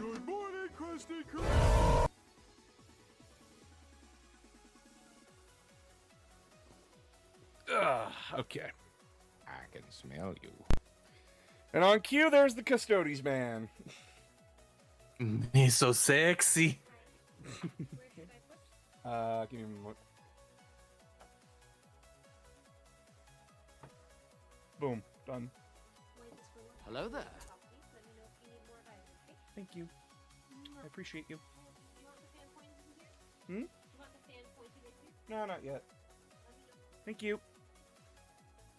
Good morning, Krusty Krab. Okay. I can smell you. And on cue, there's the Custodes man. He's so sexy. Give me a moment. Boom. Done. Hello there. Thank you. I appreciate you. No, not yet. Thank you.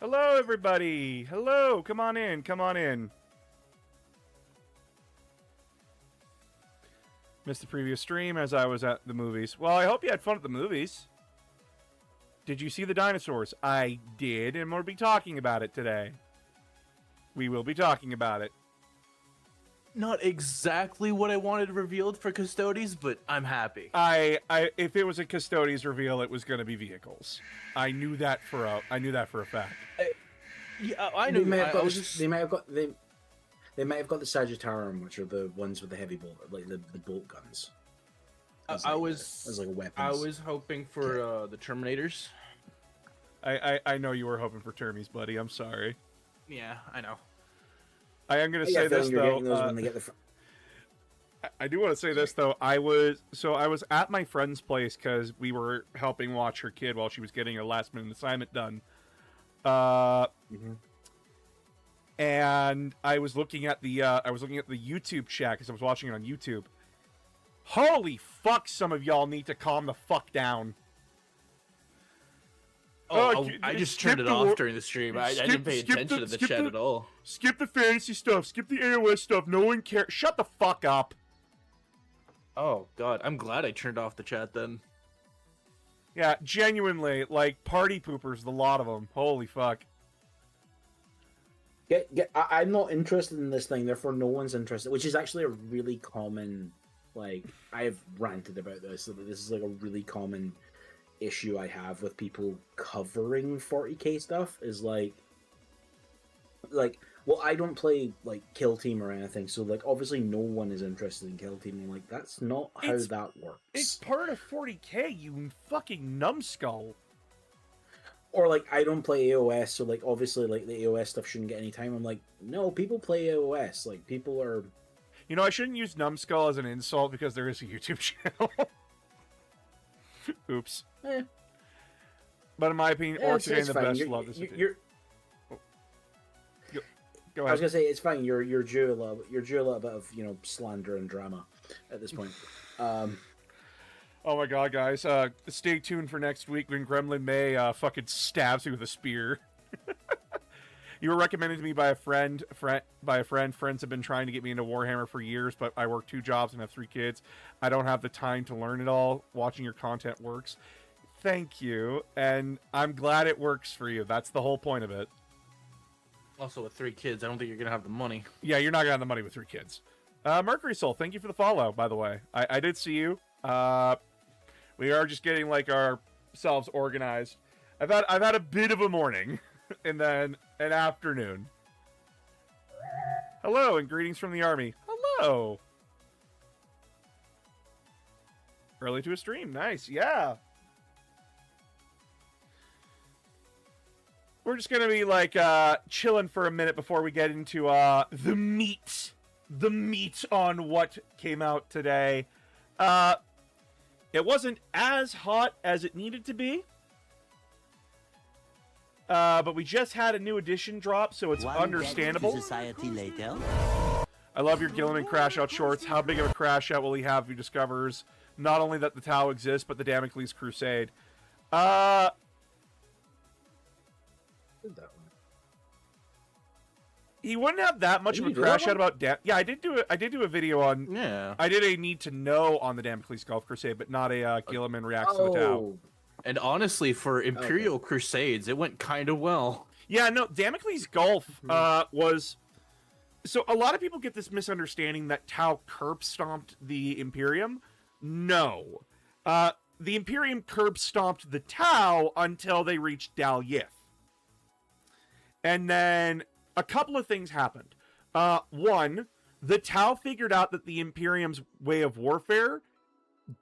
Hello, everybody. Hello. Come on in. Come on in. Missed the previous stream as I was at the movies. Well, I hope you had fun at the movies. Did you see the dinosaurs? I did, and we'll be talking about it today. We will be talking about it. Not exactly what I wanted revealed for Custodes, but I'm happy. If it was a Custodes reveal, it was going to be vehicles. I knew that for a fact. Yeah, I knew. They might have got the Sagittarium, which are the ones with the heavy bolt, like the bolt guns. As like a weapons. I was hoping for the Terminators. I know you were hoping for Termies, buddy. I'm sorry. Yeah, I know. I am going to say this though. I do want to say this though. I was at my friend's place because we were helping watch her kid while she was getting a last minute assignment done. And I was looking at the YouTube chat because I was watching it on YouTube. Holy fuck! Some of y'all need to calm the fuck down. I just turned it off during the stream. I didn't pay attention to the chat at all. Skip the fantasy stuff. Skip the AOS stuff. No one cares. Shut the fuck up. Oh, God. I'm glad I turned off the chat then. Yeah, genuinely. Like, party poopers, the lot of them. Holy fuck. I'm not interested in this thing, therefore no one's interested, which is actually a really common, like, I've ranted about this, so this is like a really common issue I have with people covering 40k stuff, is like, well, I don't play, like, Kill Team or anything, so, like, obviously no one is interested in Kill Team, and, like, that's not how that works. It's part of 40k, you fucking numbskull. Or, like, I don't play AOS, so, like, obviously, like, the AOS stuff shouldn't get any time. I'm like, no, people play AOS. Like, people are... You know, I shouldn't use numbskull as an insult because there is a YouTube channel. Oops. But in my opinion, Orcs are the best. Love this. Go ahead. I was gonna say it's fine. You're due a little bit of, you know, slander and drama at this point. Oh my god, guys! Stay tuned for next week when Gremlin May fucking stabs you with a spear. You were recommended to me by a friend. Friends have been trying to get me into Warhammer for years, but I work 2 jobs and have 3 kids. I don't have the time to learn it all. Watching your content works. Thank you, and I'm glad it works for you. That's the whole point of it. Also, with 3 kids, I don't think you're gonna have the money. Yeah, you're not gonna have the money with 3 kids. Mercury Soul, thank you for the follow. By the way, I did see you. We are just getting like ourselves organized. I've had a bit of a morning, and then an afternoon. Hello, and greetings from the army. Hello. Early to a stream, nice, yeah. We're just gonna be like chilling for a minute before we get into the meat on what came out today. It wasn't as hot as it needed to be, but we just had a new edition drop, so it's understandable. Society later. I love your Gilliman crash out shorts. How big of a crash out will he have if he discovers not only that the Tau exists, but the Damocles Crusade? He wouldn't have that much of a crash out about yeah, I did do a video on. Yeah. I did a need to know on the Damocles Gulf Crusade, but not a Gilliman reacts to the Tau. And honestly, for Imperial Crusades, it went kind of well. Yeah, no, Damocles Gulf was... So a lot of people get this misunderstanding that Tau curb stomped the Imperium. No. The Imperium curb stomped the Tau until they reached Dal Yith. And then a couple of things happened. One, The Tau figured out that the Imperium's way of warfare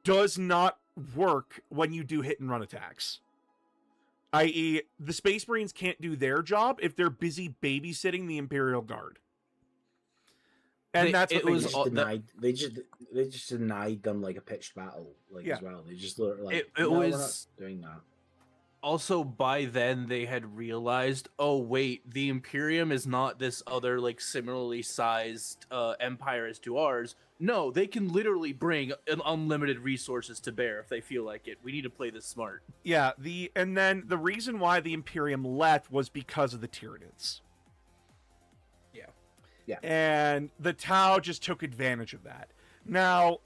does not work when you do hit and run attacks. I.e., the Space Marines can't do their job if they're busy babysitting the Imperial Guard. And that's what they just denied them like a pitched battle, as well. They just like it was we're not doing that. Also, by then they had realized, oh wait, the Imperium is not this other like similarly sized empire as to ours. No, they can literally bring unlimited resources to bear if they feel like it. We need to play this smart. Yeah, and then the reason why the Imperium left was because of the Tyranids. Yeah. And the Tau just took advantage of that. Now,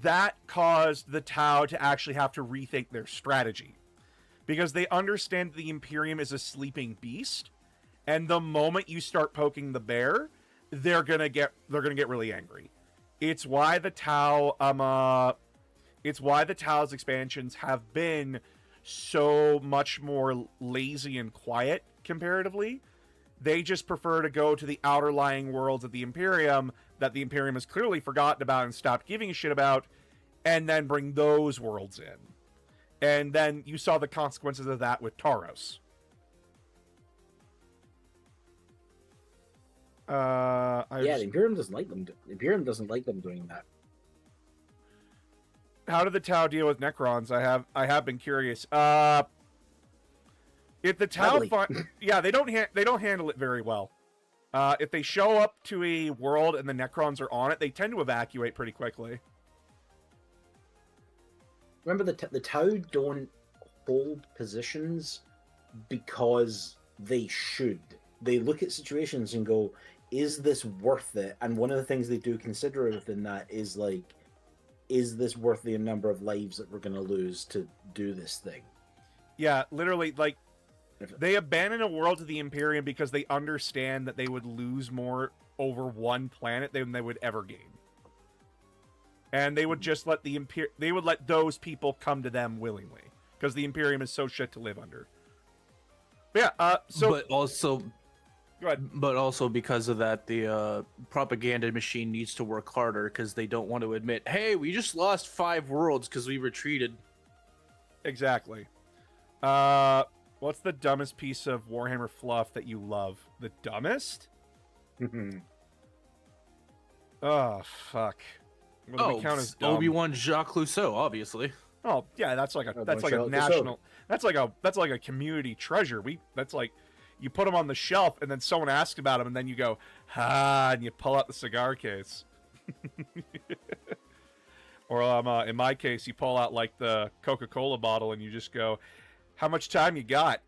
that caused the Tau to actually have to rethink their strategy. Because they understand the Imperium is a sleeping beast, and the moment you start poking the bear, they're gonna get really angry. It's why the Tau it's why the Tau's expansions have been so much more lazy and quiet comparatively. They just prefer to go to the outer lying worlds of the Imperium that the Imperium has clearly forgotten about and stopped giving a shit about, and then bring those worlds in. And then you saw the consequences of that with Taros. The Imperium doesn't like them. The Imperium doesn't like them doing that. How do the Tau deal with Necrons? I have been curious. If the Tau, they don't handle it very well. If they show up to a world and the Necrons are on it, they tend to evacuate pretty quickly. Remember, the Tau don't hold positions because they should. They look at situations and go, "Is this worth it?" And one of the things they do consider within that is like, "Is this worth the number of lives that we're going to lose to do this thing?" Yeah, literally, like. They abandon a world to the Imperium because they understand that they would lose more over one planet than they would ever gain. And they would just let they would let those people come to them willingly because the Imperium is so shit to live under. But yeah, go ahead. But also because of that, the propaganda machine needs to work harder because they don't want to admit, hey, we just lost 5 worlds because we retreated. Exactly. What's the dumbest piece of Warhammer fluff that you love? The dumbest? Oh, fuck. What do we count as dumb? Obi-Wan Jacques Clouseau, obviously. Oh, yeah, that's like a national. That's like a community treasure. That's like you put them on the shelf, and then someone asks about them, and then you go, and you pull out the cigar case. Or in my case, you pull out like the Coca-Cola bottle, and you just go, how much time you got?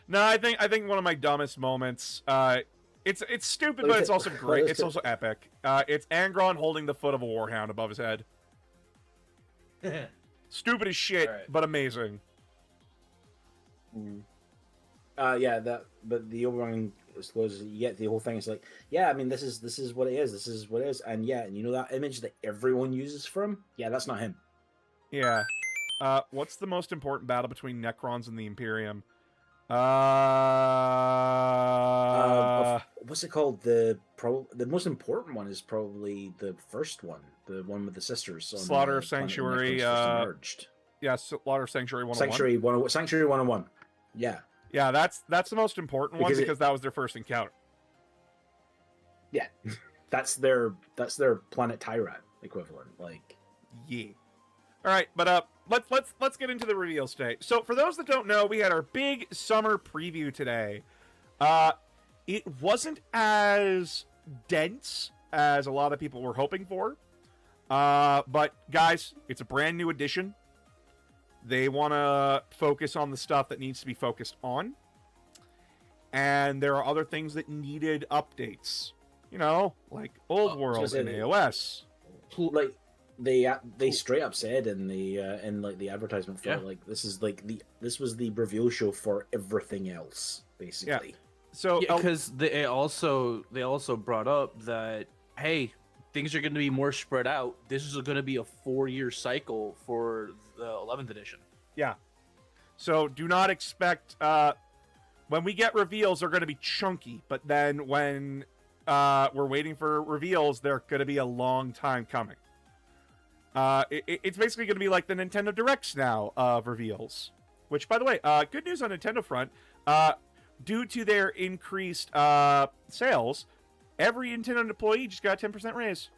No, I think one of my dumbest moments. It's stupid, but it's also great. It's also epic. It's Angron holding the foot of a warhound above his head. Stupid as shit, but amazing. But the overwhelming discloses you get the whole thing. It's like, yeah, I mean, this is what it is. This is what it is, and yeah, and you know that image that everyone uses for him. Yeah, that's not him. Yeah. What's the most important battle between Necrons and the Imperium? What's it called? The most important one is probably the first one, the one with the sisters. Slaughter of Sanctuary. Yeah, Slaughter of Sanctuary 101. Sanctuary 101. Yeah. Yeah, that's the most important one because that was their first encounter. Yeah, that's their planet Tyrant equivalent. Like, yeah. All right, but let's get into the reveals today. So for those that don't know, we had our big summer preview today. It wasn't as dense as a lot of people were hoping for. But guys, it's a brand new edition. They want to focus on the stuff that needs to be focused on. And there are other things that needed updates. You know, like Old World and AOS. Like they straight up said in the advertisement for it, like this was the reveal show for everything else, basically. Yeah. So because they also brought up that, hey, things are going to be more spread out. This is going to be a 4-year cycle for the 11th edition. Yeah. So do not expect when we get reveals, they're going to be chunky. But then when we're waiting for reveals, they're going to be a long time coming. It's basically going to be like the Nintendo Directs now of reveals. Which, by the way, good news on Nintendo front. Due to their increased sales, every Nintendo employee just got a 10% raise.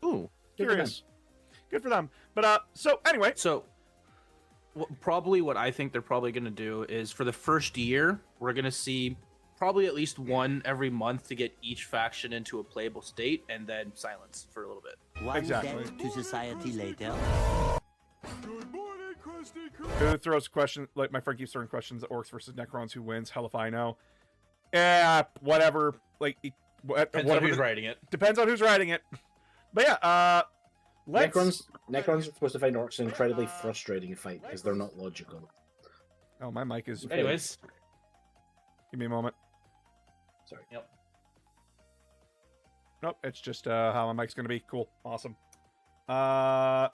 Ooh. Curious. Good for them. But, so, anyway. So, probably what I think they're probably going to do is for the first year, we're going to see probably at least one every month to get each faction into a playable state, and then silence for a little bit. One Exactly. debt to society later. Who throws question, like my friend keeps throwing questions, Orcs versus Necrons, who wins? Hell if I know. Yeah, whatever. Like, Depends on who's writing it. Depends on who's writing it. But yeah, Necrons are supposed to find Orcs an incredibly frustrating fight because they're not logical. Oh, my mic is... Anyways. Give me a moment. Sorry. Yep. Nope, it's just how my mic's going to be. Cool. Awesome. All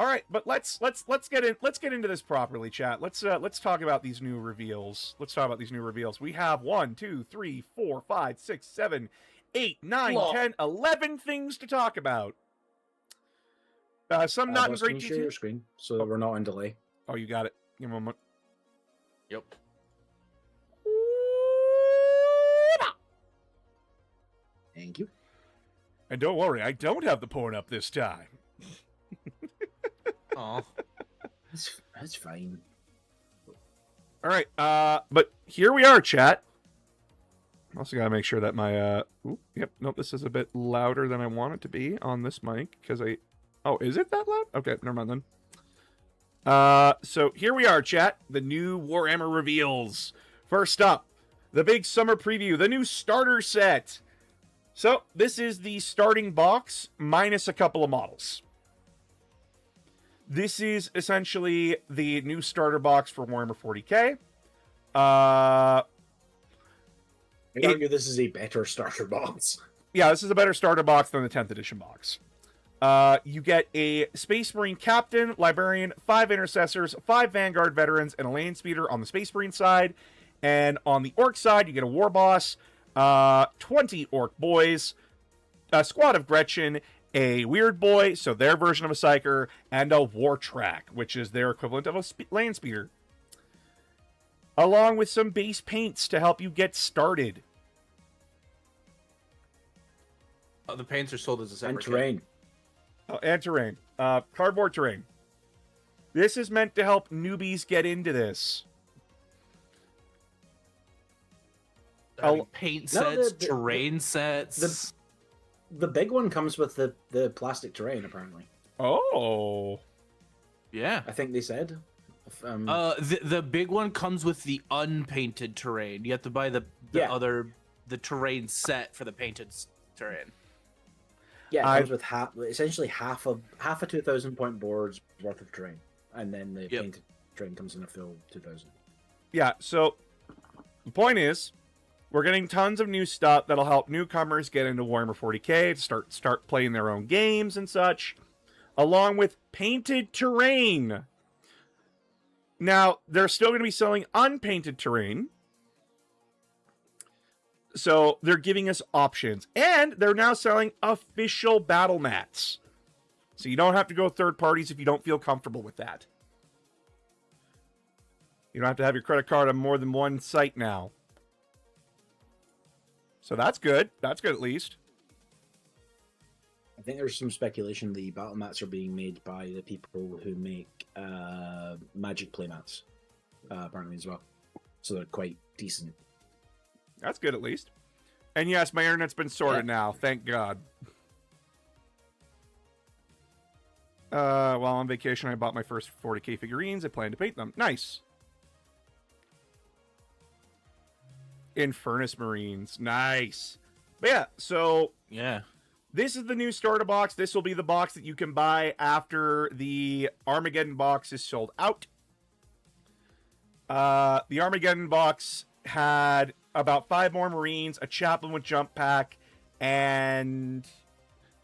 right, but let's get into this properly, chat. Let's talk about these new reveals. We have 1, 2, 3, 4, 5, 6, 7, 8, 9, 10, 11 things to talk about. Some not in Boss, great can you share detail. your screen so that we're not on delay. Oh, you got it. Give me a moment. Yep. Thank you. And don't worry, I don't have the porn up this time. Aw. That's fine. All right, but here we are, chat. Also gotta make sure that my nope, this is a bit louder than I want it to be on this mic because oh, is it that loud? Okay, never mind then. So here we are, chat. The new Warhammer reveals. First up, the big summer preview, the new starter set. So this is the starting box minus a couple of models. This is essentially the new starter box for Warhammer 40k. I'd argue this is a better starter box. Yeah, this is a better starter box than the 10th edition box. You get a Space Marine Captain, Librarian, 5 Intercessors, 5 Vanguard Veterans, and a Land Speeder on the Space Marine side. And on the Orc side, you get a War Boss, 20 Orc Boys, a Squad of Gretchen, a Weird Boy, so their version of a Psyker, and a War Track, which is their equivalent of a Land Speeder. Along with some base paints to help you get started. The paints are sold as a separate And terrain. And terrain. Cardboard terrain. This is meant to help newbies get into this. Paint No, sets, terrain sets. The big one comes with the plastic terrain, apparently. Oh. Yeah. I think they said. The big one comes with the unpainted terrain. You have to buy the terrain set for the painted terrain. Yeah, it comes with essentially half a 2,000 point board's worth of terrain, and then the painted terrain comes in a full 2,000. Yeah, so the point is, we're getting tons of new stuff that'll help newcomers get into Warhammer 40k to start playing their own games and such, along with painted terrain. Now, they're still going to be selling unpainted terrain, so they're giving us options. And they're now selling official battle mats. So you don't have to go third parties if you don't feel comfortable with that. You don't have to have your credit card on more than one site now. So that's good. That's good at least. I think there's some speculation the battle mats are being made by the people who make Magic playmats, apparently as well. So they're quite decent. That's good at least. And yes, my internet's been sorted now. Thank God. While on vacation, I bought my first 40k figurines. I plan to paint them. Nice. Infernus Marines. Nice. But yeah, so... Yeah. This is the new starter box. This will be the box that you can buy after the Armageddon box is sold out. The Armageddon box had about 5 more Marines, a Chaplain with Jump Pack, and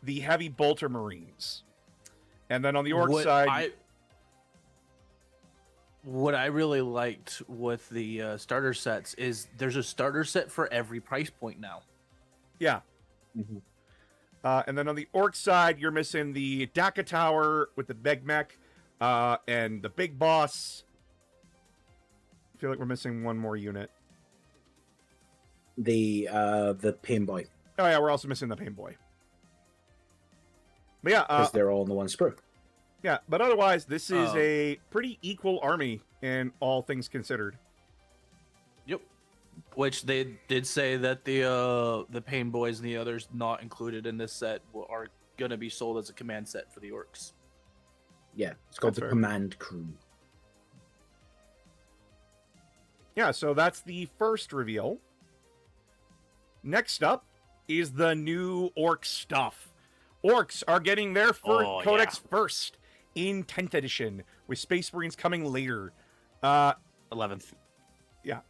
the Heavy Bolter Marines. And then on the Orc side... What I really liked with the starter sets is there's a starter set for every price point now. Yeah. Mhm. And then on the orc side, you're missing the Daka Tower with the Beg Mech and the Big Boss. I feel like we're missing one more unit. The Pain Boy, Oh, yeah, we're also missing the Pain Boy. But yeah, because they're all in the one sprue. yeah, but otherwise, this is Oh. a pretty equal army in all things considered. Yep. Which they did say that the Pain Boys and the others not included in this set are gonna be sold as a command set for the orcs. Yeah, it's called That's the fair. Command Crew. Yeah, so that's the first reveal. Next up is the new orc stuff. Orcs are getting their Oh, codex first in 10th edition, with Space Marines coming later. 11th. Yeah.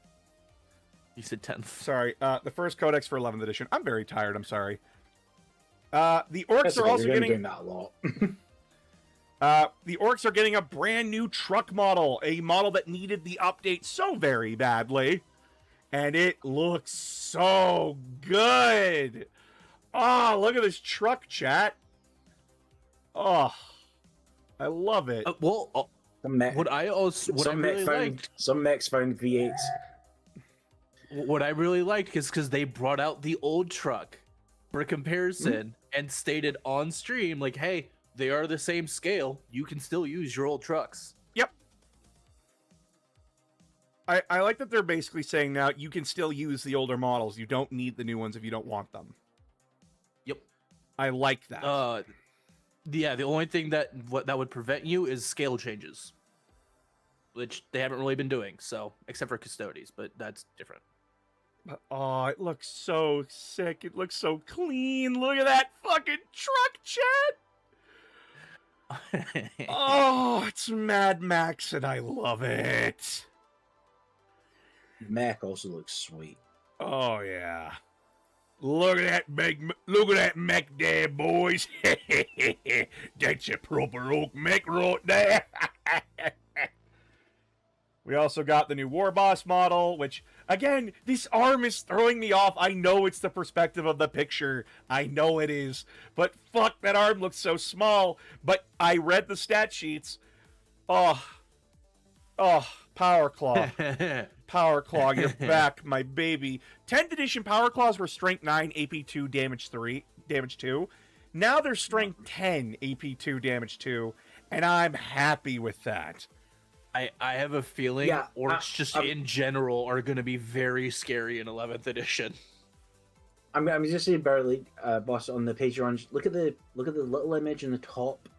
You said 10th. Sorry, the first codex for 11th edition. I'm very tired, I'm sorry. The orcs That's are okay, also you're gonna be getting... doing that a lot. The orcs are getting a brand new truck model, a model that needed the update so very badly. And it looks so good. Oh, look at this truck, chat. Oh, I love it. Some mech, What I really liked, some mechs found V8s. what I really liked is because they brought out the old truck for comparison and stated on stream, like, hey, they are the same scale. You can still use your old trucks. Yep. I like that they're basically saying now you can still use the older models. You don't need the new ones if you don't want them. Yep. I like that. Yeah, the only thing that would prevent you is scale changes, which they haven't really been doing. So, except for Custodes, but that's different. But, oh, it looks so sick. It looks so clean. Look at that fucking truck, chat. Oh, it's Mad Max, and I love it. Mech also looks sweet. Oh yeah. Look at that mech there, boys. That's a proper oak mech right there. We also got the new War Boss model, which, again, this arm is throwing me off. I know it's the perspective of the picture. I know it is. But fuck, that arm looks so small. But I read the stat sheets. Oh, Power Claw. Power Claw, you're back, my baby. 10th edition Power Claws were strength 9, AP2, damage 2. Now they're strength 10, AP2, damage 2. And I'm happy with that. I have a feeling orcs just in general are going to be very scary in 11th edition. I'm just saying, Barely, boss, on the page you're on. Look at the little image in the top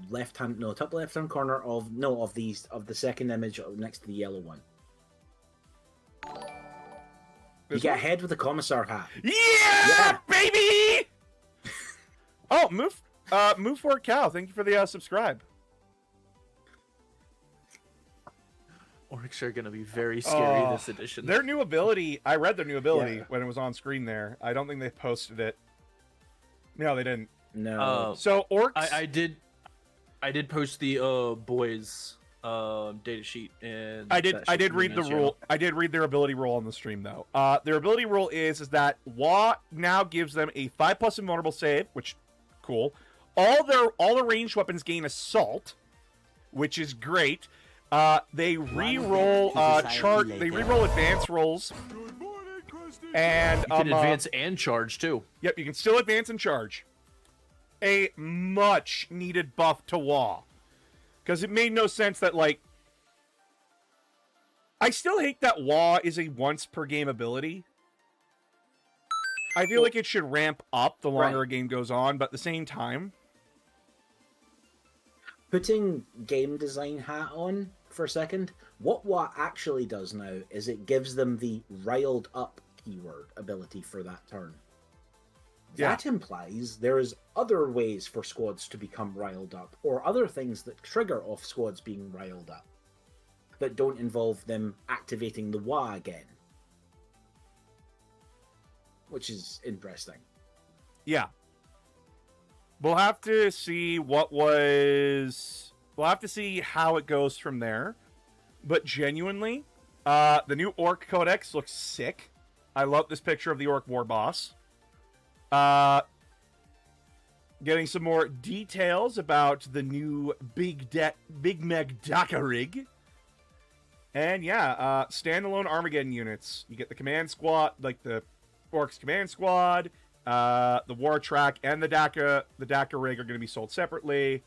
left hand corner of the second image next to the yellow one. You get ahead with the commissar hat. Yeah, baby. Oh, move for a cow. Thank you for the subscribe. Orcs are going to be very scary this edition. Their new ability, I read their new ability when it was on screen there. I don't think they posted it. No, they didn't. No. So orcs. I did post the boys data sheet, and I did read the rule. I did read their ability rule on the stream though. Their ability rule is that Wa now gives them a 5+ invulnerable save, which cool. All the ranged weapons gain assault, which is great. They re-roll They re-roll advance rolls. And you can advance and charge too. Yep, you can still advance and charge. A much needed buff to Wa. Because it made no sense that, like... I still hate that Wa is a once per game ability. I feel like it should ramp up the longer a game goes on, but at the same time... Putting game design hat on for a second, what actually does now is it gives them the riled up keyword ability for that turn. Yeah. That implies there is other ways for squads to become riled up, or other things that trigger off squads being riled up, that don't involve them activating the Wa again. Which is interesting. Yeah. We'll have to see We'll have to see how it goes from there. but genuinely, the new Orc Codex looks sick. I love this picture of the Orc War Boss. Getting some more details about the new Big Meg Daka rig. And yeah, standalone Armageddon units. You get the command squad, like the Orcs command squad, the War Track, and the Daka rig are going to be sold separately.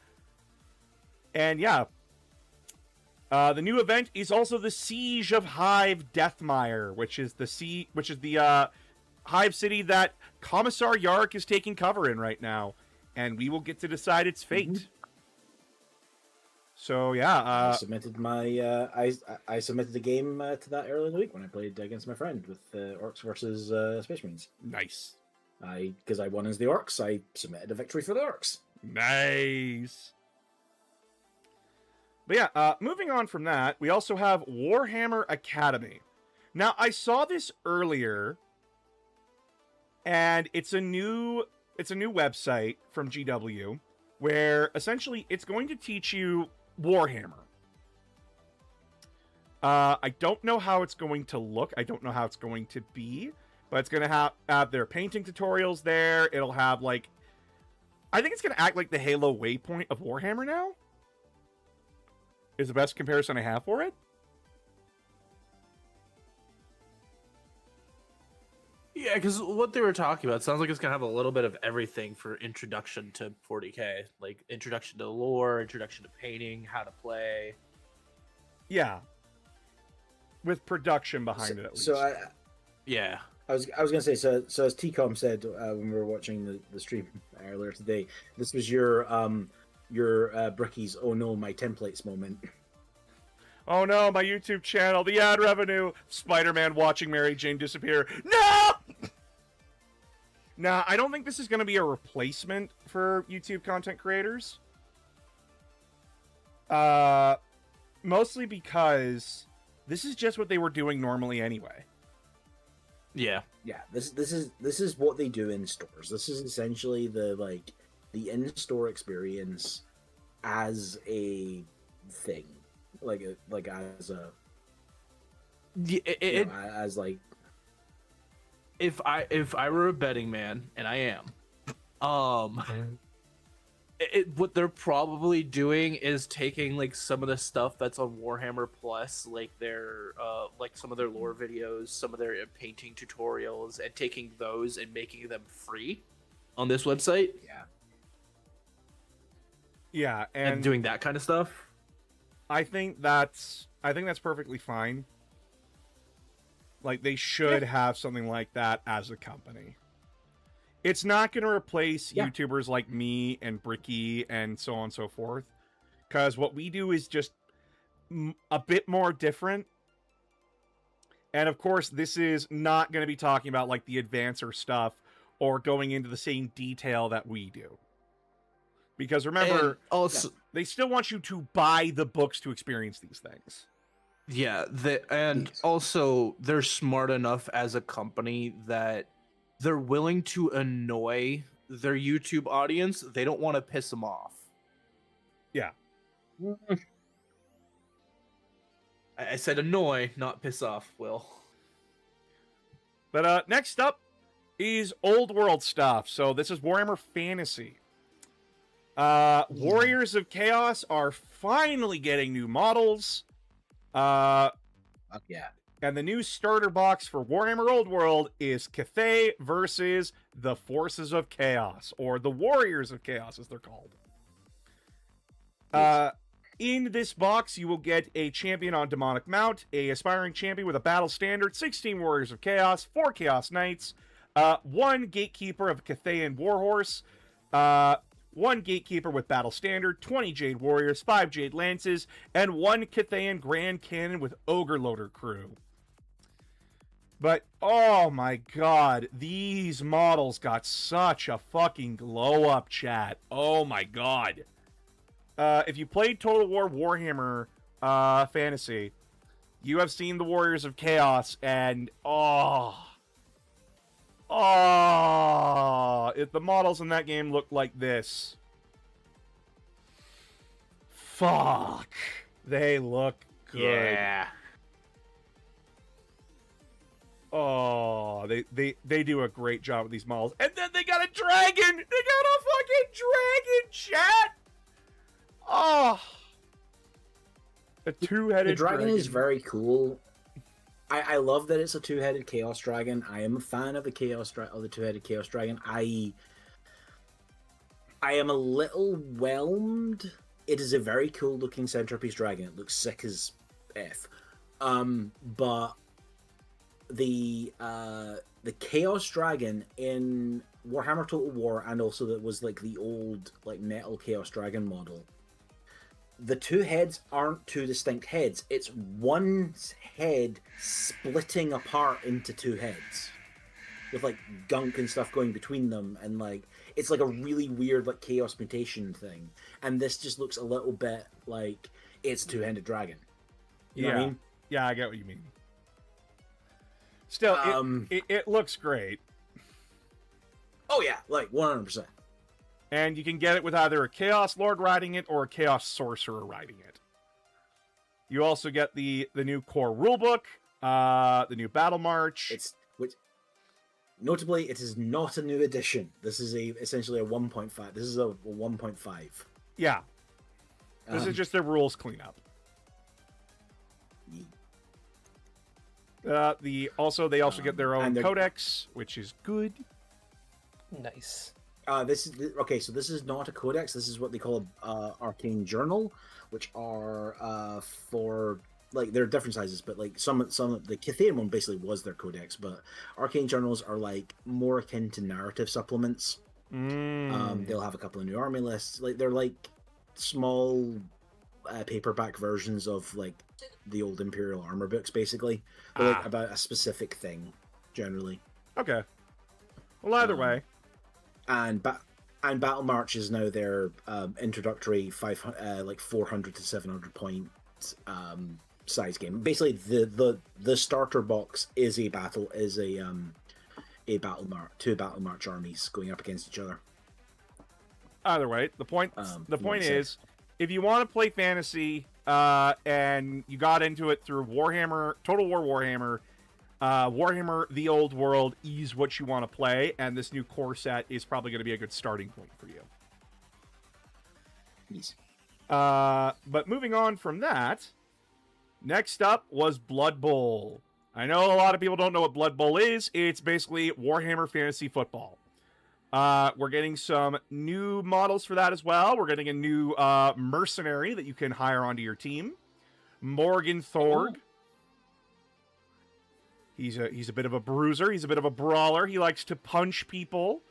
And yeah, the new event is also the Siege of Hive Deathmire, which is the Hive city that Commissar Yark is taking cover in right now, and we will get to decide its fate. Mm-hmm. So yeah, I submitted my I submitted the game to that earlier in the week when I played against my friend with Orcs versus Space Marines. Nice. Because I won as the Orcs, I submitted a victory for the Orcs. Nice. But yeah, moving on from that, we also have Warhammer Academy. Now, I saw this earlier, and it's a new website from GW, where essentially it's going to teach you Warhammer. I don't know how it's going to look. I don't know how it's going to be, but it's going to have their painting tutorials there. It'll have, like, I think it's going to act like the Halo Waypoint of Warhammer now. Is the best comparison I have for it. Yeah, because what they were talking about sounds like it's going to have a little bit of everything for introduction to 40k. Like, introduction to lore, introduction to painting, how to play. Yeah. With production behind it, at least. Yeah. I was going to say, so as TCOM said when we were watching the stream earlier today, this was your Bricky's "oh no, my templates" moment. Oh no, my YouTube channel, the ad revenue, Spider-Man watching Mary Jane disappear. No! Nah, I don't think this is going to be a replacement for YouTube content creators. Mostly because this is just what they were doing normally anyway. Yeah. Yeah, this is what they do in stores. This is essentially the in-store experience as a thing, as a as like if I were a betting man, and I am, what they're probably doing is taking like some of the stuff that's on Warhammer Plus, like their like some of their lore videos, some of their painting tutorials, and taking those and making them free on this website. Yeah, and doing that kind of stuff. I think that's perfectly fine. Like, they should have something like that as a company. It's not going to replace YouTubers like me and Bricky and so on and so forth. Because what we do is just a bit more different. And of course, this is not going to be talking about like the advancer stuff or going into the same detail that we do. Because remember, also they still want you to buy the books to experience these things. Yeah, also they're smart enough as a company that they're willing to annoy their YouTube audience. They don't want to piss them off. Yeah. I said annoy, not piss off, Will. But next up is old world stuff. So this is Warhammer Fantasy. Warriors of Chaos are finally getting new models. Yeah. And the new starter box for Warhammer Old World is Cathay versus the Forces of Chaos, or the Warriors of Chaos, as they're called. In this box, you will get a champion on Demonic Mount, a aspiring champion with a battle standard, 16 Warriors of Chaos, 4 Chaos Knights, 1 Gatekeeper of Cathayan Warhorse, 1 Gatekeeper with Battle Standard, 20 Jade Warriors, 5 Jade Lances, and 1 Cathayan Grand Cannon with Ogre Loader crew. But, oh my god, these models got such a fucking glow-up, chat. Oh my god. If you played Total War Warhammer Fantasy, you have seen the Warriors of Chaos, and if the models in that game look like this, fuck, they look good. Yeah. Oh, they do a great job with these models. And then they got a dragon! They got a fucking dragon, chat! Oh. A two-headed The dragon dragon is very cool. I love that it's a two-headed chaos dragon. I am a fan of the the two-headed chaos dragon. I am a little whelmed. It is a very cool looking centerpiece dragon. It looks sick as F. But the chaos dragon in Warhammer Total War, and also that was like the old like metal chaos dragon model. The two heads aren't two distinct heads. It's one head splitting apart into two heads with like gunk and stuff going between them, and like it's like a really weird like chaos mutation thing. And this just looks a little bit like it's a two-headed dragon. You know what I mean? Yeah, I get what you mean. Still, it looks great. Oh yeah, like 100%. And you can get it with either a Chaos Lord riding it or a Chaos Sorcerer riding it. You also get the new core rulebook, the new Battle March. Notably, it is not a new edition. This is essentially a 1.5. This is a 1.5. Yeah. This is just a rules cleanup. They also get their own codex, which is good. Nice. This is not a codex. This is what they call arcane journal, which are for like they're different sizes, but like some the Catherian one basically was their codex, but arcane journals are like more akin to narrative supplements. They'll have a couple of new army lists. Like they're like small paperback versions of like the old Imperial armor books, basically, but like about a specific thing generally. Okay. Well, either way. And Battle March is now their introductory 400 to 700 point size game. Basically, the starter box is a battle march, two Battle March armies going up against each other. Either way, the point is, if you want to play fantasy and you got into it through Warhammer, Total War Warhammer, Warhammer The Old World is what you want to play, and this new core set is probably going to be a good starting point for you. Yes. But moving on from that, next up was Blood Bowl. I know a lot of people don't know what Blood Bowl is. It's basically Warhammer Fantasy Football. We're getting some new models for that as well. We're getting a new mercenary that you can hire onto your team. Morgan Thorg. He's a bit of a bruiser. He's a bit of a brawler. He likes to punch people.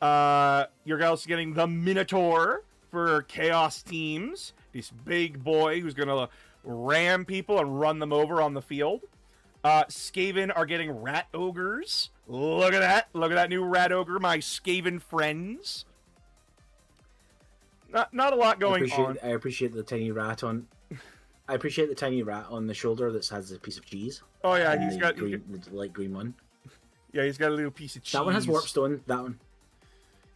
You're also getting the Minotaur for Chaos teams. This big boy who's going to ram people and run them over on the field. Skaven are getting Rat Ogres. Look at that. Look at that new Rat Ogre, my Skaven friends. Not a lot going on. I appreciate the tiny rat on... I appreciate the tiny rat on the shoulder that has a piece of cheese. Oh yeah, the light green one. Yeah, he's got a little piece of cheese. That one has warpstone. That one.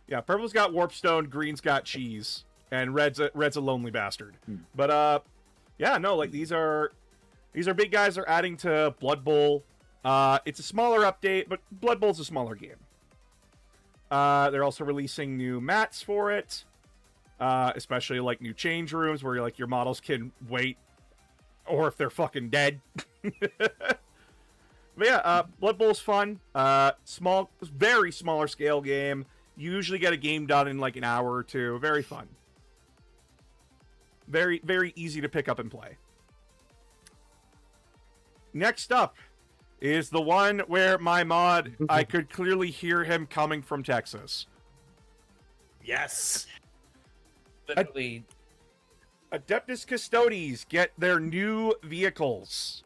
Yeah, purple's got warpstone, green's got cheese, and red's a lonely bastard. But yeah, no, like these are big guys. They're adding to Blood Bowl. It's a smaller update, but Blood Bowl's a smaller game. They're also releasing new mats for it, especially like new change rooms where your models can wait. Or if they're fucking dead. But yeah, Blood Bowl's fun. Very smaller scale game. You usually get a game done in like an hour or two. Very fun. Very, very easy to pick up and play. Next up is the one where my mod, I could clearly hear him coming from Texas. Yes. Literally. Adeptus Custodes get their new vehicles.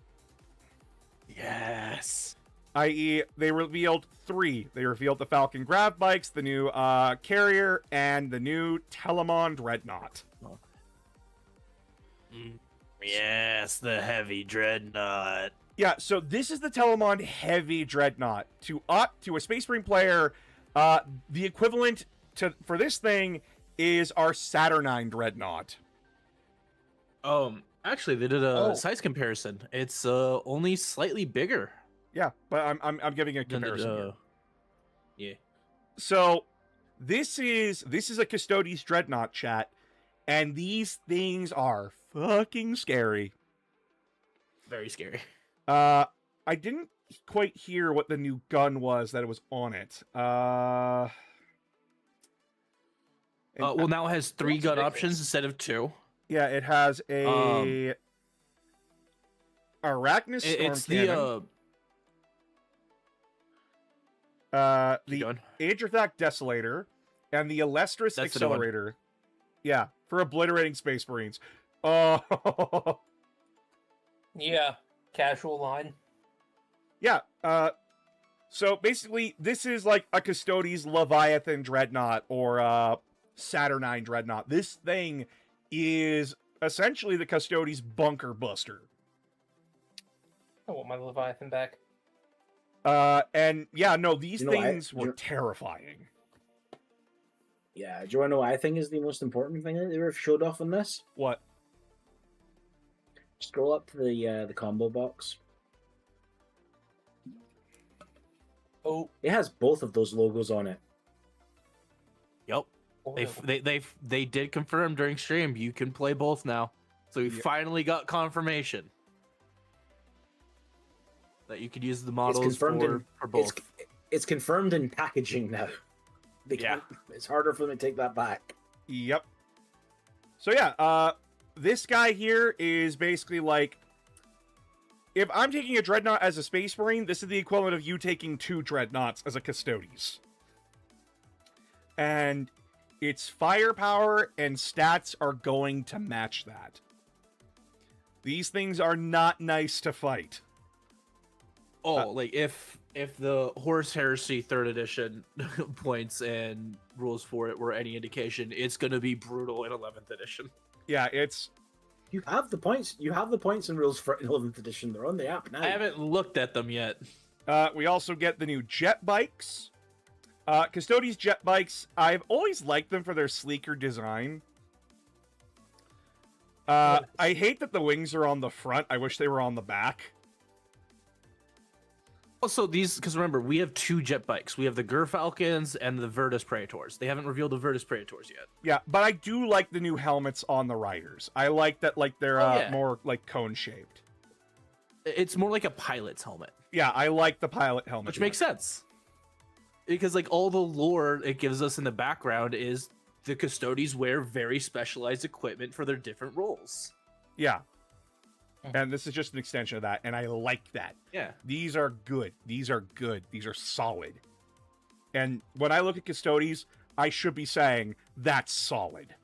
Yes. I.e., they revealed 3. They revealed the Falcon Grav bikes, the new Carrier, and the new Telemon Dreadnought. Yes, the heavy dreadnought. Yeah, so this is the Telemon Heavy Dreadnought. To a Space Marine player, the equivalent for this thing is our Saturnine Dreadnought. Actually, they did a Oh. size comparison. It's only slightly bigger Yeah, but I'm giving a than the, comparison. Here. yeah. So this is a Custodes Dreadnought, chat, and these things are fucking scary. Very scary. I didn't quite hear what the new gun was that it was on it. Well, now it has 3 That's gun ridiculous. options instead of 2. Yeah, it has a Arachnus Storm It's Cannon, keep the going. Adrathak Desolator, and the Alestris That's the new one. Accelerator. Yeah, for obliterating Space Marines. Oh, Yeah, casual line. yeah. So basically, this is like a Custodes Leviathan Dreadnought or Saturnine Dreadnought. This thing is essentially the Custodes Bunker Buster. I want my Leviathan back. And yeah, no, these You know, things were you're- terrifying. Yeah, do you want to know what I think is the most important thing that they have showed off in this? What? Scroll up to the combo box. Oh, It has both of those logos on it. Yep. They did confirm during stream you can play both now. So we Yeah. finally got confirmation that you could use the models confirmed for, in- for both. It's confirmed in packaging now. They Yeah. can't- It's harder for them to take that back. Yep. So yeah, this guy here is basically like, if I'm taking a Dreadnought as a Space Marine, this is the equivalent of you taking 2 Dreadnoughts as a Custodes. And its firepower and stats are going to match that. These things are not nice to fight. Oh, like if the Horus Heresy 3rd edition points and rules for it were any indication, it's gonna be brutal in 11th edition. Yeah, it's You have the points. You have the points and rules for 11th edition. They're on the app now. I haven't looked at them yet. we also get the new jet bikes. Custodes jet bikes, I've always liked them for their sleeker design. I hate that the wings are on the front. I wish they were on the back. Also, these, because remember, we have 2 jet bikes. We have the Gur Falcons and the Virtus Praetors. They haven't revealed the Virtus Praetors yet. Yeah, but I do like the new helmets on the riders. I like that, like they're Oh, yeah. more like cone shaped. It's more like a pilot's helmet, Yeah, I like the pilot helmet, which makes sense. Because like all the lore it gives us in the background is the Custodes wear very specialized equipment for their different roles. Yeah, and this is just an extension of that, and I like that. Yeah. These are good. These are good. These are solid. And when I look at Custodes, I should be saying that's solid.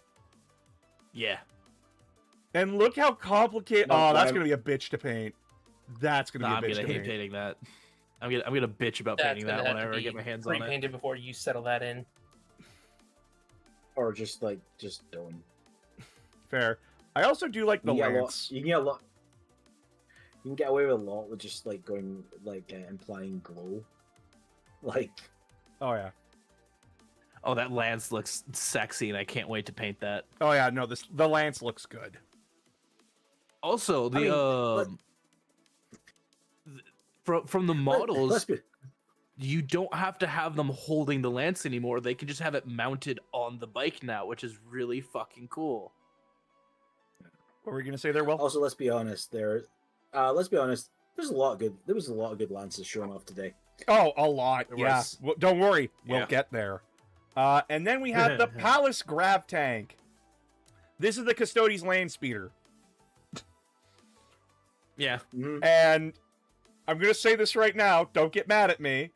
Yeah. And look how complicated. No, oh, that's I'm- gonna be a bitch to paint. That's gonna I'm be a bitch gonna to hate paint. painting that. I'm gonna bitch about that's painting gonna that have whenever to I get be my hands on it. pre-painted before you settle that in. Or just don't. Fair. I also do like the You can get a lot- lance. You can get a lot. You can get away with a lot with just like going implying glow. Like Oh yeah. Oh, that lance looks sexy, and I can't wait to paint that. Oh yeah. No, the lance looks good. Also, the I mean, from the models, let's be you don't have to have them holding the lance anymore. They can just have it mounted on the bike now, which is really fucking cool. What were you gonna say there, Will? also let's be honest. Let's be honest. There was a lot of good lances showing off today. Oh, a lot. There Yeah. was. Well, don't worry, we'll Yeah. get there. And then we have the Palace Grav Tank. This is the Custodes Land Speeder, Yeah. Mhm. and I'm gonna say this right now. Don't get mad at me.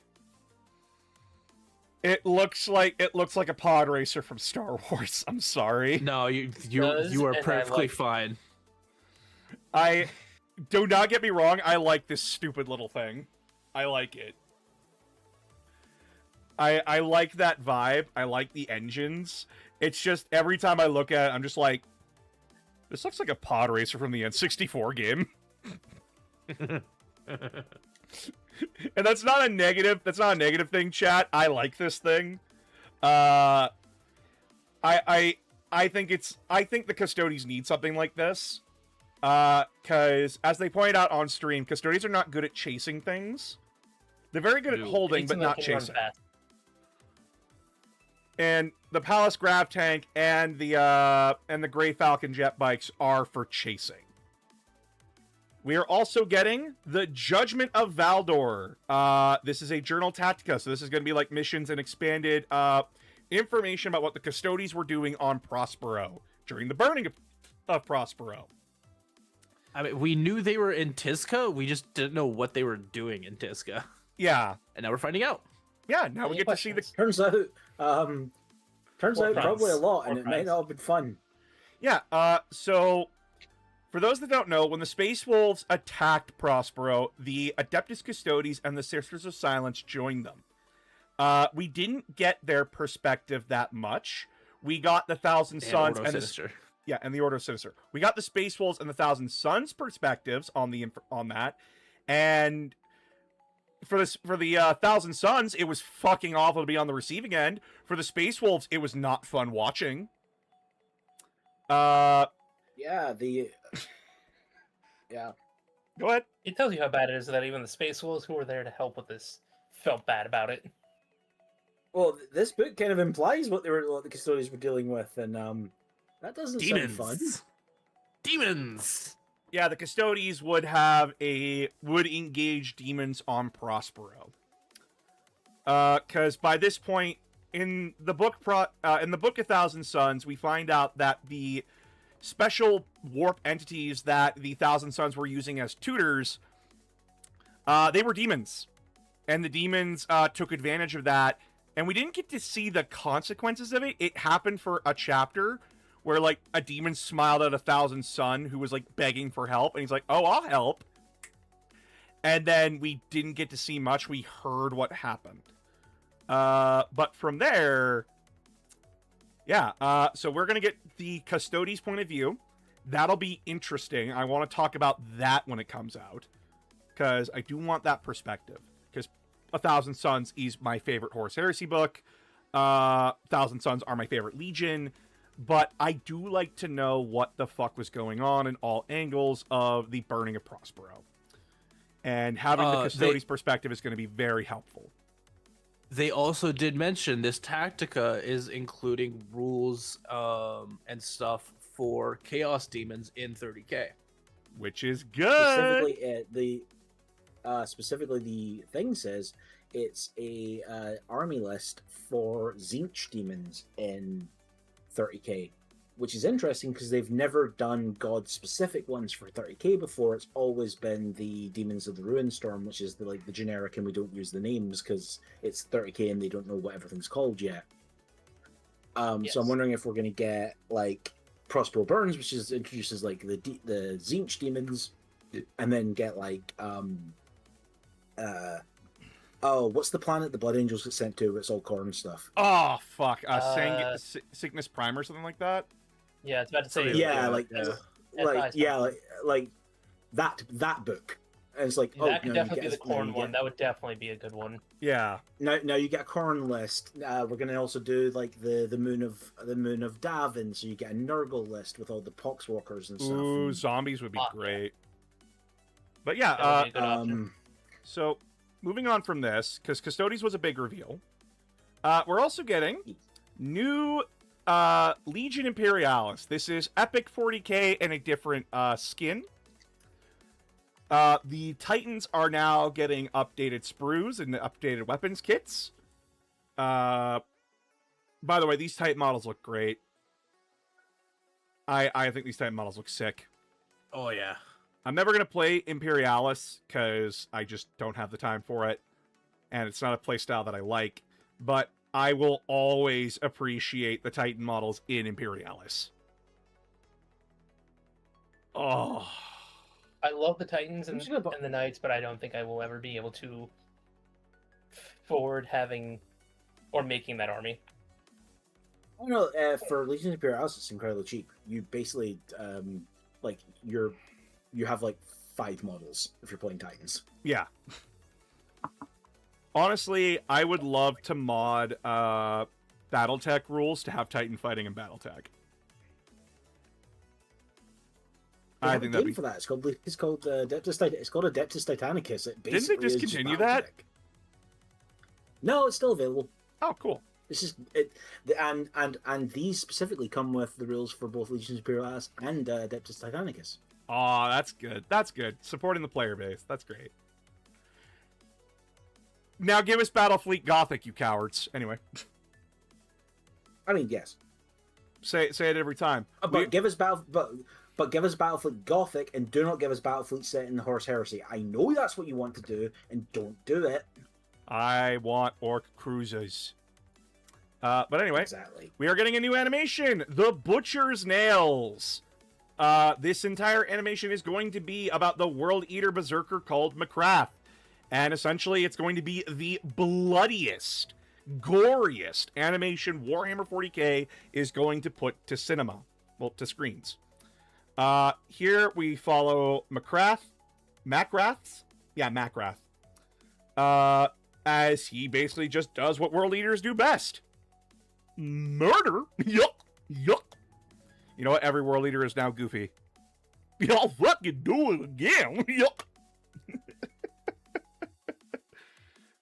It looks like a pod racer from Star Wars. I'm sorry. No, you Does, are and I perfectly like- fine. I do not get me wrong. I like this stupid little thing. I like it. I like that vibe. I like the engines. It's just every time I look at it, I'm just like, this looks like a pod racer from the N64 game. And that's not a negative. That's not a negative thing, chat. I like this thing. I think the Custodes need something like this. Because, as they pointed out on stream, Custodes are not good at chasing things. They're very good at holding, Need but something not that can run chasing. fast. And the Palace Grav Tank and the Grey Falcon jet bikes are for chasing. We are also getting the Judgment of Valdor. This is a Journal Tactica, so this is going to be like missions and expanded information about what the Custodes were doing on Prospero during the burning of Prospero. I mean, we knew they were in Tisca. We just didn't know what they were doing in Tisca. Yeah. And now we're finding out. Yeah, now we Any get to see the... questions? Turns out probably a lot, and Or it might prize. not have been fun. Yeah, so... For those that don't know, when the Space Wolves attacked Prospero, the Adeptus Custodes and the Sisters of Silence joined them. We didn't get their perspective that much. We got the Thousand Sons and the Order of Sinister. We got the Space Wolves and the Thousand Sons perspectives on that, and for the Thousand Sons, it was fucking awful to be on the receiving end. For the Space Wolves, it was not fun watching. Yeah, yeah. Go ahead. It tells you how bad it is that even the Space Wolves who were there to help with this felt bad about it. Well, this book kind of implies what the Custodes were dealing with, and that doesn't sound fun. Demons. Yeah, the Custodes would engage demons on Prospero. Because by this point in the book, of Thousand Sons, we find out that the special warp entities that the Thousand Sons were using as tutors, they were demons, and the demons took advantage of that. And we didn't get to see the consequences of it. It happened for a chapter where, like, a demon smiled at a Thousand Son who was, like, begging for help. And he's like, oh, I'll help. And then we didn't get to see much. We heard what happened. But from there, yeah. So we're going to get the Custodes' point of view. That'll be interesting. I want to talk about that when it comes out, because I do want that perspective. Because A Thousand Sons is my favorite Horus Heresy book. Thousand Sons are my favorite Legion. But I do like to know what the fuck was going on in all angles of the burning of Prospero. And having the Custodes' perspective is going to be very helpful. They also did mention this Tactica is including rules and stuff for Chaos Demons in 30k. Which is good! Specifically, the thing says it's a army list for Tzeentch demons in 30k, which is interesting because they've never done god-specific ones for 30k before. It's always been the Demons of the Ruinstorm, which is the generic, and we don't use the names because it's 30k and they don't know what everything's called yet. Yes. So I'm wondering if we're going to get like Prospero Burns, which introduces like the Tzeentch demons, and then get like what's the planet the Blood Angels get sent to? It's all corn stuff. Oh, fuck. Cygnus Prime or something like that? Yeah, it's about to say. Like that book. And it's like, That could definitely be the corn one. That would definitely be a good one. Yeah. Now you get a corn list. We're gonna also do like the moon of Davin, so you get a Nurgle list with all the Poxwalkers and stuff. Ooh, zombies would be great. But yeah, That would be a good option. so moving on from this, because Custodes was a big reveal, we're also getting new Legion Imperialis. This is Epic 40k and a different skin. The Titans are now getting updated sprues and updated weapons kits. By the way, these Titan models look great. I think these Titan models look sick. Oh yeah. I'm never going to play Imperialis because I just don't have the time for it. And it's not a playstyle that I like. But I will always appreciate the Titan models in Imperialis. Oh. I love the Titans and the Knights, but I don't think I will ever be able to forward having or making that army. Oh no, for Legion Imperialis, it's incredibly cheap. You basically you have like 5 models if you're playing Titans. Yeah. Honestly, I would love to mod Battletech rules to have Titan fighting in Battletech. They I have think a that'd game be. for that. It's called Adeptus Titanicus. It Didn't they basically is discontinue battle that? tech. No, it's still available. Oh, cool. This is it, and these specifically come with the rules for both Legions Imperialis and Adeptus Titanicus. Oh, that's good. That's good. Supporting the player base. That's great. Now give us Battlefleet Gothic, you cowards. Anyway, I mean, yes, say it every time. but give us give us Battlefleet Gothic, and do not give us Battlefleet set in the Horse Heresy. I know that's what you want to do, and don't do it. I want orc cruisers. But anyway, Exactly. we are getting a new animation, The Butcher's Nails. This entire animation is going to be about the World Eater Berserker called McCrath. And essentially, it's going to be the bloodiest, goriest animation Warhammer 40k is going to put to cinema. Well, to screens. Here we follow Macrath. Yeah, Macrath. As he basically just does what world leaders do best. Murder? Yuck. Yuck. You know what? Every world leader is now goofy. Y'all fucking do it again. Yuck.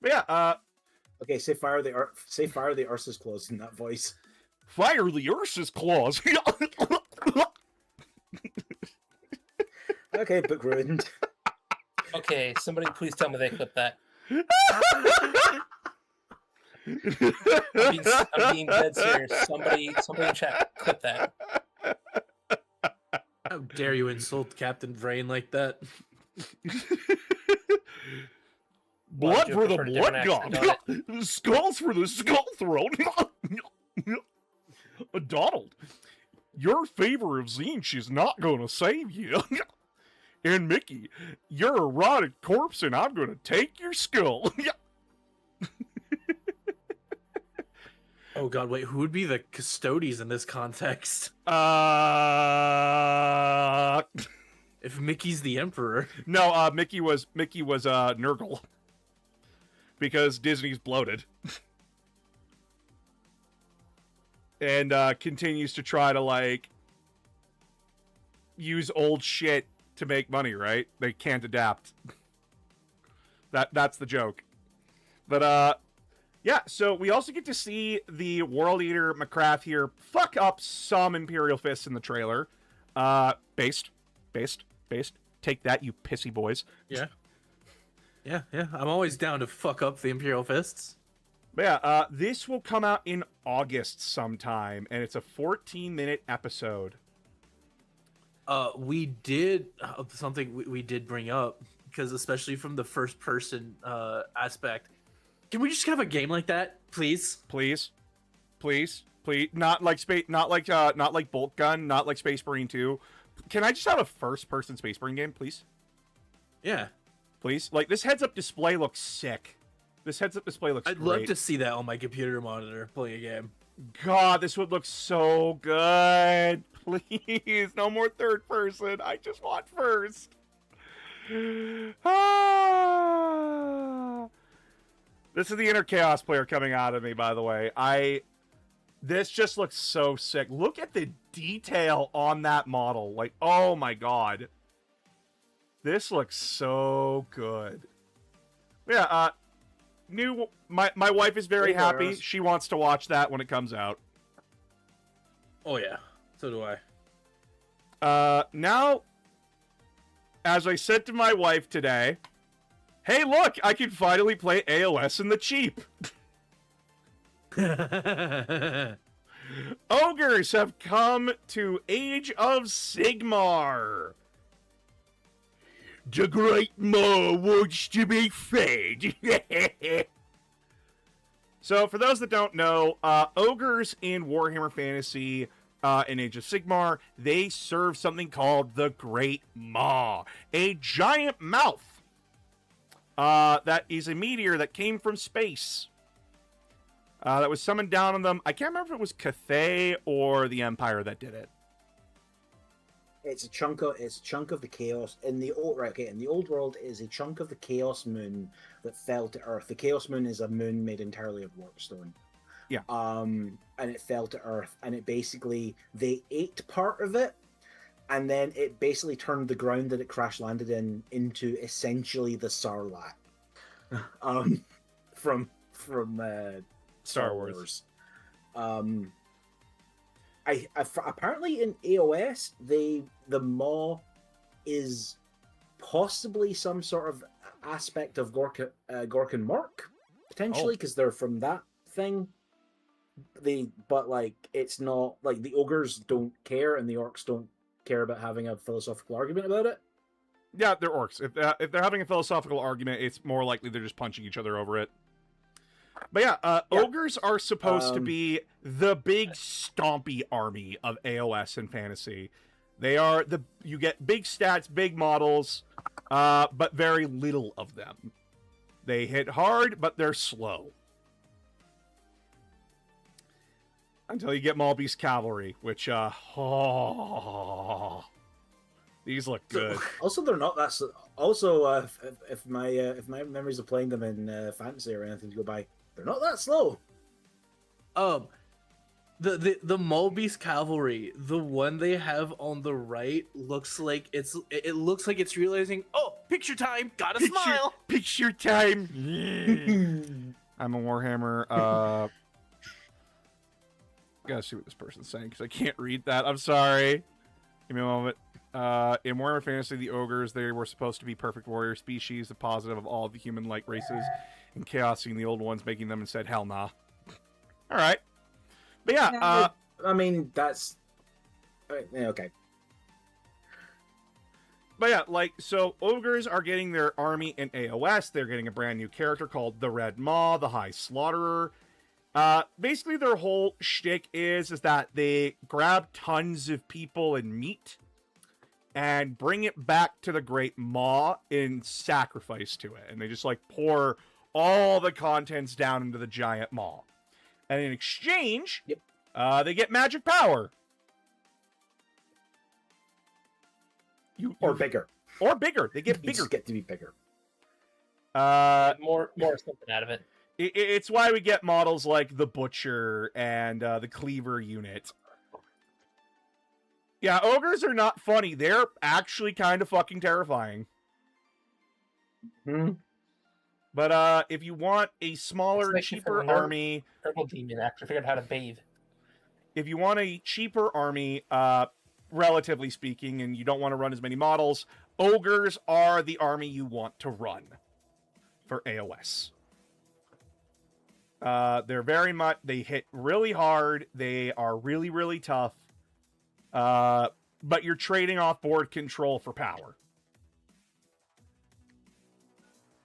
But yeah, Okay, say fire the Ursa's claws in that voice. fire the Ursa's claws. Okay, book ruined. Okay, somebody please tell me they clipped that. I'm being dead serious. Somebody in chat, clip that. How dare you insult Captain Vrain like that? Blood Joker for the for a different blood accent, god. Skulls for the skull throne. Donald, your favor of Zinch is not going to save you. And Mickey, you're a rotted corpse and I'm going to take your skull. Oh god, wait, who would be the Custodes in this context? If Mickey's the Emperor. No, Mickey was Nurgle. Because Disney's bloated. And continues to try to, like, use old shit to make money, right? They can't adapt. That's the joke. But, yeah, so we also get to see the World Eater McCrath here fuck up some Imperial fists in the trailer. Based. Take that, you pissy boys. Yeah. Yeah. I'm always down to fuck up the Imperial fists. But yeah, this will come out in August sometime, and it's a 14-minute episode. We did something we did bring up, because especially from the first person aspect, can we just have a game like that, please? Please. Not like Bolt Gun, not like Space Marine 2. Can I just have a first-person Space Marine game, please? Yeah. Please? Like, this heads-up display looks sick. I'd love to see that on my computer monitor playing a game. God, this would look so good. Please, no more third person. I just want first. This is the inner chaos player coming out of me, by the way. This just looks so sick. Look at the detail on that model. Like, oh my god. This looks so good. Yeah, my wife is very happy. She wants to watch that when it comes out. Oh yeah, so do I. Now, as I said to my wife today, hey look, I can finally play AOS in the cheap. Ogres have come to Age of Sigmar. The Great Maw wants to be fed. So, for those that don't know, ogres in Warhammer Fantasy in Age of Sigmar, they serve something called the Great Maw, a giant mouth that is a meteor that came from space. That was summoned down on them. I can't remember if it was Cathay or the Empire that did it. It's a chunk of the chaos in the old in the old world. Is a chunk of the chaos moon that fell to Earth. The chaos moon is a moon made entirely of warpstone. Yeah. And it fell to Earth, and it basically they ate part of it, and then it basically turned the ground that it crash landed in into essentially the Sarlacc, from Star Wars. Apparently in AOS the Maw is possibly some sort of aspect of Gork and Mork, potentially, because they're from that thing. But like, it's not like the ogres don't care and the orcs don't care about having a philosophical argument about it. Yeah, they're orcs. If they're having a philosophical argument, it's more likely they're just punching each other over it. But yeah, ogres are supposed to be the big stompy army of AOS and fantasy. They are you get big stats, big models, but very little of them. They hit hard, but they're slow. Until you get Maulbeast Cavalry, which these look good. Also, they're not that. Also, if my memories of playing them in fantasy or anything go by, they're not that slow. The Maulbeast Cavalry, the one they have on the right, looks like it looks like it's realizing, oh, picture time, gotta smile. Picture time. Yeah. I'm a Warhammer. Gotta see what this person's saying because I can't read that. I'm sorry. Give me a moment. In Warhammer Fantasy, the ogres, they were supposed to be perfect warrior species, the positive of all of the human-like races, and chaosing the old ones, making them instead hell nah. All right. But yeah, I mean, that's... okay. But yeah, like, so ogres are getting their army in AOS. They're getting a brand new character called the Red Maw, the High Slaughterer. Basically their whole shtick is that they grab tons of people and meat and bring it back to the Great Maw in sacrifice to it. And they just, like, pour all the contents down into the giant maw. And in exchange, they get magic power. Or bigger. Or bigger. They get You bigger. just get to be bigger. More something out of it. It's why we get models like the Butcher and the Cleaver unit. Yeah, ogres are not funny. They're actually kind of fucking terrifying. But if you want a smaller, cheaper army... Purple Demon actually figured out how to bathe. If you want a cheaper army, relatively speaking, and you don't want to run as many models, ogres are the army you want to run for AOS. They're very much... They hit really hard. They are really, really tough. But you're trading off board control for power.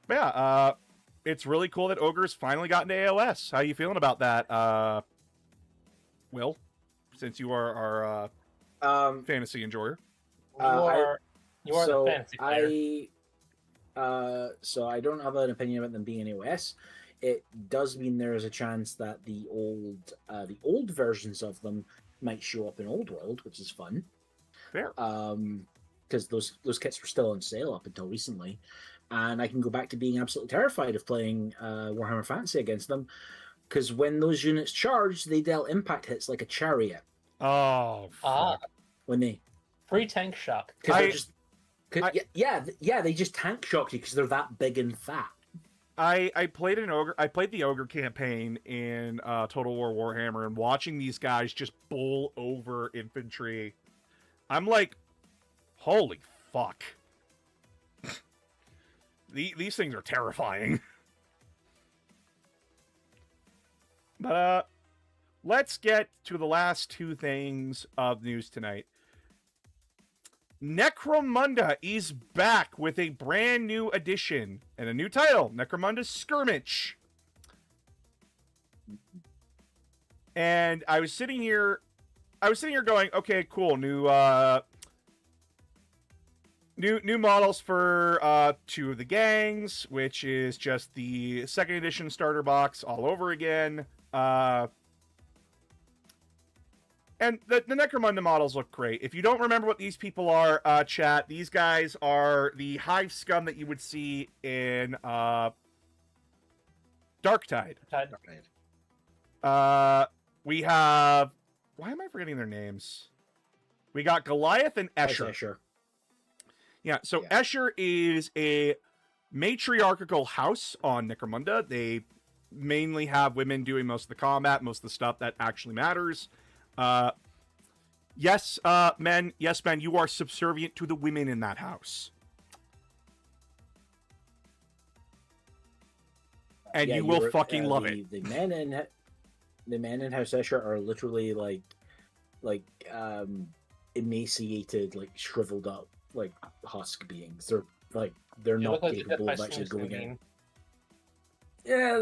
But yeah, it's really cool that ogres finally got into AOS. How are you feeling about that, Will? Since you are our fantasy enjoyer. You are the fantasy player. So I don't have an opinion about them being in AOS. It does mean there is a chance that the old versions of them might show up in Old World, which is fun. Fair. Because those kits were still on sale up until recently, and I can go back to being absolutely terrified of playing Warhammer Fantasy against them, because when those units charged, they dealt impact hits like a chariot. Oh, fuck. When they free tank shock. Because they just tank shock you because they're that big and fat. I played an ogre. I played the ogre campaign in Total War Warhammer, and watching these guys just bowl over infantry, I'm like, holy fuck! These things are terrifying. But let's get to the last two things of news tonight. Necromunda is back with a brand new edition and a new title, Necromunda Skirmish. And I was sitting here going, okay, cool, new models for two of the gangs, which is just the second edition starter box all over again. And the Necromunda models look great. If you don't remember what these people are, chat, these guys are the hive scum that you would see in Darktide. We have... Why am I forgetting their names? We got Goliath and House Escher. Escher. Yeah, so Yeah. Escher is a matriarchal house on Necromunda. They mainly have women doing most of the combat, most of the stuff that actually matters. Yes, men, you are subservient to the women in that house. And you will fucking love it. The men in House Escher are literally like emaciated, like shriveled up, like husk beings. They're They not look like capable they're of actually Death by going Swing in. Game. Yeah,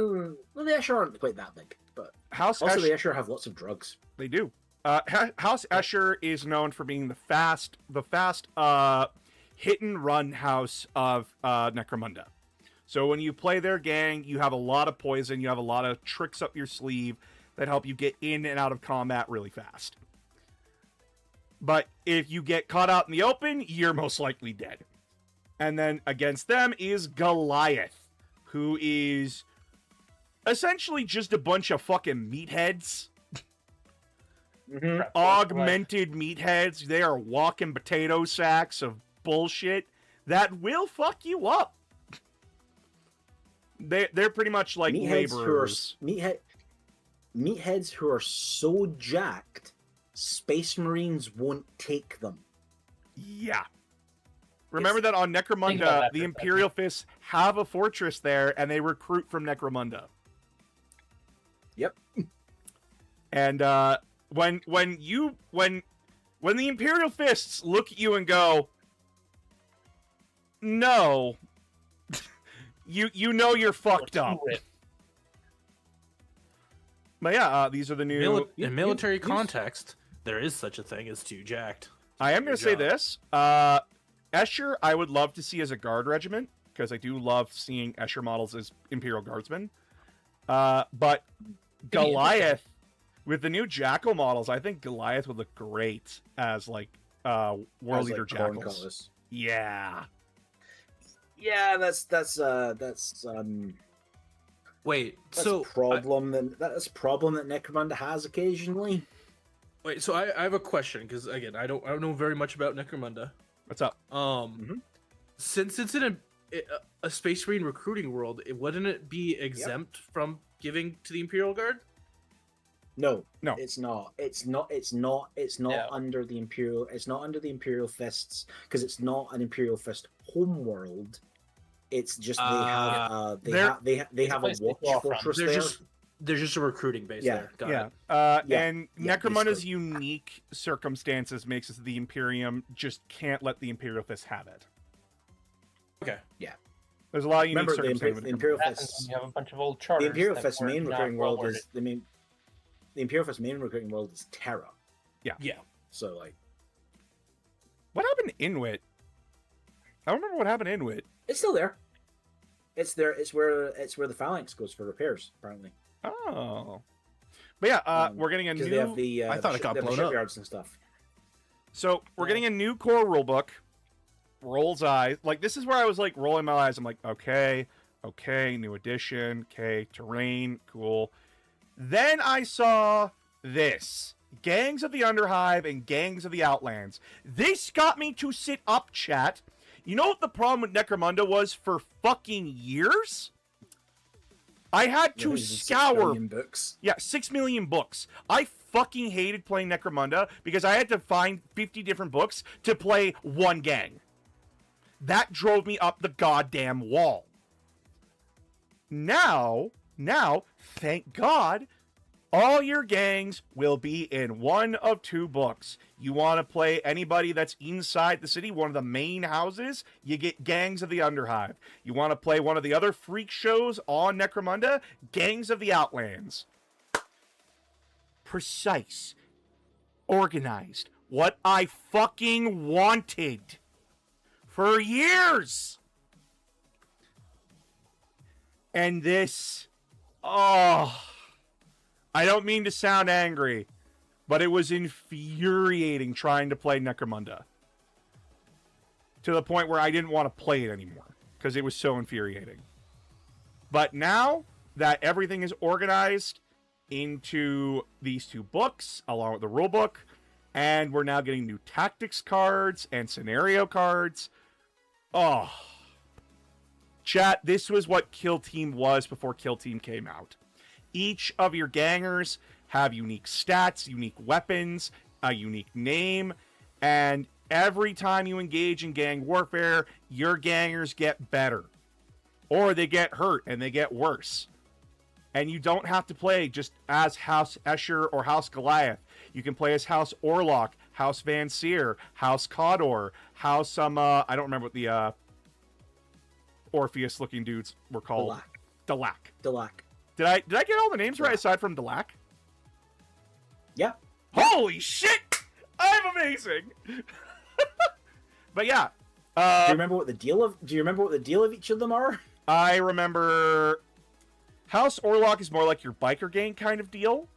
well, the Escher aren't quite that big, but House also the Escher, Escher have lots of drugs. they do. House Escher is known for being the fast hit and run house of Necromunda. So when you play their gang, you have a lot of poison, you have a lot of tricks up your sleeve that help you get in and out of combat really fast. But if you get caught out in the open, you're most likely dead. And then against them is Goliath, who is essentially just a bunch of fucking meatheads. Mm-hmm. Augmented meatheads. They are walking potato sacks of bullshit that will fuck you up. They're pretty much like laborers. Meatheads who are so jacked, Space Marines won't take them. Yeah. Remember that on Think about Necromunda, that the for a Imperial Fists have a fortress there, and they recruit from Necromunda. Yep. And when the Imperial Fists look at you and go, no, you know you're fucked up. Do it. But yeah, these are the new. In military context, there is such a thing as too jacked. I am going to say job. this. Escher, I would love to see as a guard regiment, because I do love seeing Escher models as Imperial Guardsmen. But Goliath, with the new Jackal models, I think Goliath would look great as, like, War As, Leader like, Corn Jackals. Cutlass. Yeah. Yeah, that's Wait, That's so a problem that's a problem that Necromunda has occasionally. wait, so I have a question because again, I don't know very much about Necromunda. What's up? Since it's in a Space Marine recruiting world, wouldn't it be exempt from giving to the Imperial Guard? No, No. it's not. It's not Yeah. under the Imperial. It's not under the Imperial Fists because it's not an Imperial Fist homeworld. It's just they have It's a a place to watch draw from. fortress There's there. just a recruiting base Yeah. there. Got Yeah. it. And Yeah, Necromunda's basically. unique circumstances makes it so the Imperium just can't let the Imperial Fist have it. Okay. There's a lot of unique Remember the circumstances. with Imperial Happens Fists. when you have a bunch of old charters. The Imperial that Fist were main not recruiting world well-worded. is the Imperial Fist main recruiting world is Terra. Yeah. So like What happened to Inuit? I don't remember what happened to Inuit. it's still there. It's there. It's where the Phalanx goes for repairs apparently. Oh. But yeah, we're getting a Because new... they have the I thought it got they have the blown up. shipyards and stuff. So we're getting a new core rulebook. Rolls eyes. Like, this is where I was like rolling my eyes. I'm like, okay, new edition, okay, terrain, cool. Then I saw this. Gangs of the Underhive and Gangs of the Outlands. This got me to sit up, chat. You know what the problem with Necromunda was for fucking years? I had to scour... Books. Yeah, 6 million books. I fucking hated playing Necromunda because I had to find 50 different books to play one gang. That drove me up the goddamn wall. Now, thank God, all your gangs will be in one of two books. You want to play anybody that's inside the city, one of the main houses, you get Gangs of the Underhive. You want to play one of the other freak shows on Necromunda, Gangs of the Outlands. Precise. Organized. What I fucking wanted. For years. And this... Oh... I don't mean to sound angry, but it was infuriating trying to play Necromunda. To the point where I didn't want to play it anymore, because it was so infuriating. But now that everything is organized into these two books, along with the rulebook, And we're now getting new tactics cards and scenario cards. Oh. Chat, this was what Kill Team was before Kill Team came out. Each of your gangers have unique stats, unique weapons, a unique name, and every time you engage in gang warfare, your gangers get better. Or they get hurt and they get worse. And you don't have to play just as House Escher or House Goliath. You can play as House Orlok, House Van Seer, House Cawdor, House I don't remember what the Orpheus-looking dudes were called. Delac. Did I get all the names right aside from Delac? Yeah. Holy shit! I'm amazing. But yeah. Do you remember what the deal of each of them are? I remember House Orlok is more like your biker gang kind of deal.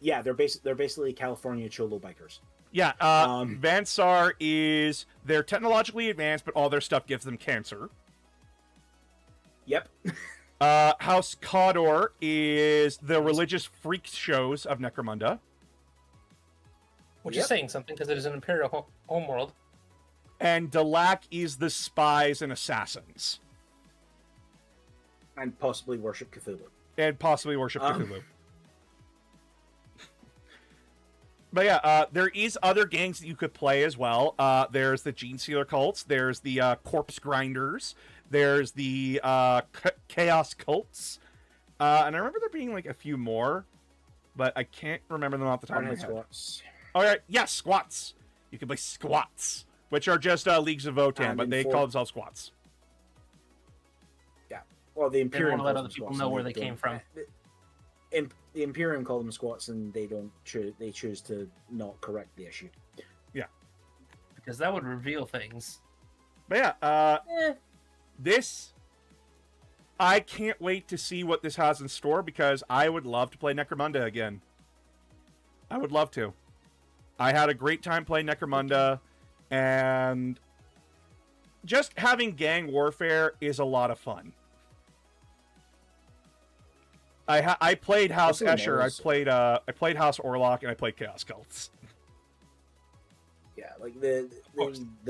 Yeah, they're basically California Cholo bikers. Yeah, Vansar is they're technologically advanced, but all their stuff gives them cancer. Yep. House Cawdor is the religious freak shows of Necromunda. Which is saying something, because it is an Imperial homeworld. And Delac is the spies and assassins. And possibly worship Cthulhu. Cthulhu. But yeah, there is other gangs that you could play as well. There's the Gene Sealer cults. There's the Corpse Grinders. There's the Chaos cults. And I remember there being like a few more, but I can't remember them off the top of my head. Squats. Oh, yeah, yes, squats. You can play squats, which are just Leagues of Votan, but they call themselves squats. Yeah. Well, the Imperium. They want to let other people know where they came from. The Imperium call them squats, and they don't. They choose to not correct the issue. Yeah, because that would reveal things. But yeah, this. I can't wait to see what this has in store because I would love to play Necromunda again. I would love to. I had a great time playing Necromunda, and just having gang warfare is a lot of fun. I played House Escher, I played House Orlok, and I played Chaos Cults. Yeah, like the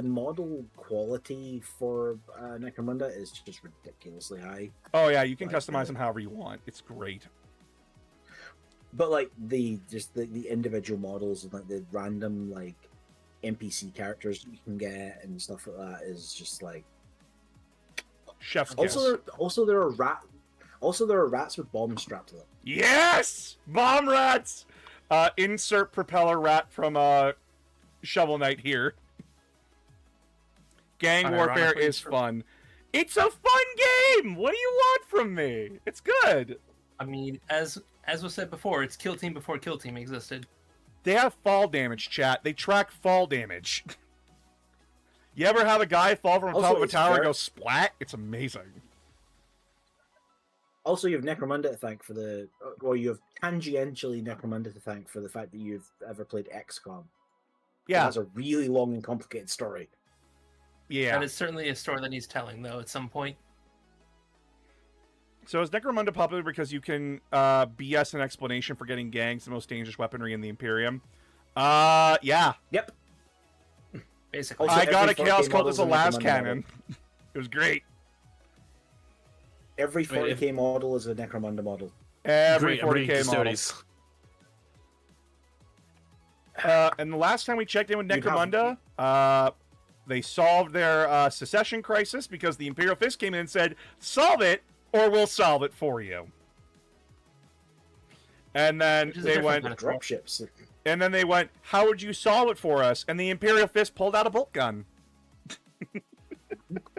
model quality for Necromunda is just ridiculously high. Oh yeah, you can customize them however you want. It's great. But like the individual models and like the random like NPC characters you can get and stuff like that is just like chef's kiss. Also there are rats with bombs strapped to them. Yes, bomb rats. Insert propeller rat from Shovel Knight here. Gang warfare is fun. It's a fun game. What do you want from me? It's good. I mean, as was said before, it's Kill Team before Kill Team existed. They have fall damage, chat. They track fall damage. You ever have a guy fall from top of a tower and go splat? It's amazing. Also, you have Necromunda to thank for the... Well, you have tangentially Necromunda to thank for the fact that you've ever played XCOM. Yeah. It has a really long and complicated story. Yeah. And it's certainly a story that needs telling, though, at some point. So is Necromunda popular because you can BS an explanation for getting gangs the most dangerous weaponry in the Imperium? Yeah. Yep. Basically. I got a Chaos Cult as a last cannon. It was great. Every 40k model is a Necromunda model. Every 40k model. And the last time we checked in with Necromunda, they solved their secession crisis because the Imperial Fist came in and said, solve it, or we'll solve it for you. And then they went... Dropships. And then they went, how would you solve it for us? And the Imperial Fist pulled out a bolt gun.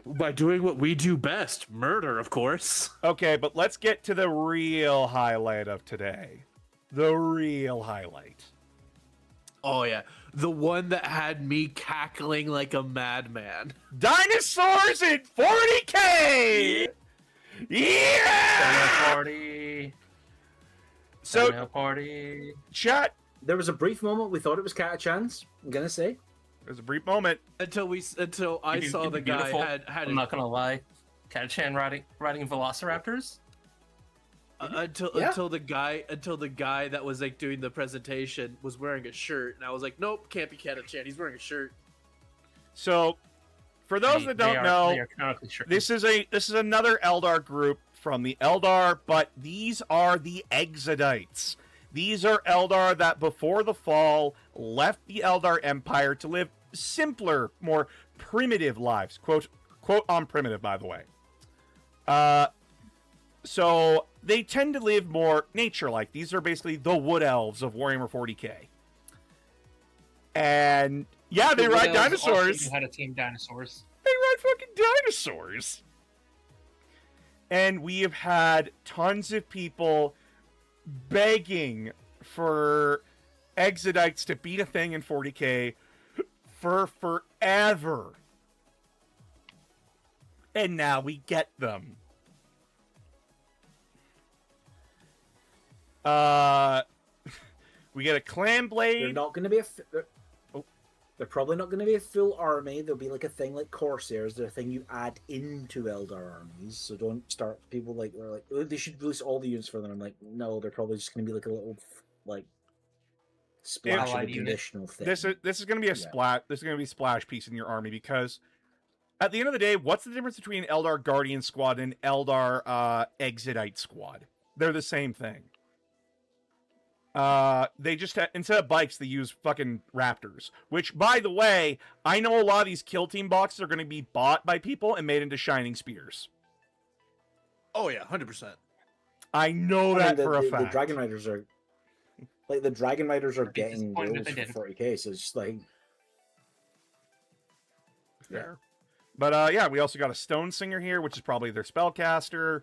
By doing what we do best, murder, of course. Okay, but let's get to the real highlight of today. The real highlight. Oh, yeah. The one that had me cackling like a madman. Dinosaurs in 40k! Yeah! Party. So, party. Chat. There was a brief moment we thought it was Catachans, I'm gonna say. There's a brief moment. Until I saw the guy had I'm not gonna lie. Catachan riding velociraptors. Until the guy that was like doing the presentation was wearing a shirt, and I was like, nope, can't be Chan. He's wearing a shirt. So, for those that don't know, this is another Eldar group from the Eldar, but these are the Exodites. These are Eldar that before the fall left the Eldar Empire to live simpler, more primitive lives. Quote on primitive, by the way. So they tend to live more nature-like. These are basically the wood elves of Warhammer 40k. And yeah, they ride dinosaurs. You had a team dinosaurs. They ride fucking dinosaurs. And we have had tons of people begging for Exodites to beat a thing in 40k for forever. And now we get them. We get a clan blade. They're not going to be they're probably not going to be a full army. There'll be like a thing like Corsairs. They're a thing you add into Eldar armies. So don't start people like they're like, oh, they should release all the units for them. I'm like, no, they're probably just going to be like a little like splash of a conditional thing. This is going to be a splat. This is going to be a splash piece in your army because at the end of the day, what's the difference between Eldar Guardian Squad and Eldar Exodite Squad? They're the same thing. They just instead of bikes, they use fucking raptors. Which, by the way, I know a lot of these kill team boxes are going to be bought by people and made into shining spears. Oh yeah, 100%. I know that for a fact. The Dragon Riders are getting rules for 40k, so it's just like fair. But yeah, we also got a Stone Singer here, which is probably their spellcaster.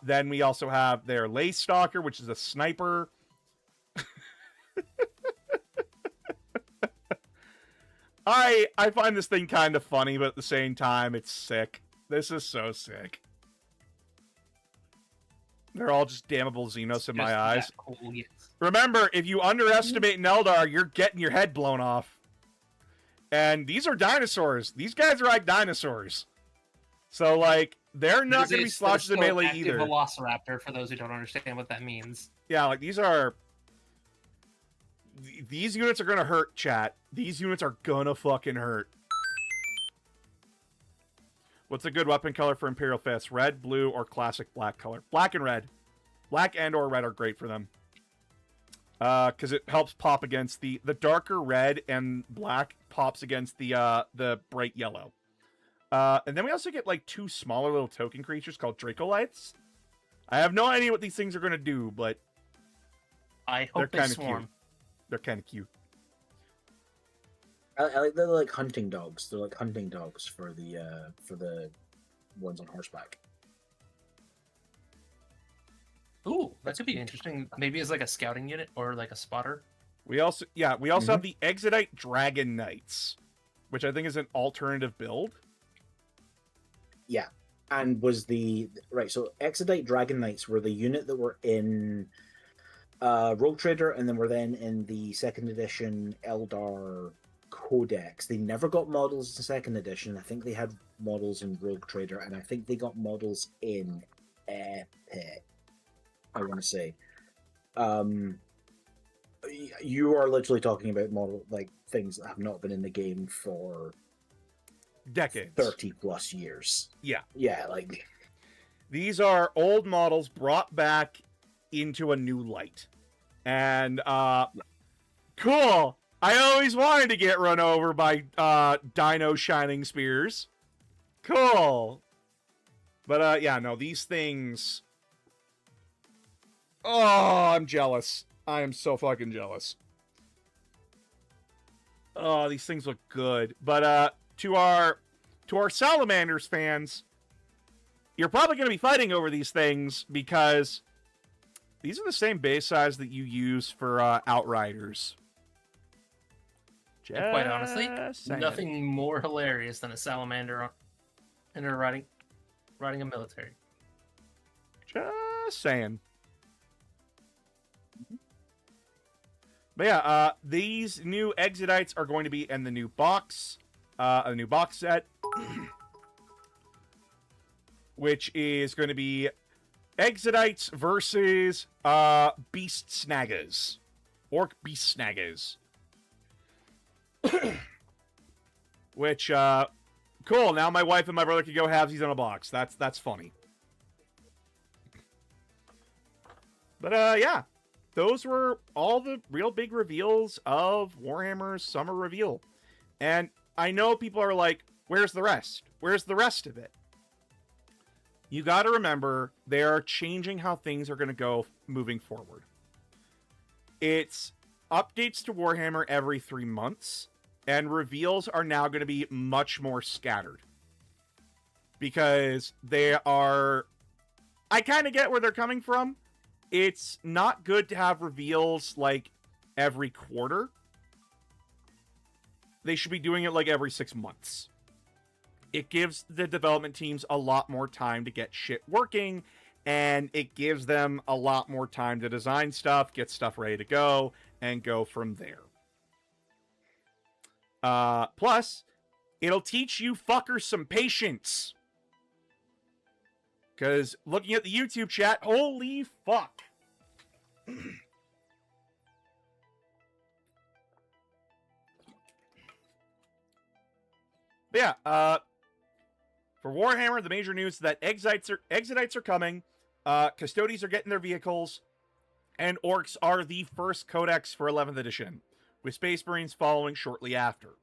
Then we also have their Lace Stalker, which is a sniper. I find this thing kind of funny, but at the same time, it's sick. This is so sick. They're all just damnable Xenos in my eyes. Cool, yes. Remember, if you underestimate an Eldar, you're getting your head blown off. And these are dinosaurs. These guys are like dinosaurs. So, like, they're not going to be slouches in melee either. Velociraptor, for those who don't understand what that means. Yeah, like, these units are gonna hurt, chat. These units are gonna fucking hurt. What's a good weapon color for Imperial Fists? Red, blue, or classic black color? Black and red. Black and or red are great for them. Because it helps pop against the darker red, and black pops against the bright yellow. And then we also get like 2 smaller little token creatures called Dracolites. I have no idea what these things are gonna do, but I hope they swarm. Cute. They're kind of cute. I like they're like hunting dogs. They're like hunting dogs for the ones on horseback. Ooh, that could be interesting. Maybe as like a scouting unit or like a spotter. We also have the Exodite Dragon Knights, which I think is an alternative build. Yeah, and was so Exodite Dragon Knights were the unit that were in Rogue Trader, and then we're then in the 2nd edition Eldar Codex. They never got models in 2nd edition. I think they had models in Rogue Trader, and I think they got models in Epic, I want to say. You are literally talking about things that have not been in the game for decades, 30 plus years. Yeah, like these are old models brought back into a new light. And cool. I always wanted to get run over by Dino Shining Spears. Cool. But yeah, no, these things. Oh, I'm jealous. I am so fucking jealous. Oh, these things look good. But to our Salamanders fans, you're probably going to be fighting over these things because these are the same base size that you use for Outriders. And quite honestly, nothing more hilarious than a salamander and her riding a military. Just saying. But yeah, these new Exodites are going to be in the new box, set, which is going to be Exodites versus Beast Snaggers. Orc Beast Snaggers. Which, cool. Now my wife and my brother can go halvesies on a box. That's funny. But, yeah. Those were all the real big reveals of Warhammer's summer reveal. And I know people are like, where's the rest? Where's the rest of it? You got to remember, they are changing how things are going to go moving forward. It's updates to Warhammer every 3 months, and reveals are now going to be much more scattered. Because they are... I kind of get where they're coming from. It's not good to have reveals, like, every quarter. They should be doing it, like, every 6 months. It gives the development teams a lot more time to get shit working, and it gives them a lot more time to design stuff, get stuff ready to go, and go from there. Plus, it'll teach you fuckers some patience. Because looking at the YouTube chat, holy fuck. But yeah, for Warhammer, the major news is that Exodites are coming, Custodes are getting their vehicles, and Orcs are the first codex for 11th edition, with Space Marines following shortly after.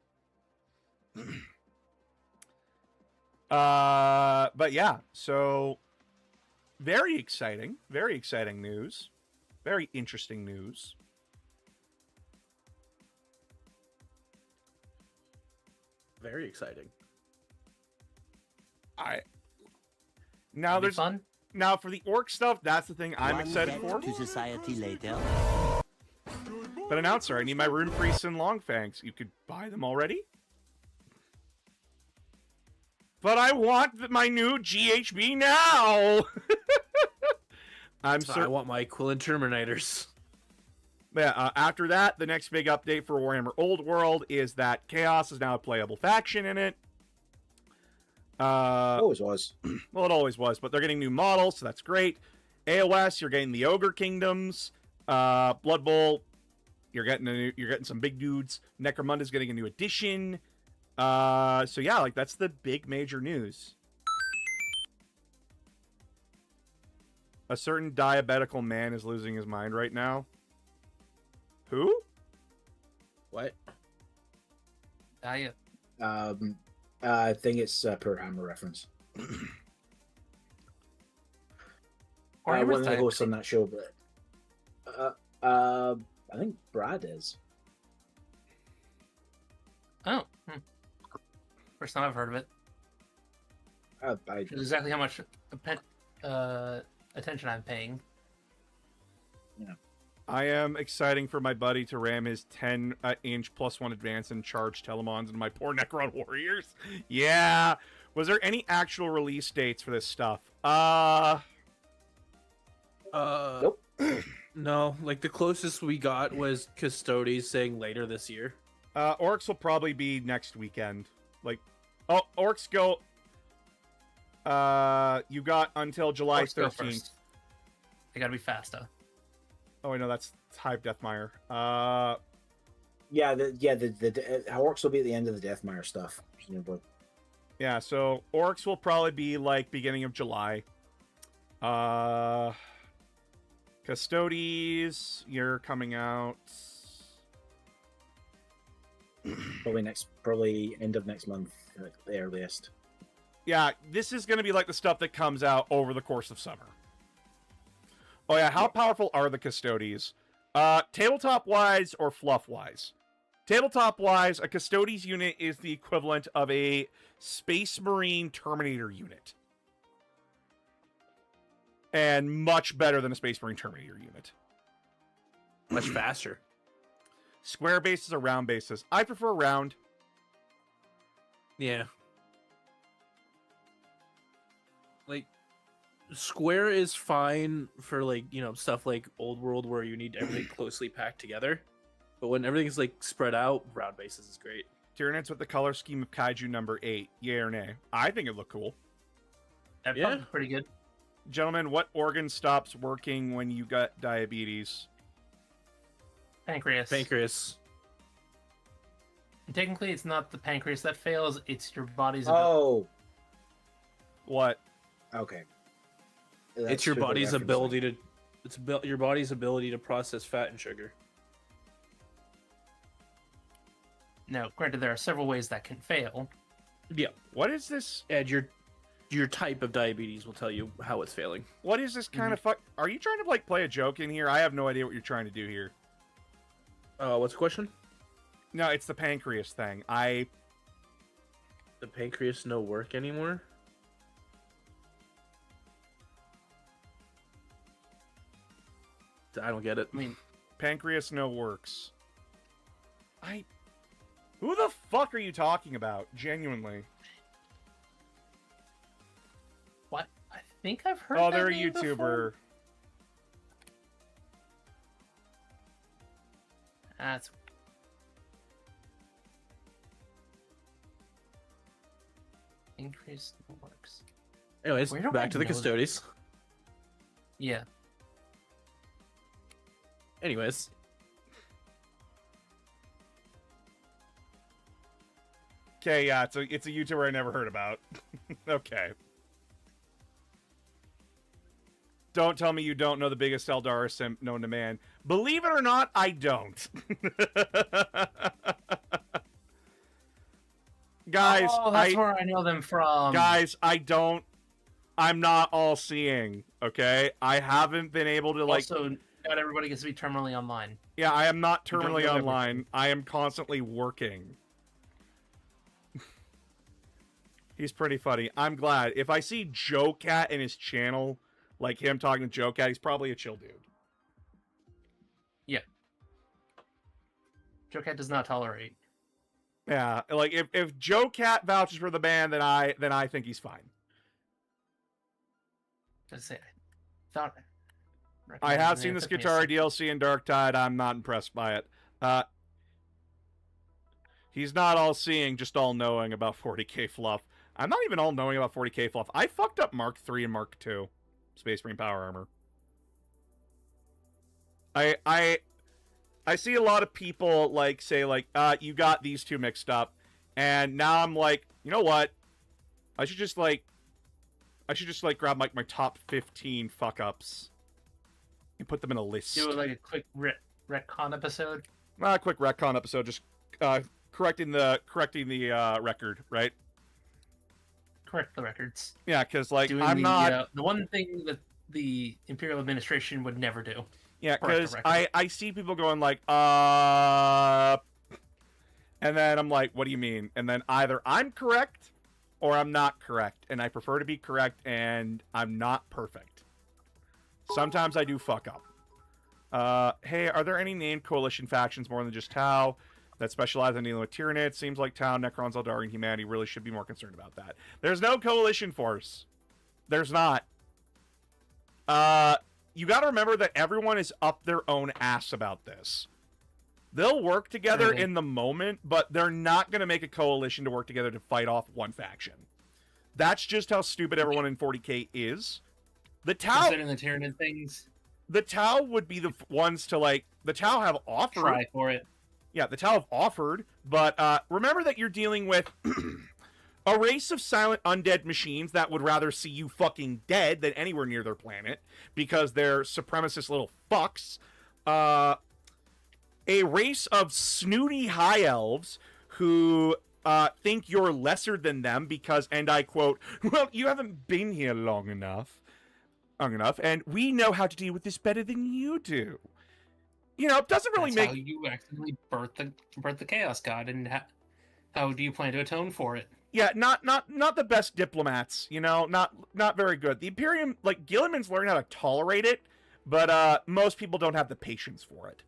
But yeah, so very exciting news. Very interesting news. Very exciting. Now there's fun. Now for the orc stuff, that's the thing I'm One excited debt for. to society later. But announcer, I need my rune priests and longfangs. You could buy them already. But I want my new GHB now. I want my Quillen Terminators. Yeah, after that, the next big update for Warhammer Old World is that Chaos is now a playable faction in it. Always was. Well, it always was, but they're getting new models, so that's great. AOS, you're getting the Ogre Kingdoms. Blood Bowl, you're getting some big dudes. Necromunda's getting a new edition. So yeah, like that's the big major news. A certain diabetical man is losing his mind right now. Who? What? Diet. I think it's a Per Hammer reference. Or One of the hosts on that show, but I think Brad is. Oh. First time I've heard of it. Which is exactly how much attention I'm paying. Yeah. I am exciting for my buddy to ram his 10-inch +1 advance and charge Telemons into my poor Necron warriors. Yeah. Was there any actual release dates for this stuff? Nope. No, like the closest we got was Custodes saying later this year. Orcs will probably be next weekend. Like, oh, Orcs go. You got until July Orcs go 13th. first. They gotta be faster. Oh, I know that's Hive Deathmire. Yeah, the Orcs will be at the end of the Deathmire stuff, presumably. Yeah, so Orcs will probably be like beginning of July. Custodes, you're coming out. Probably end of next month at the earliest. Yeah, this is going to be like the stuff that comes out over the course of summer. Oh yeah, how powerful are the Custodes? Tabletop-wise or fluff-wise? Tabletop-wise, a Custodes unit is the equivalent of a Space Marine Terminator unit. And much better than a Space Marine Terminator unit. Much faster. Square bases or round bases? I prefer round. Yeah. Like, square is fine for, like, you know, stuff like Old World where you need everything closely packed together. But when everything's, like, spread out, round bases is great. Tyranids with the color scheme of Kaiju number 8. Yay or nay? I think it looked cool. That'd Yeah. probably be pretty good. Gentlemen, what organ stops working when you got diabetes? Pancreas. Pancreas. And technically, it's not the pancreas that fails; it's your body's. Oh, What? okay. It's your body's ability to. Your body's ability to process fat and sugar. Now, granted, there are several ways that can fail. Yeah. What is this? And your type of diabetes will tell you how it's failing. What is this kind of fuck? Are you trying to like play a joke in here? I have no idea what you're trying to do here. What's the question? No, it's the pancreas thing. The pancreas no work anymore? I don't get it. I mean, Pancreas no works. Who the fuck are you talking about? Genuinely. what? I think I've heard. Oh, that they're a name YouTuber. before. That's increased works. Anyways, Where do I back to the know that? Custodes. Yeah. Anyways. Okay, yeah, it's a YouTuber I never heard about. Okay. Don't tell me you don't know the biggest Eldar simp known to man. Believe it or not, I don't. Guys, oh, that's where I know them from. guys, I'm not all seeing, okay? I haven't been able to like Also, not everybody gets to be terminally online. Yeah, I am not You don't terminally know online. everything. I am constantly working. He's pretty funny. I'm glad. If I see Joe Cat in his channel, like him talking to Joe Cat, he's probably a chill dude. Joe Cat does not tolerate. Yeah, like if Joe Cat vouches for the band, then I think he's fine. Let's say, I thought. I have seen the this guitar DLC in Dark Tide. I'm not impressed by it. He's not all seeing, just all knowing about 40k fluff. I'm not even all knowing about 40k fluff. I fucked up Mark 3 and Mark 2. Space Marine Power Armor. I see a lot of people like say like, you got these two mixed up, and now I'm like, you know what? I should just like grab like my top 15 fuck ups and put them in a list. Do like a quick retcon episode. A quick retcon episode, just correcting the record, right? Correct the records. Yeah, because like Doing I'm not. the one thing that the Imperial administration would never do. Yeah, correct the because record. I see people going like, and then I'm like, what do you mean? And then either I'm correct or I'm not correct, and I prefer to be correct, and I'm not perfect. Sometimes I do fuck up. Hey, are there any named coalition factions more than just Tau that specialize in dealing with Tyranids? Seems like Tau, Necrons, Eldar, and humanity really should be more concerned about that. There's no coalition force. There's not. You gotta remember that everyone is up their own ass about this. They'll work together Really? in the moment, but they're not gonna make a coalition to work together to fight off one faction. That's just how stupid everyone in 40k is. The Tau, Considering the Tyranid things, the Tau would be the ones to like. The Tau have offered. try for it. Yeah, the Tau have offered, but remember that you're dealing with a race of silent undead machines that would rather see you fucking dead than anywhere near their planet because they're supremacist little fucks. A race of snooty high elves who think you're lesser than them because, and I quote, well, you haven't been here long enough, and we know how to deal with this better than you do. You know, it doesn't really That's make... how you accidentally birth the Chaos God, and how do you plan to atone for it? Yeah, not the best diplomats, you know, not very good. The Imperium, like, Gilliman's learned how to tolerate it, but most people don't have the patience for it.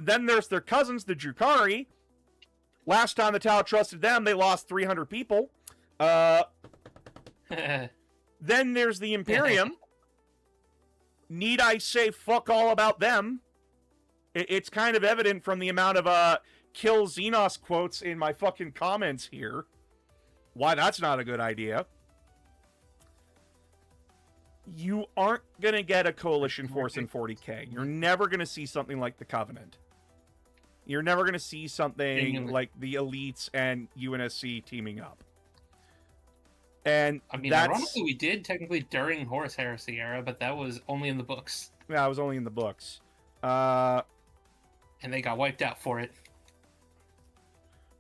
Then there's their cousins, the Drukari. Last time the Tau trusted them, they lost 300 people. Then there's the Imperium. Need I say fuck all about them? It's kind of evident from the amount of kill Xenos quotes in my fucking comments here. Why that's not a good idea. You aren't going to get a coalition force in 40k. You're never going to see something like the Covenant. You're never going to see something like the Elites and UNSC teaming up. And I mean, that's... ironically, we did technically during Horus Heresy era, but that was only in the books. Yeah, it was only in the books. And they got wiped out for it.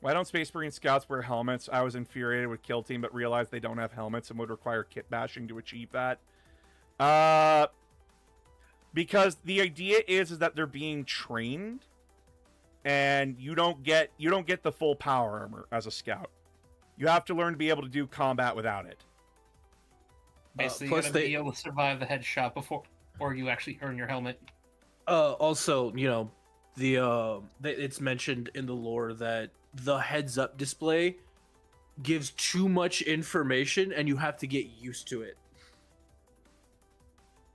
Why don't Space Marine Scouts wear helmets? I was infuriated with Kill Team, but realized they don't have helmets and would require kit bashing to achieve that. Because the idea is that they're being trained, and you don't get the full power armor as a scout. You have to learn to be able to do combat without it. Basically, you gotta be able to survive the headshot before, or you actually earn your helmet. Also, you know, it's mentioned in the lore that the heads-up display gives too much information, and you have to get used to it.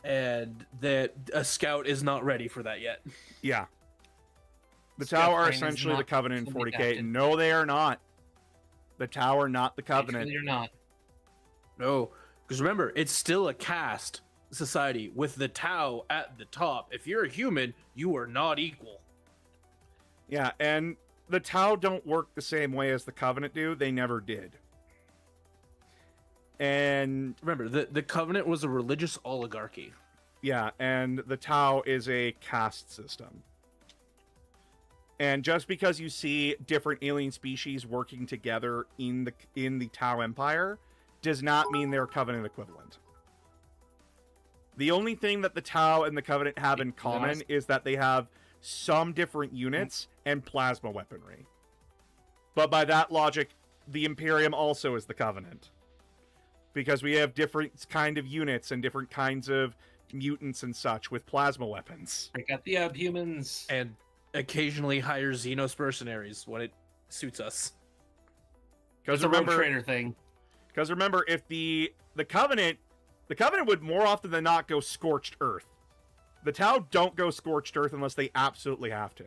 And that a scout is not ready for that yet. Yeah. The Scout Tau are train is essentially the not Covenant in fully 40k. adapted. No, they are not. The Tau are not the Covenant. You're not. No, because remember, it's still a caste society with the Tau at the top. If you're a human, you are not equal. Yeah, and the Tau don't work the same way as the Covenant do. They never did. And remember, the Covenant was a religious oligarchy. Yeah, and the Tau is a caste system. And just because you see different alien species working together in the Tau Empire does not mean they're Covenant equivalent. The only thing that the Tau and the Covenant have in common is that they have some different units and plasma weaponry. But by that logic, the Imperium also is the Covenant. Because we have different kind of units and different kinds of mutants and such with plasma weapons. Break out the abhumans. And occasionally hire Xenos mercenaries when it suits us. It's a rogue trader thing. Because remember, if the Covenant would more often than not go scorched earth. The Tau don't go scorched earth unless they absolutely have to.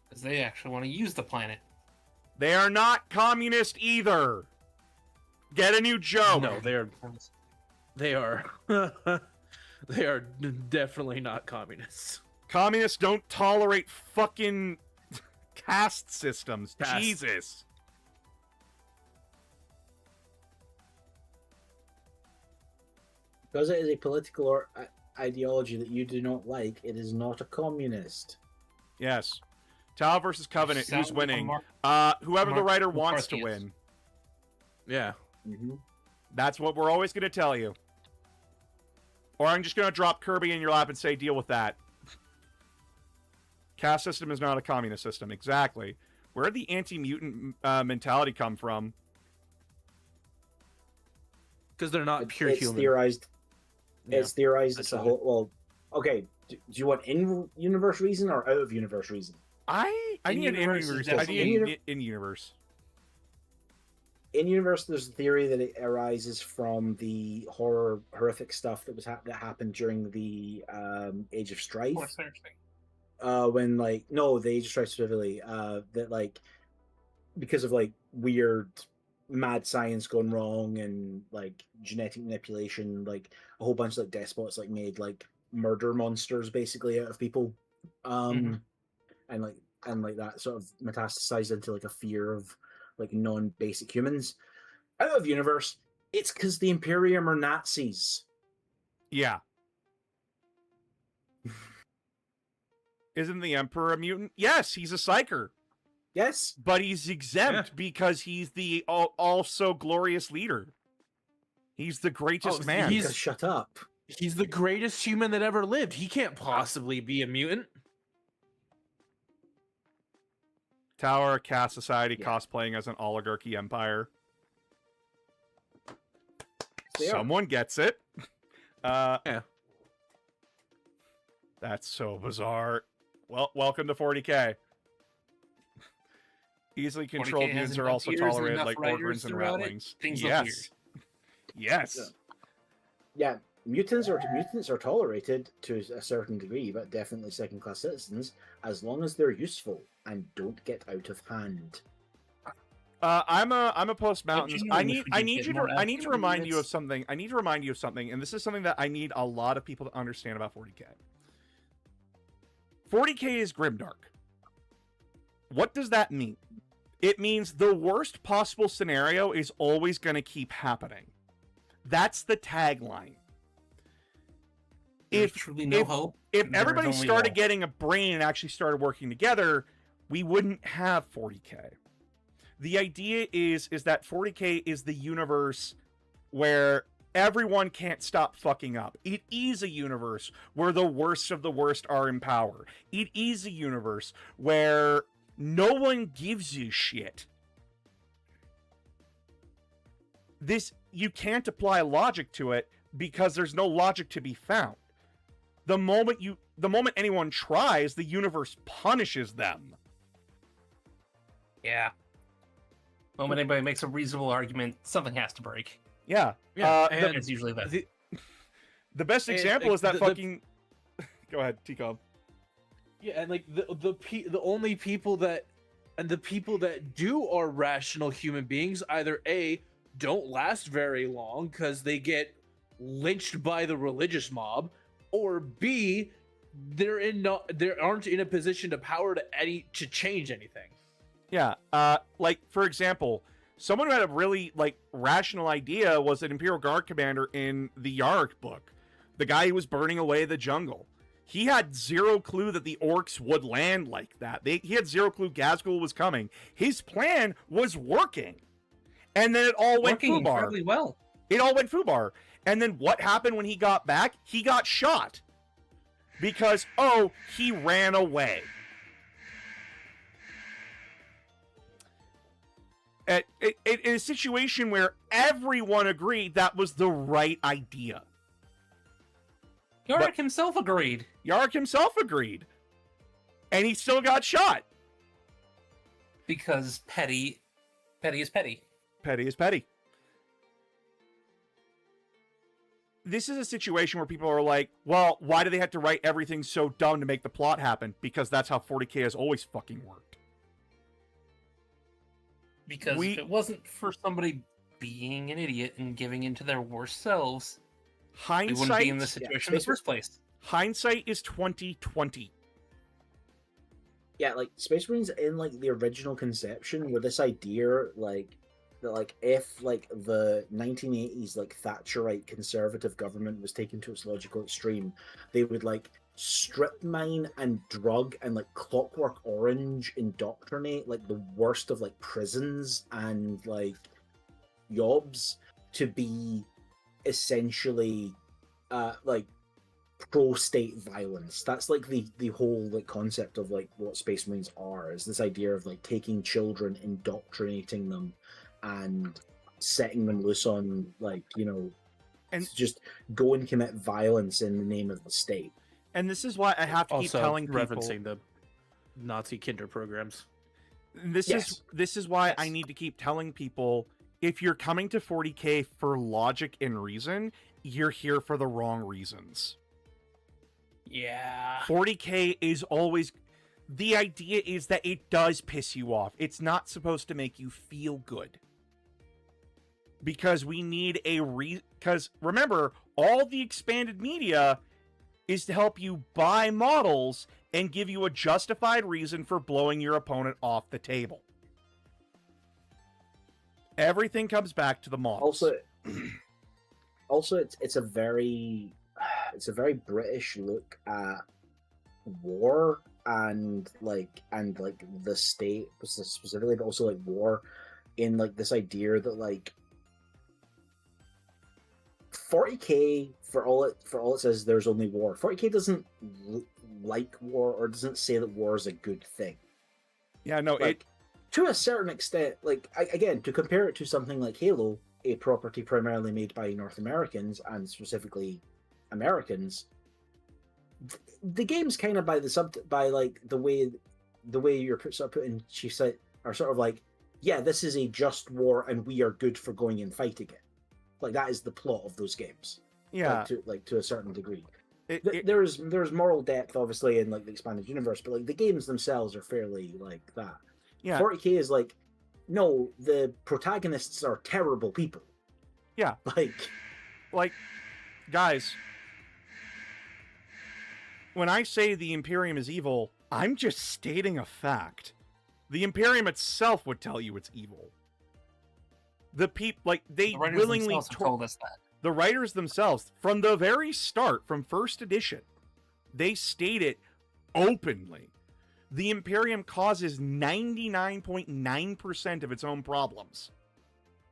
Because they actually want to use the planet. They are not communist either. Get a new joke. No, they are they are definitely not communists. Communists don't tolerate fucking caste systems. Jesus. Because it is a political ideology that you do not like, it is not a communist. Yes. Tau versus Covenant. Who's winning? Whoever the writer wants to win. Yeah. Mm-hmm. That's what we're always going to tell you. Or I'm just going to drop Kirby in your lap and say, deal with that. Caste system is not a communist system. Exactly. Where did the anti-mutant mentality come from? Because they're not pure it's human. Theorized. Yeah. It's theorized. It's a whole. Well, okay. Do you want in-universe reason or out-of-universe reason? I need an in-universe. I need an in-universe. In universe, there's a theory that it arises from the horrific stuff that was that happened during the Age of Strife. When the Age of Strife specifically, that because of weird mad science going wrong and genetic manipulation, a whole bunch of despots made murder monsters basically out of people, and that sort of metastasized into a fear of non-basic humans. Out of universe, it's because the Imperium are Nazis. Yeah. Isn't the Emperor a mutant? Yes, he's a psyker. Yes. But he's exempt because he's the also glorious leader. He's the greatest man. Shut up. He's the greatest human that ever lived. He can't possibly be a mutant. Tower, caste society, cosplaying as an oligarchy empire. Someone gets it. Yeah. That's so bizarre. Well, welcome to 40k. Easily controlled mutants are also tolerated like Orgrins and Ratlings. Yes. Yes. Yeah, mutants are tolerated to a certain degree, but definitely second-class citizens, as long as they're useful and don't get out of hand. I'm a post mountains. I need to remind you of units. something. I need to remind you of something, and this is something that I need a lot of people to understand about 40k. 40k is grimdark. What does that mean? It means the worst possible scenario is always going to keep happening. That's the tagline. There's truly no hope. If there is everybody only started wall. getting a brain and actually started working together, we wouldn't have 40k. The idea is that 40k is the universe where everyone can't stop fucking up. It is a universe where the worst of the worst are in power. It is a universe where no one gives a shit. You can't apply logic to it because there's no logic to be found. The moment anyone tries, the universe punishes them. Yeah. The moment anybody makes a reasonable argument, something has to break. Yeah. And it's usually that. The best example is that fucking... Go ahead, T-Cobb. Yeah, and like the only people that do are rational human beings either A, don't last very long because they get lynched by the religious mob, or B, they aren't in a position of power to change anything. Yeah, like for example, someone who had a really rational idea was an Imperial Guard commander in the Yarg book, the guy who was burning away the jungle. He had zero clue that the orcs would land like that. He had zero clue Ghazghkull was coming. His plan was working, and then it all went Working foobar. incredibly well. It all went foobar. And then what happened when he got back? He got shot because he ran away. In a situation where everyone agreed that was the right idea. Yarrick himself agreed. Yarrick himself agreed. And he still got shot. Because petty is petty. Petty is petty. This is a situation where people are like, well, why do they have to write everything so dumb to make the plot happen? Because that's how 40k has always fucking worked. Because if it wasn't for somebody being an idiot and giving into their worst selves, we wouldn't be in this situation in the first place. Hindsight is 2020. Yeah, like Space Marines in the original conception with this idea that if the 1980s Thatcherite conservative government was taken to its logical extreme, they would strip mine and drug and Clockwork Orange indoctrinate the worst of prisons and yobs to be essentially pro-state violence. That's the whole concept of what Space Marines are, is this idea of taking children, indoctrinating them, and setting them loose on and just go and commit violence in the name of the state. And this is why I have to keep telling people, referencing the Nazi kinder programs. This is why I need to keep telling people, if you're coming to 40k for logic and reason, you're here for the wrong reasons. Yeah. 40k is always... The idea is that it does piss you off. It's not supposed to make you feel good. Because we need because remember, all the expanded media is to help you buy models and give you a justified reason for blowing your opponent off the table. Everything comes back to the models. Also, it's a very British look at war and the state specifically, but also war in this idea that 40k, for all it says, there's only war. 40k doesn't like war, or doesn't say that war is a good thing. Yeah, no, to a certain extent, again, to compare it to something like Halo, a property primarily made by North Americans and specifically Americans, the game's kind of by the way you're putting chief site are sort of yeah, this is a just war and we are good for going and fighting it. That is the plot of those games. Yeah, to a certain degree. There's moral depth obviously in the expanded universe, but the games themselves are fairly that. Yeah. 40k is no, the protagonists are terrible people. Yeah. Like, guys, when I say the Imperium is evil, I'm just stating a fact. The Imperium itself would tell you it's evil. They willingly told us that. The writers themselves, from the very start, from first edition, they state it openly. The Imperium causes 99.9% of its own problems.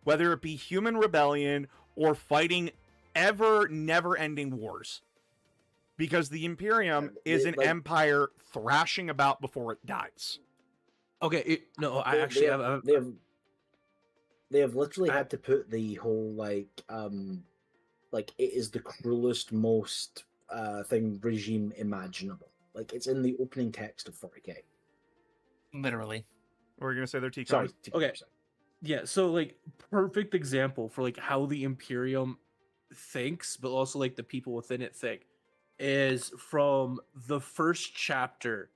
Whether it be human rebellion or fighting never-ending wars. Because the Imperium is an empire thrashing about before it dies. Okay, they have literally had to put the whole it is the cruelest, most regime imaginable. Like, it's in the opening text of 40K. Literally. We're gonna say they're TCOM. Sorry. Okay. Yeah, so like perfect example for like how the Imperium thinks, but also like the people within it think, is from the first chapter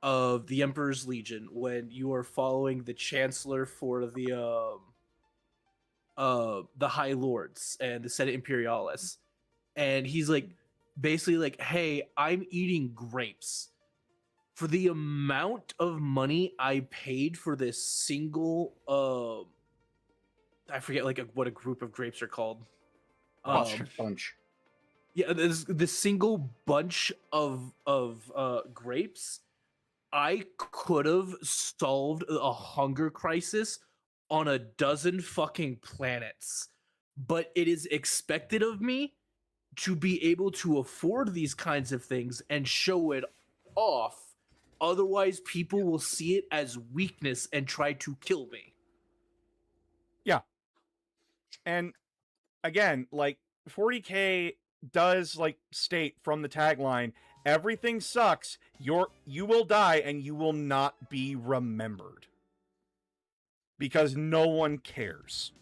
of the Emperor's Legion when you are following the Chancellor for the High Lords and the Senate Imperialis, and he's like basically like, hey, I'm eating grapes. For the amount of money I paid for this single, I forget what a group of grapes are called. Bunch. Yeah, this single bunch of grapes, I could have solved a hunger crisis on a dozen fucking planets. But it is expected of me to be able to afford these kinds of things and show it off. Otherwise, people will see it as weakness and try to kill me. Yeah. And again, like 40K does state from the tagline, everything sucks, you will die and you will not be remembered. Because no one cares.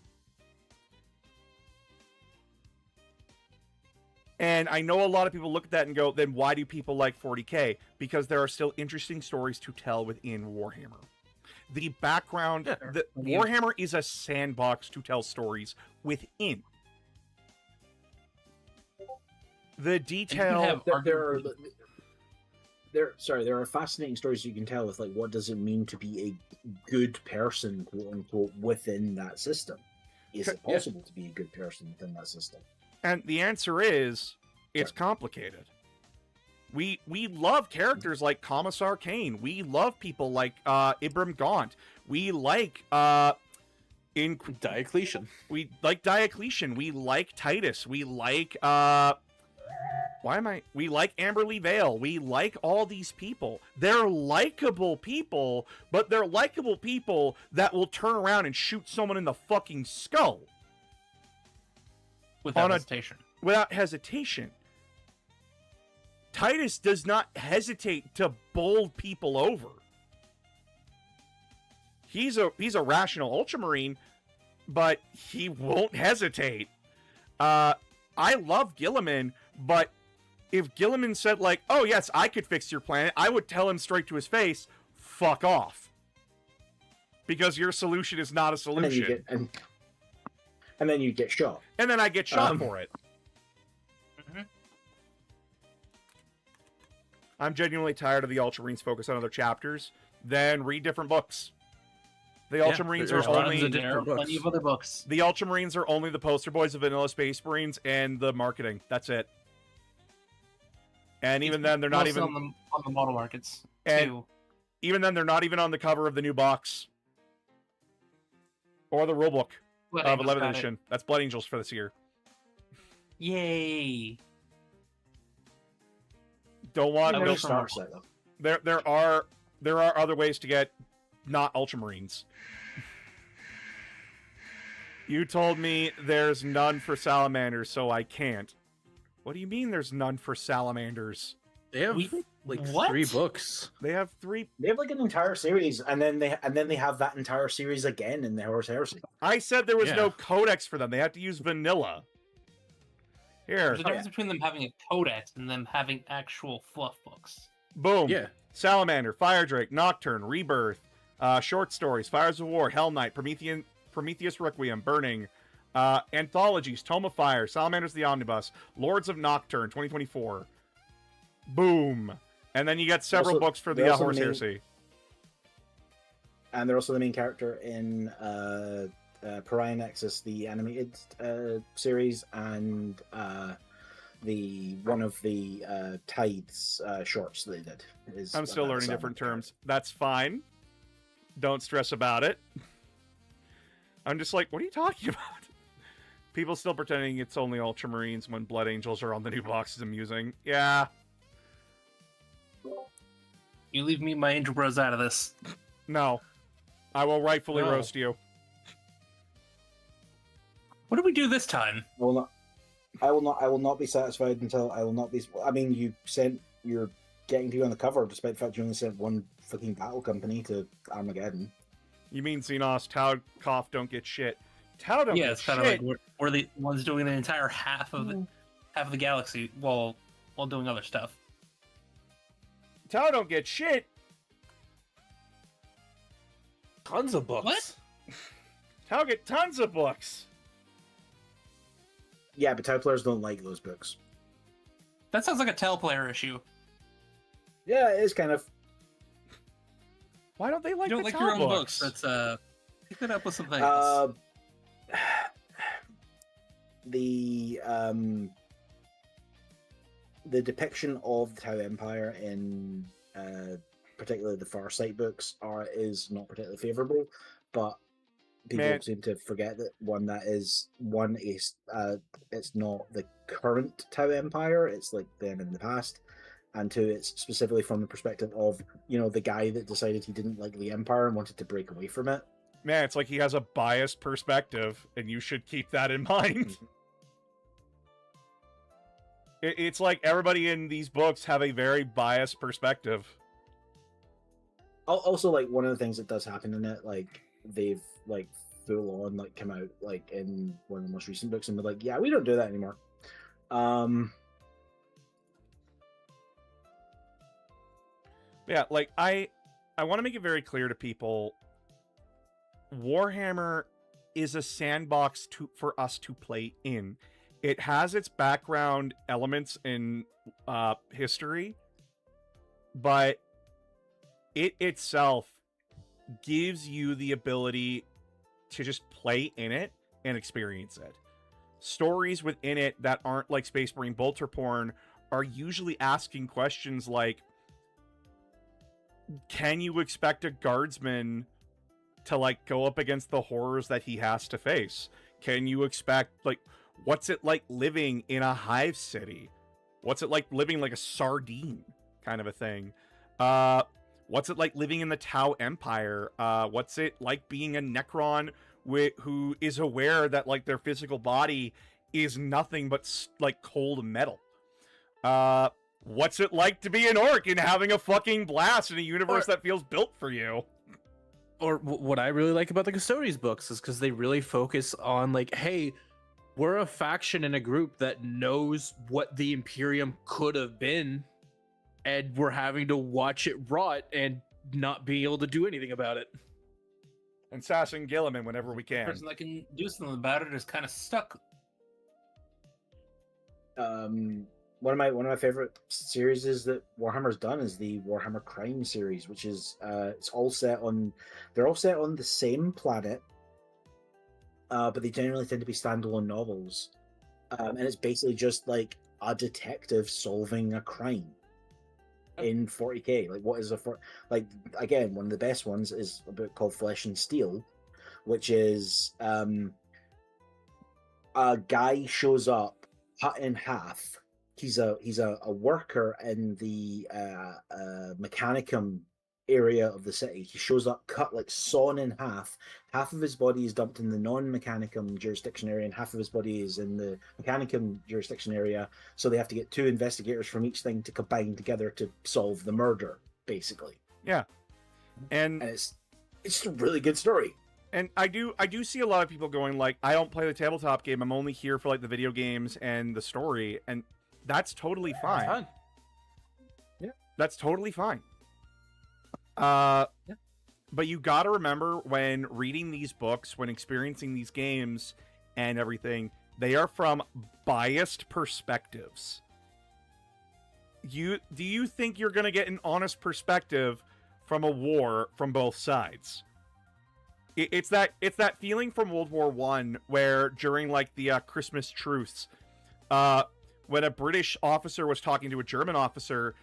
And I know a lot of people look at that and go, then why do people like 40K? Because there are still interesting stories to tell within Warhammer. The background, Warhammer is a sandbox to tell stories within. The detail... There are fascinating stories you can tell with what does it mean to be a good person, quote unquote, within that system. Is it possible to be a good person within that system? And the answer is, it's complicated. We love characters like Commissar Kane. We love people like Ibram Gaunt. We like Diocletian. We like Diocletian. We like Titus. We like we like Amberley Vale. We like all these people. They're likable people, but they're likable people that will turn around and shoot someone in the fucking skull. Without hesitation. Without hesitation. Titus does not hesitate to bowl people over. He's a rational Ultramarine, but he won't hesitate. I love Gilliman, but if Gilliman said oh yes, I could fix your planet, I would tell him straight to his face, fuck off. Because your solution is not a solution. And then you get shot. And then I get shot for it. Mm-hmm. I'm genuinely tired of the Ultramarines focus on other chapters. Then read different books. The Ultramarines are only... There are plenty of other books. The Ultramarines are only the poster boys of Vanilla Space Marines and the marketing. That's it. And even then, they're not even... on the model markets, and too. Even then, they're not even on the cover of the new box. Or the rulebook. Of 11th edition. That's Blood Angels for this year. Yay! Don't want. There are other ways to get not Ultramarines. You told me there's none for Salamanders, so I can't. What do you mean there's none for Salamanders? They have what? 3 books. They have 3. They have an entire series, and then they have that entire series again in the Heresy. I said there was no codex for them. They have to use vanilla. Here. There's a difference between them having a codex and them having actual fluff books. Boom. Yeah. Salamander, Fire Drake, Nocturne, Rebirth, Short stories: Fires of War, Hell Knight, Prometheus Requiem, Burning. Anthologies: Tome of Fire, Salamanders the Omnibus, Lords of Nocturne, 2024. Boom. And then you get several books for the Horse Heresy. And they're also the main character in Pariah Nexus, the animated series, and the one of the Tides shorts they did. I'm still learning different terms. That's fine. Don't stress about it. I'm just like, what are you talking about? People still pretending it's only Ultramarines when Blood Angels are on the new box is amusing. Yeah. You leave me my Angel Bros out of this. No. I will rightfully roast you. What do we do this time? I will not be satisfied until I will not be. I mean, you're getting to be on the cover, despite the fact you only sent one fucking battle company to Armageddon. You mean Xenos, Tau, Koth don't get shit. Tau don't get shit. Yeah, it's kind of like we're the ones doing the entire half of the galaxy while doing other stuff. Tau don't get shit. Tons of books. What? Tau get tons of books. Yeah, but Tau players don't like those books. That sounds like a Tau player issue. Yeah, it is kind of. Why don't they like you don't the like Tau your own books? That's pick it up with something else. The depiction of the Tau Empire in particularly the Farsight books is not particularly favorable, but people seem to forget that it's not the current Tau Empire, it's like them in the past, and two, it's specifically from the perspective of the guy that decided he didn't like the Empire and wanted to break away from it. Man, it's like he has a biased perspective, and you should keep that in mind. It's like everybody in these books have a very biased perspective. Also, like, one of the things that does happen in it, like, they've, like, full on, like, come out, like, in one of the most recent books and be like, yeah, we don't do that anymore. Yeah, like, I want to make it very clear to people, Warhammer is a sandbox for us to play in. It has its background elements in history, but it itself gives you the ability to just play in it and experience it. Stories within it that aren't like Space Marine bolter porn are usually asking questions like, can you expect a guardsman to like go up against the horrors that he has to face? Can you expect, like, what's it like living in a hive city? What's it like living like a sardine kind of a thing? What's it like living in the Tau Empire? What's it like being a Necron who is aware that like their physical body is nothing but like cold metal? What's it like to be an orc and having a fucking blast in a universe that feels built for you? Or what I really like about the Custodes books is because they really focus on like, hey, we're a faction and a group that knows what the Imperium could have been, and we're having to watch it rot and not being able to do anything about it. And sassing Gilliman whenever we can. The person that can do something about it is kind of stuck. One of my favorite series is that Warhammer's done is the Warhammer Crime series, which is they're all set on the same planet, but they generally tend to be standalone novels, and it's basically just like a detective solving a crime in 40k. Like, what is like, again, one of the best ones is a book called Flesh and Steel, which is a guy shows up cut in half. He's a worker in the Mechanicum area of the city. He shows up cut, like, sawn in half. Half of his body is dumped in the non-Mechanicum jurisdiction area, and half of his body is in the Mechanicum jurisdiction area. So they have to get two investigators from each thing to combine together to solve the murder, basically. Yeah, and it's just a really good story. And I do see a lot of people going like, I don't play the tabletop game. I'm only here for like the video games and the story, and that's totally fine. Fun. Yeah, that's totally fine. Yeah. But you got to remember, when reading these books, when experiencing these games and everything, they are from biased perspectives. Do you think you're going to get an honest perspective from a war from both sides? It's that feeling from World War I, where during like the Christmas truce, when a British officer was talking to a German officer,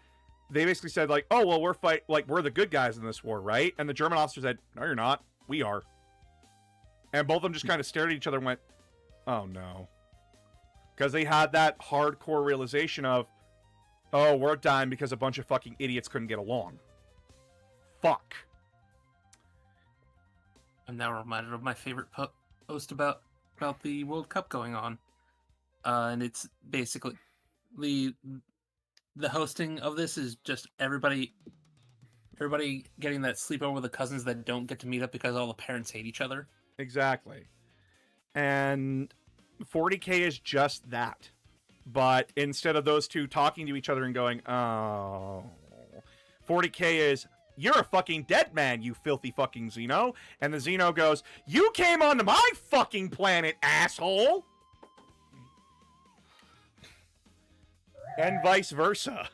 they basically said like, "Oh well, we're the good guys in this war, right?" And the German officer said, "No, you're not. We are." And both of them just kind of stared at each other and went, "Oh no," because they had that hardcore realization of, "Oh, we're dying because a bunch of fucking idiots couldn't get along." Fuck. I'm now reminded of my favorite post about the World Cup going on, and it's basically the hosting of this is just everybody getting that sleepover with the cousins that don't get to meet up because all the parents hate each other. Exactly. And 40K is just that. But instead of those two talking to each other and going, "Oh," 40K is, "You're a fucking dead man, you filthy fucking Xeno." And the Xeno goes, "You came onto my fucking planet, asshole!" And vice versa.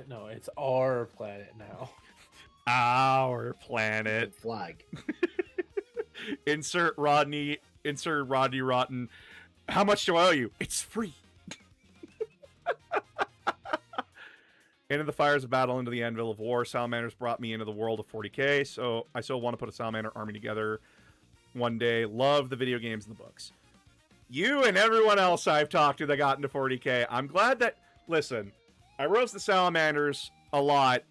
No, it's our planet now. Our planet. Flag. Insert Rodney Rotten. "How much do I owe you?" "It's free." Into the fires of battle, into the anvil of war. Salamanders brought me into the world of 40K, so I still want to put a Salamander army together one day. Love the video games and the books. You and everyone else I've talked to that got into 40K, I'm glad that... Listen, I roast the Salamanders a lot,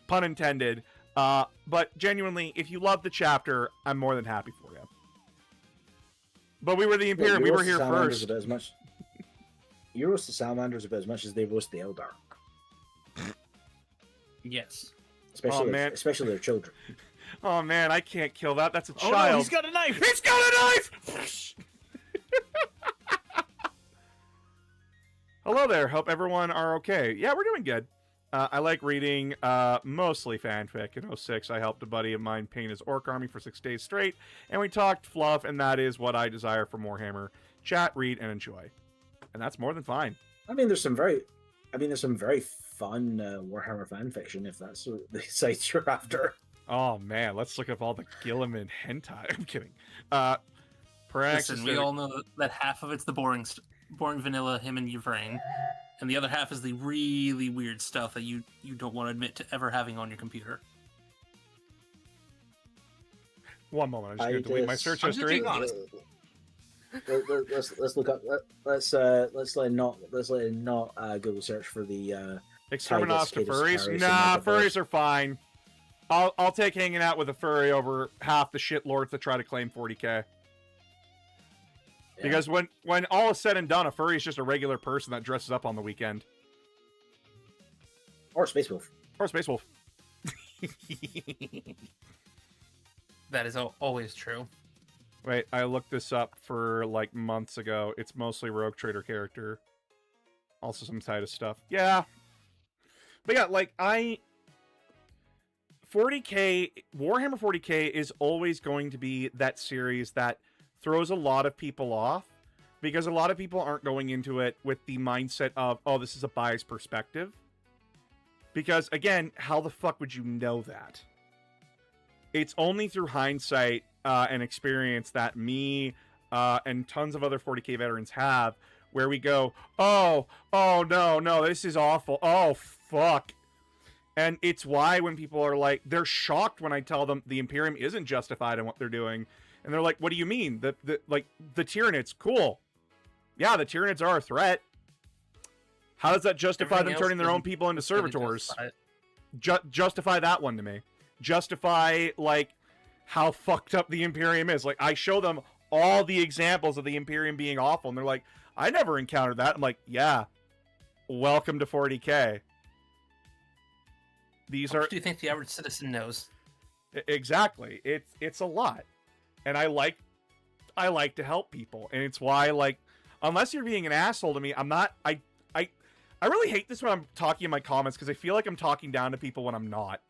pun intended, but genuinely, if you love the chapter, I'm more than happy for you. But we were the Imperium, we were here first. You roast the Salamanders about as much as they roast the Eldar. Yes. Especially their children. Oh man, I can't kill that. That's a child. Oh no, he's got a knife! He's got a knife! Hello there. Hope everyone are okay. Yeah, we're doing good. I like reading mostly fanfic. In 06, I helped a buddy of mine paint his orc army for 6 days straight, and we talked fluff, and that is what I desire from Warhammer. Chat, read, and enjoy. And that's more than fine. I mean, there's some very fun Warhammer fanfiction, if that's what the sites you're after. Oh man, let's look up all the Gilliman hentai. I'm kidding. Listen, we all know that half of it's the boring vanilla him and Ukraine, and the other half is the really weird stuff that you don't want to admit to ever having on your computer. One moment, I'm just going to delete my search history. Let's look up. Let's let it not Google search for the Exterminatus to furries. Nah, furries are fine. I'll take hanging out with a furry over half the shitlords that try to claim 40K. Yeah. Because when all is said and done, a furry is just a regular person that dresses up on the weekend. Or Space Wolf. Or Space Wolf. That is always true. Wait, I looked this up for like months ago. It's mostly Rogue Trader character. Also some Titus stuff. Yeah. But yeah, like 40K, Warhammer 40K is always going to be that series that throws a lot of people off because a lot of people aren't going into it with the mindset of, oh, this is a biased perspective. Because again, how the fuck would you know that? It's only through hindsight and experience that me and tons of other 40K veterans have, where we go, oh no, this is awful. Oh, fuck. And it's why when people are like, they're shocked when I tell them the Imperium isn't justified in what they're doing. And they're like, what do you mean? The Tyranids, cool. Yeah, the Tyranids are a threat. How does that justify Everything them turning their own people into servitors? Justify that one to me. Justify, like, how fucked up the Imperium is. Like, I show them all the examples of the Imperium being awful, and they're like, I never encountered that. I'm like, yeah, welcome to 40K. These How are... much do you think the average citizen knows? Exactly. It's a lot. And I like to help people. And it's why, like, unless you're being an asshole to me, I'm not... I really hate this when I'm talking in my comments, because I feel like I'm talking down to people when I'm not.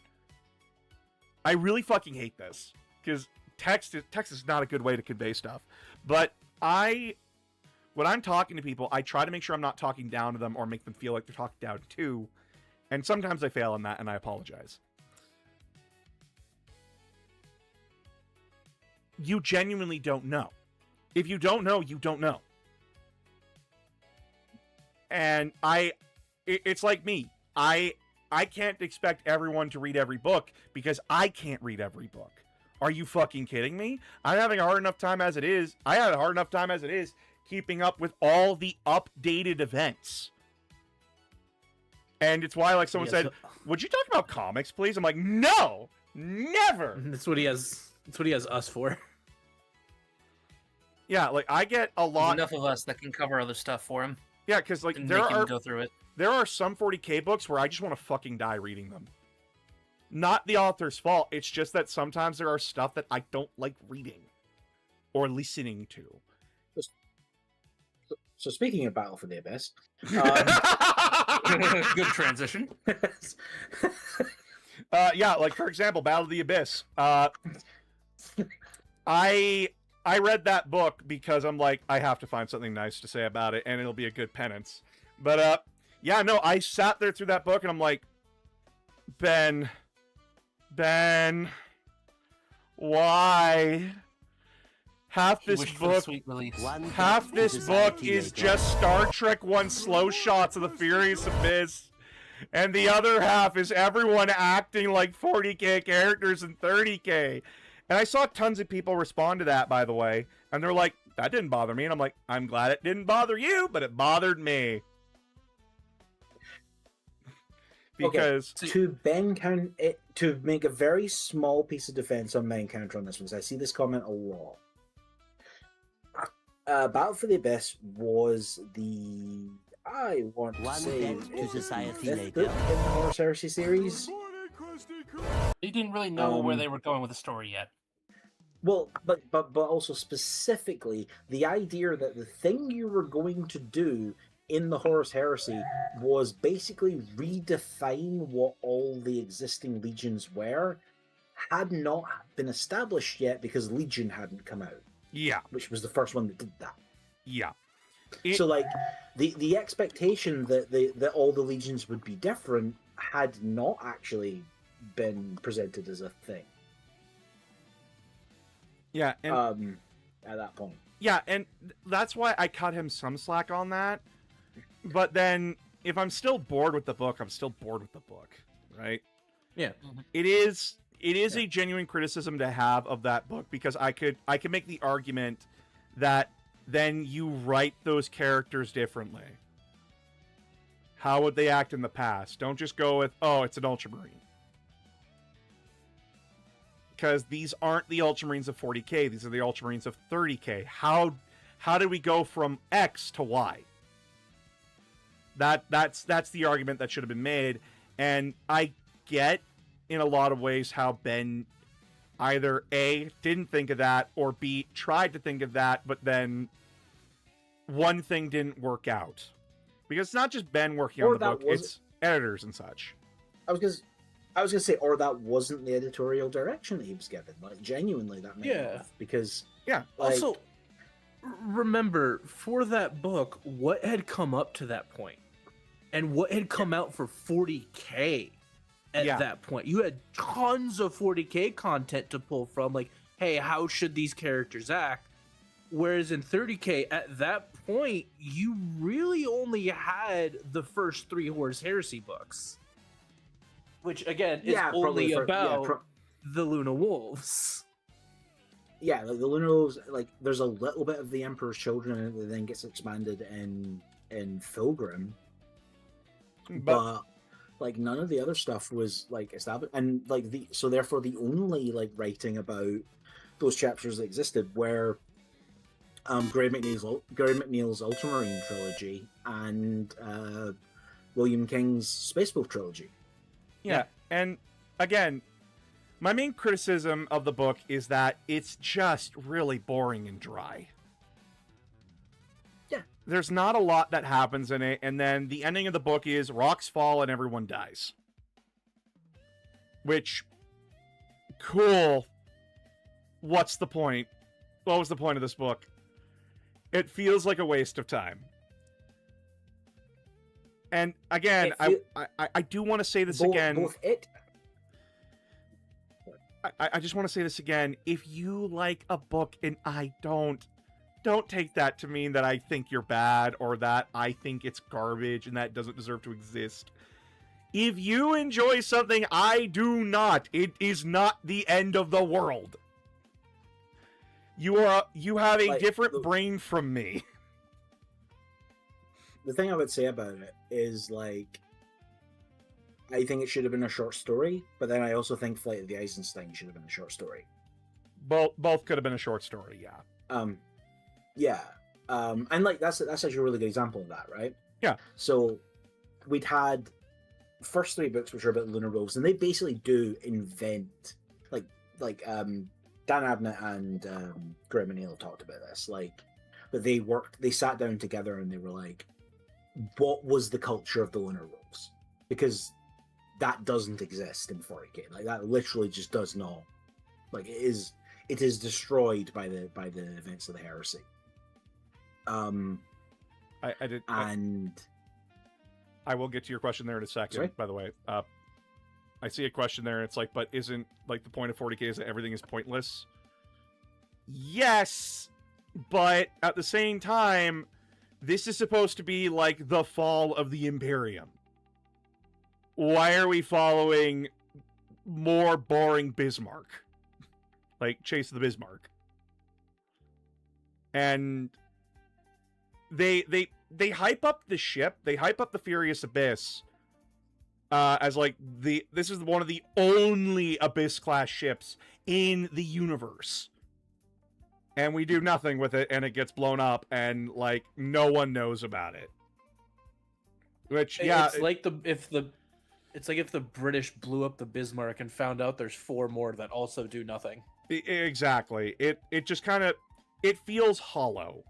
I really fucking hate this because text is not a good way to convey stuff. But when I'm talking to people, I try to make sure I'm not talking down to them or make them feel like they're talking down to. And sometimes I fail in that, and I apologize. You genuinely don't know. If you don't know, you don't know. And it's like me. I can't expect everyone to read every book because I can't read every book. Are you fucking kidding me? I'm having a hard enough time as it is. I had a hard enough time as it is keeping up with all the updated events. And it's why, like, someone said, would you talk about comics, please? I'm like, no, never. That's what he has us for. Yeah, like, I get a lot. There's enough of us that can cover other stuff for him. Yeah, because, like, And there make him are go through it. There are some 40k books where I just want to fucking die reading them. Not the author's fault. It's just that sometimes there are stuff that I don't like reading or listening to. So speaking of Battle for the Abyss, Good transition. Yeah, like for example, Battle of the Abyss. I read that book because I'm like, I have to find something nice to say about it, and it'll be a good penance. But yeah, no, I sat there through that book, and I'm like, Ben, why? Half this book is just Star Trek 1 slow shots of the Furious Abyss, and the other half is everyone acting like 40k characters in 30k. And I saw tons of people respond to that, by the way, and they're like, that didn't bother me. And I'm like, I'm glad it didn't bother you, but it bothered me. Because to make a very small piece of defense on main counter on this one, because I see this comment a lot. Battle for the Abyss was the fifth book in the Horus Heresy series. They didn't really know where they were going with the story yet. Well, but also specifically the idea that the thing you were going to do in the Horus Heresy was basically redefine what all the existing legions were, had not been established yet because Legion hadn't come out. Yeah. Which was the first one that did that. Yeah. So, like, the expectation that all the legions would be different had not actually been presented as a thing. Yeah, and at that point. Yeah, and that's why I cut him some slack on that. But then, if I'm still bored with the book, I'm still bored with the book, right? Yeah. It is a genuine criticism to have of that book, because I could make the argument that then you write those characters differently. How would they act in the past? Don't just go with, oh, it's an Ultramarine. Because these aren't the Ultramarines of 40k, these are the Ultramarines of 30k. How did we go from X to Y? That's the argument that should have been made, and I get in a lot of ways how Ben either A, didn't think of that, or B, tried to think of that, but then one thing didn't work out. Because it's not just Ben working on the book, it's editors and such. I was gonna say, or that wasn't the editorial direction that he was given. Like, genuinely, that made me laugh, because yeah. Like, also, remember, for that book, what had come up to that point, and what had come out for 40k at that point. You had tons of 40k content to pull from, like, hey, how should these characters act? Whereas in 30k, at that point, you really only had the first 3 Horus Heresy books. Which, again, is only about the Luna Wolves. Yeah, like the Luna Wolves, like, there's a little bit of the Emperor's Children in it that then gets expanded in Fulgrim. But like, none of the other stuff was, like, established. And, like, so therefore the only, like, writing about those chapters that existed were Gray McNeil's Ultramarine trilogy and William King's Space Wolf trilogy. Yeah, and again, my main criticism of the book is that it's just really boring and dry. Yeah. There's not a lot that happens in it, and then the ending of the book is rocks fall and everyone dies. Which cool. What's the point? What was the point of this book? It feels like a waste of time. And again, I do want to say this again. I just want to say this again. If you like a book and I don't take that to mean that I think you're bad or that I think it's garbage and that it doesn't deserve to exist. If you enjoy something I do not, it is not the end of the world. You have a different brain from me. The thing I would say about it is, like, I think it should have been a short story, but then I also think Flight of the Eisenstein should have been a short story. Both could have been a short story, yeah. And like that's actually a really good example of that, right? Yeah. So we'd had first 3 books which are about lunar wolves, and they basically do invent like Dan Abnett and Graham and Neil talked about this, like, but they sat down together and they were like, what was the culture of the lunar wolves? Because that doesn't exist in 40k. Like, that literally just does not. Like, it is destroyed by the events of the Heresy. I will get to your question there in a second. Sorry? By the way, I see a question there. And it's like, but isn't like the point of 40k is that everything is pointless? Yes, but at the same time, this is supposed to be like the fall of the Imperium. Why are we following more boring Bismarck? Like Chase of the Bismarck. And they hype up the ship, they hype up the Furious Abyss as like this is one of the only Abyss class ships in the universe. And we do nothing with it, and it gets blown up, and like no one knows about it. Which, yeah, it's like if the British blew up the Bismarck and found out there's 4 more that also do nothing. Exactly. It just kind of, it feels hollow.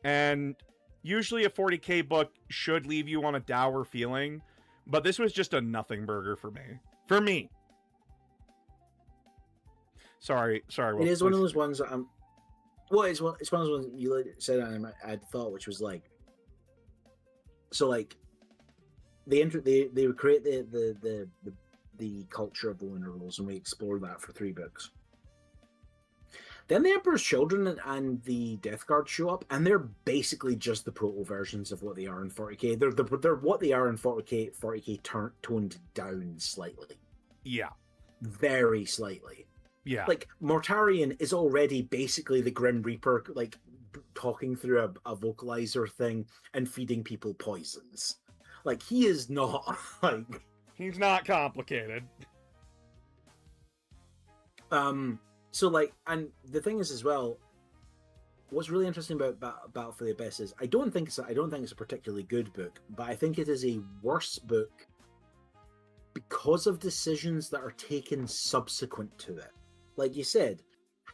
And usually a 40k book should leave you on a dour feeling, but this was just a nothing burger for me. For me. Sorry. Will, it is one of those ones that well, it's one of those ones you said, and I'd thought, which was like, so like, they would create the culture of the lunar wolves, and we explored that for 3 books. Then the Emperor's Children and the Death Guard show up, and they're basically just the proto versions of what they are in 40k. They're what they are in 40k toned down slightly. Yeah, very slightly. Yeah, like Mortarion is already basically the Grim Reaper, like talking through a vocalizer thing and feeding people poisons. Like, he is not like, he's not complicated. So like, and the thing is as well, what's really interesting about Battle for the Abyss is I don't think it's a particularly good book, but I think it is a worse book because of decisions that are taken subsequent to it. Like you said,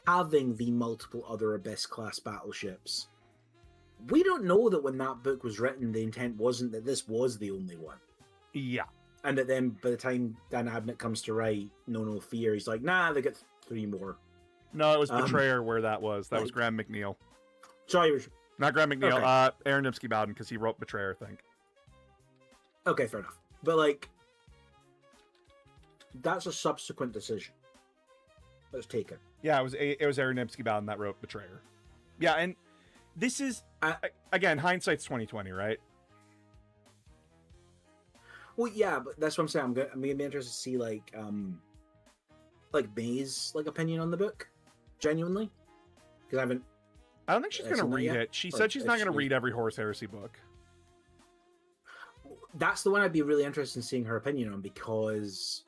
having the multiple other Abyss class battleships, we don't know that when that book was written, the intent wasn't that this was the only one. Yeah. And that then by the time Dan Abnett comes to write No Fear, he's like, nah, they get 3 more. No, it was Betrayer where that was. That was Graham McNeil. Sorry, not Graham McNeil. Okay. Aaron Nipsky Bowden, because he wrote Betrayer, I think. Okay, fair enough. But like, that's a subsequent decision that was taken. Yeah, it was Aaron Nipsky Bowden that wrote Betrayer. Yeah, and this is again, hindsight's 2020, right? Well, yeah, but that's what I'm saying. I'm gonna be interested to see like May's opinion on the book, genuinely, because I don't think she's gonna read it. She said she's not gonna read every Horus Heresy book. That's the one I'd be really interested in seeing her opinion on, because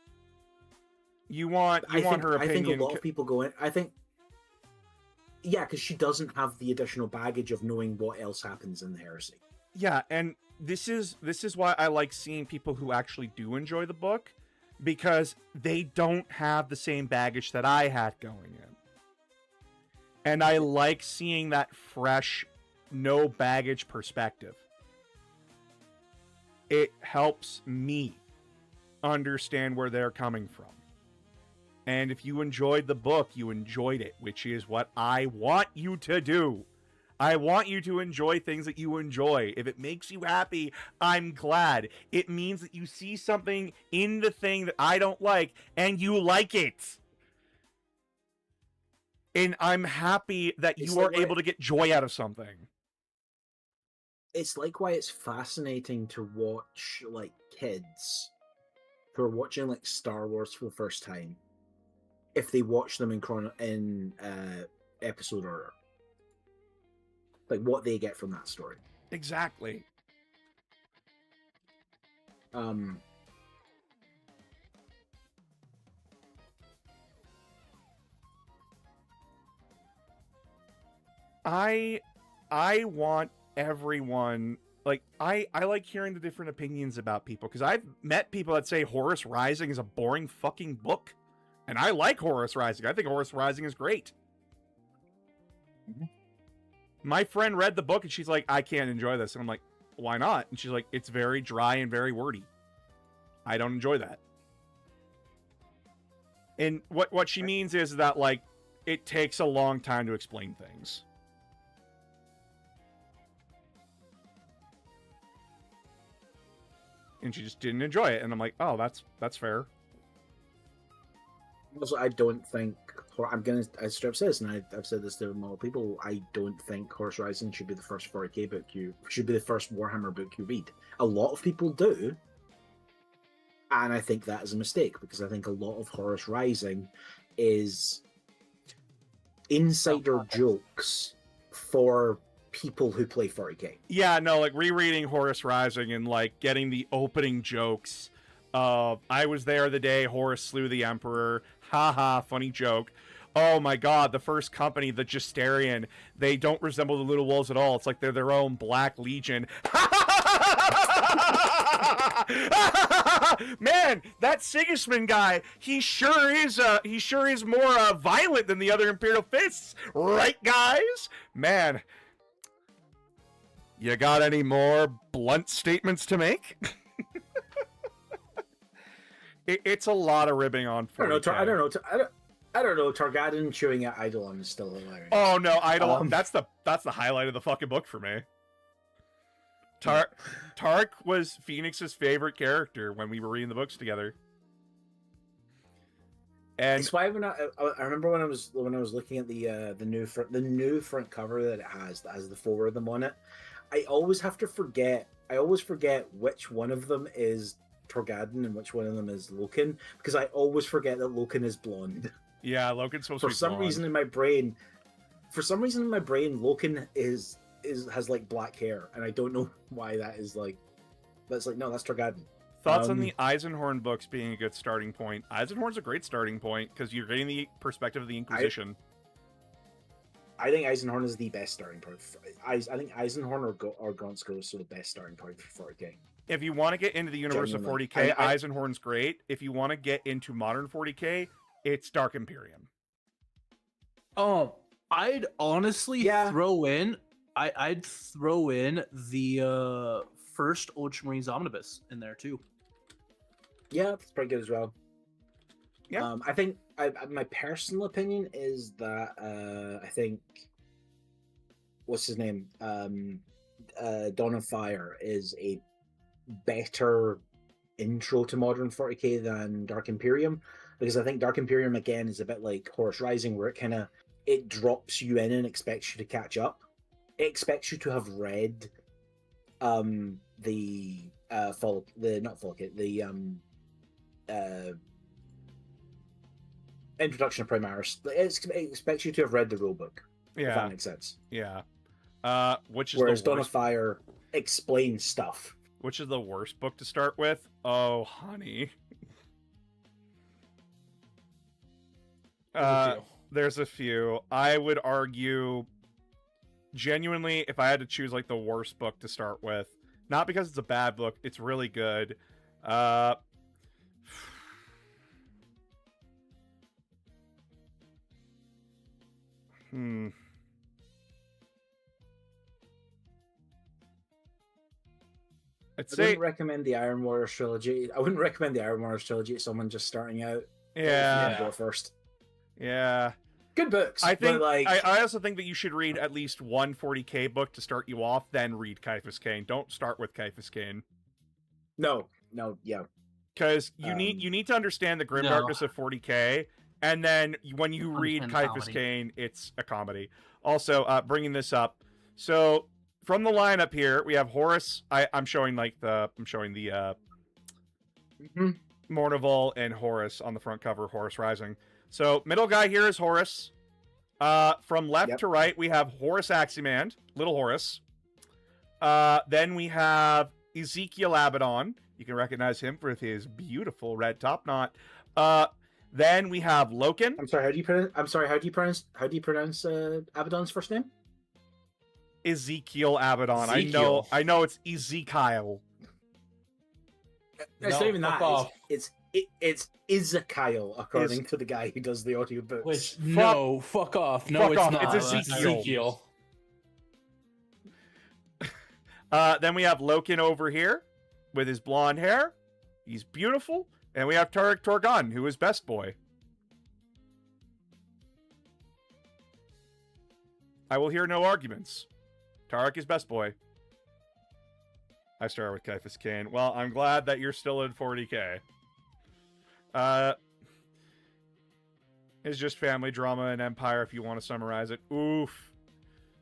you want her opinion. I think a lot of people go in. I think, yeah, because she doesn't have the additional baggage of knowing what else happens in the Heresy. Yeah, and this is why I like seeing people who actually do enjoy the book, because they don't have the same baggage that I had going in. And I like seeing that fresh, no baggage perspective. It helps me understand where they're coming from. And if you enjoyed the book, you enjoyed it, which is what I want you to do. I want you to enjoy things that you enjoy. If it makes you happy, I'm glad. It means that you see something in the thing that I don't like, and you like it. And I'm happy that you are able to get joy out of something. It's like why it's fascinating to watch, like, kids who are watching, like, Star Wars for the first time, if they watch them in episode order. Like, what they get from that story. Exactly. I want everyone, like, I like hearing the different opinions about people, because I've met people that say Horus Rising is a boring fucking book, and I like Horus Rising. I think Horus Rising is great. Mm-hmm. My friend read the book and she's like, I can't enjoy this. And I'm like, why not? And she's like, it's very dry and very wordy. I don't enjoy that. And what she means is that, like, it takes a long time to explain things. And she just didn't enjoy it. And I'm like, oh, that's fair. Also, I don't think I straight up say this, and I've said this to multiple people. I don't think Horus Rising should be the first 40k book should be the first Warhammer book you read. A lot of people do, and I think that is a mistake, because I think a lot of Horus Rising is insider jokes for people who play 40k. Yeah, no, like rereading Horus Rising and like getting the opening jokes. I was there the day Horus slew the Emperor. Haha, funny joke. Oh my god, the first company, the Justarian, they don't resemble the Little Wolves at all. It's like they're their own Black Legion. Man, that Sigismund guy, he sure is more violent than the other Imperial Fists, right, guys? Man, you got any more blunt statements to make? It's a lot of ribbing on 40K. I don't know. Targaryen chewing at Eidolon is still hilarious. Oh no, Eidolon! That's the highlight of the fucking book for me. Tark was Phoenix's favorite character when we were reading the books together. And it's why I remember when I was looking at the new front cover that it has the four of them on it. I always forget which one of them is Targaryen and which one of them is Loken, because I always forget that Loken is blonde. Yeah, Loken's supposed to be blonde. For some reason in my brain, Loken has like black hair, and I don't know why that is like. That's like, no, that's Targaryen. Thoughts on the Eisenhorn books being a good starting point? Eisenhorn's a great starting point because you're getting the perspective of the Inquisition. I think Eisenhorn is the best starting point. I think Eisenhorn or Gaunt's Gross are the best starting point for 40k. If you want to get into the universe of 40k, Eisenhorn's great. If you want to get into modern 40k, it's Dark Imperium. I'd honestly throw in. I'd throw in the first Ultramarines Omnibus in there too. Yeah, that's pretty good as well. Yeah, I think my personal opinion is that I think what's his name, Dawn of Fire is a better intro to modern 40k than Dark Imperium, because I think Dark Imperium again is a bit like Horus Rising, where it drops you in and expects you to catch up. It expects you to have read the Introduction of Primaris. It expects you to have read the rulebook. Yeah, if that makes sense. Yeah. Which is whereas Dawn of Fire explains stuff. Which is the worst book to start with? Oh, honey. There's a few. I would argue, genuinely, if I had to choose like the worst book to start with, not because it's a bad book, it's really good. I wouldn't recommend the Iron Warriors trilogy. I wouldn't recommend the Iron Warriors trilogy to someone just starting out. Yeah. Go first. Yeah. Good books. I think. but, like, I also think that you should read at least one 40k book to start you off, then read Caiaphas Cain. Don't start with Caiaphas Cain. No, yeah. Because you need to understand the grimdarkness of 40k, and then when you read Caiaphas Cain, it's a comedy. Also, bringing this up, so from the lineup here, we have Horus. I'm showing the Mournival and Horus on the front cover. Horus Rising. So middle guy here is Horus. From left to right, we have Horus Aximand, Little Horus. Then we have Ezekiel Abaddon. You can recognize him for his beautiful red top knot. Then we have Loken. I'm sorry. How do you pronounce Abaddon's first name? Ezekiel Abaddon. Ezekiel. I know it's Ezekiel. It's not even that. It's Ezekiel, according to the guy who does the audiobooks. Which fuck off. No, fuck it's off. not. It's Ezekiel. Then we have Loken over here with his blonde hair. He's beautiful. And we have Tarek Torgan, who is best boy. I will hear no arguments. Tarek is best boy. I started with Caiaphas Cain. Well, I'm glad that you're still in 40k. It's just family drama and Empire, if you want to summarize it. Oof.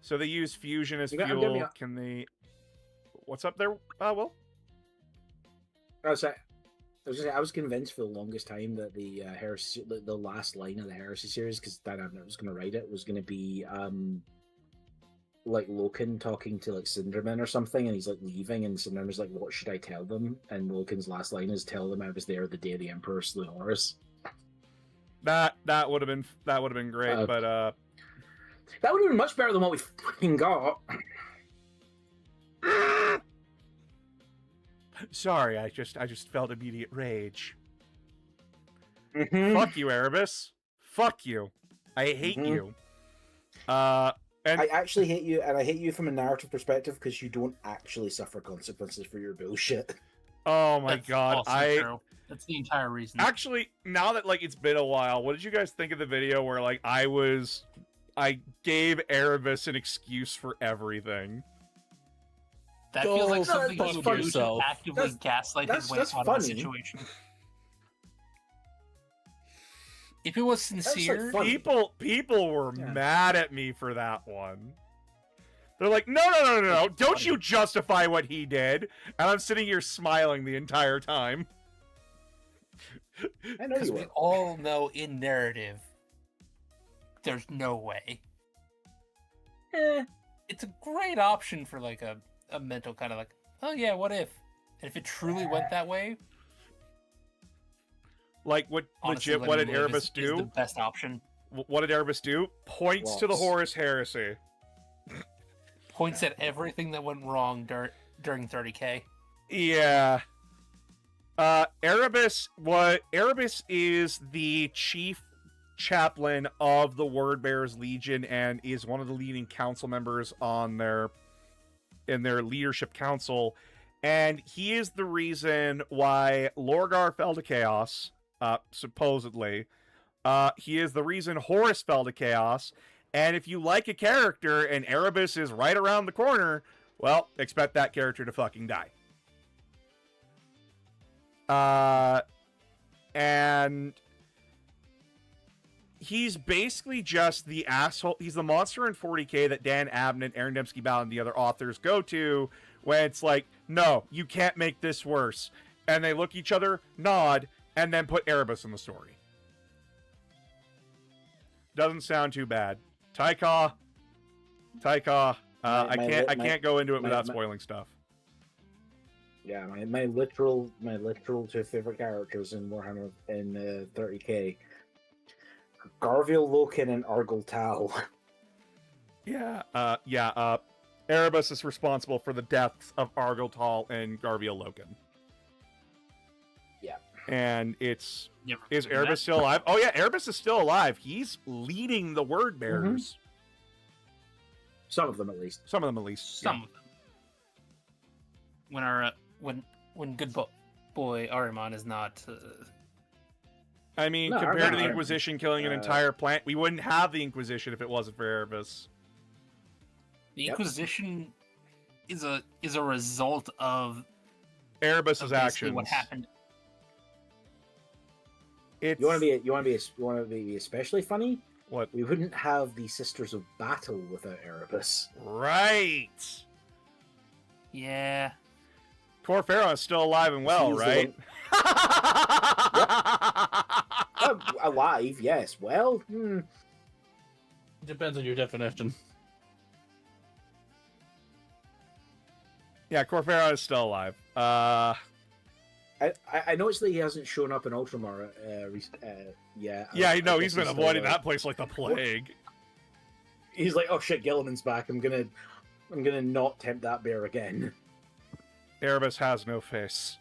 So they use fusion as fuel. Can they... What's up there, Will? I was convinced for the longest time that the Heresy, the last line of the Heresy series, because Dan Abnett was going to write it, was going to be like Loken talking to like Cinderman or something, and he's like leaving, and Cinderman's like, "What should I tell them?" And Loken's last line is, "Tell them I was there the day the Emperor slew Horus." That would have been great, but that would have been much better than what we fucking got. Sorry, I just felt immediate rage. Mm-hmm. Fuck you, Erebus. Fuck you. I hate you. And I actually hate you, and I hate you from a narrative perspective because you don't actually suffer consequences for your bullshit. Oh my god, true. That's the entire reason. Actually, now that like it's been a while, what did you guys think of the video where like I gave Erebus an excuse for everything? That feels like something that's you would funny. do to actively gaslight his way out of the situation. If it was sincere, people were mad at me for that one. They're like, no, don't you justify what he did. And I'm sitting here smiling the entire time. I know Because we all know in narrative, there's no way. It's a great option for like a mental kind of like, oh yeah, what if? And if it truly went that way, like what did Erebus do? Is the best option. What did Erebus do? Points to the Horus Heresy. Points at everything that went wrong during 30k. Yeah. Erebus is the chief chaplain of the Wordbearers Legion and is one of the leading council members in their leadership council, and he is the reason why Lorgar fell to chaos, supposedly. He is the reason Horus fell to chaos, and if you like a character and Erebus is right around the corner, well, expect that character to fucking die. And he's basically just the asshole. He's the monster in 40k that Dan Abnett, Aaron Dembski-Ball, and the other authors go to when it's like, no, you can't make this worse. And they look each other, nod, and then put Erebus in the story. Doesn't sound too bad. Taika. I can't go into it without spoiling stuff. Yeah, my literal two favorite characters in Warhammer in 30k. Garviel Loken and Argol Tau. Yeah. Erebus is responsible for the deaths of Argol Tau and Garviel Loken. Yeah. And is Erebus still alive? Oh yeah, Erebus is still alive. He's leading the Word Bearers. Mm-hmm. Some of them at least. Some of them. When good boy Ahriman is not I mean, No, compared to the no, Inquisition killing an entire planet, we wouldn't have the Inquisition if it wasn't for Erebus. The Inquisition is a result of Erebus's actions. What happened? It's... You want to be especially funny? What? We wouldn't have the Sisters of Battle without Erebus. Right. Yeah. Core Pharaoh is still alive and well, right? Alive, yes. Well, Depends on your definition. Yeah, Core Pharaoh is still alive. I noticed that he hasn't shown up in Ultramar. Yeah, no, he's been avoiding that place like the plague. He's like, oh shit, Gilliman's back. I'm gonna not tempt that bear again. Erebus has no face.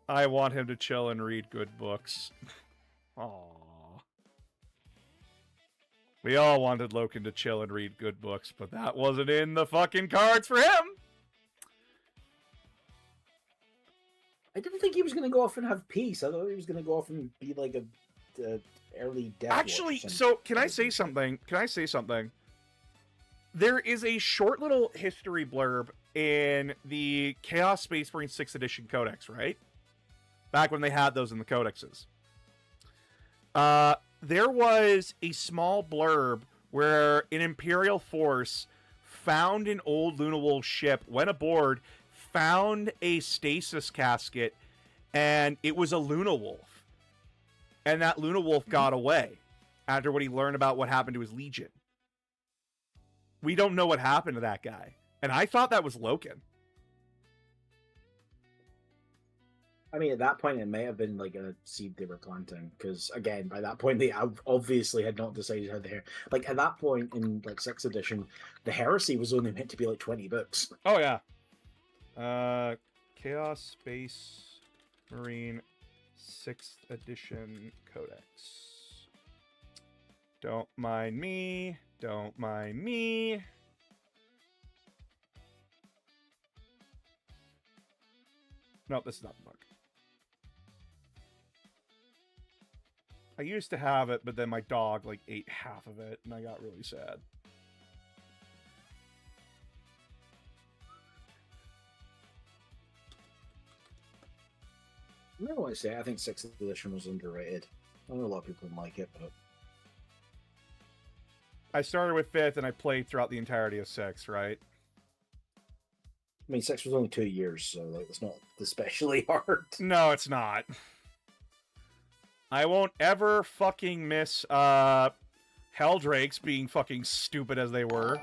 I want him to chill and read good books. Aww. We all wanted Loken to chill and read good books, but that wasn't in the fucking cards for him! I didn't think he was going to go off and have peace. I thought he was going to go off and be like a early death. Actually, so can I say something? There is a short little history blurb in the Chaos Space Marine 6th Edition Codex, right? Back when they had those in the codexes. There was a small blurb where an Imperial force found an old Lunawolf ship, went aboard, found a stasis casket, and it was a Lunawolf. And that Lunawolf got away after what he learned about what happened to his legion. We don't know what happened to that guy. And I thought that was Loken. I mean, at that point, it may have been like a seed they were planting, because again, by that point, they obviously had not decided how they're like. At that point in like 6th edition, the Heresy was only meant to be like 20 books. Oh yeah. Chaos Space Marine 6th Edition Codex. Don't mind me. Don't mind me. Nope, this is not the book. I used to have it, but then my dog like ate half of it, and I got really sad. I don't want to say I think 6th edition was underrated. I know a lot of people didn't like it, but I started with 5th, and I played throughout the entirety of 6th, right? I mean, 6 was only 2 years, so like it's not especially hard. No, it's not. I won't ever fucking miss Helldrakes being fucking stupid as they were.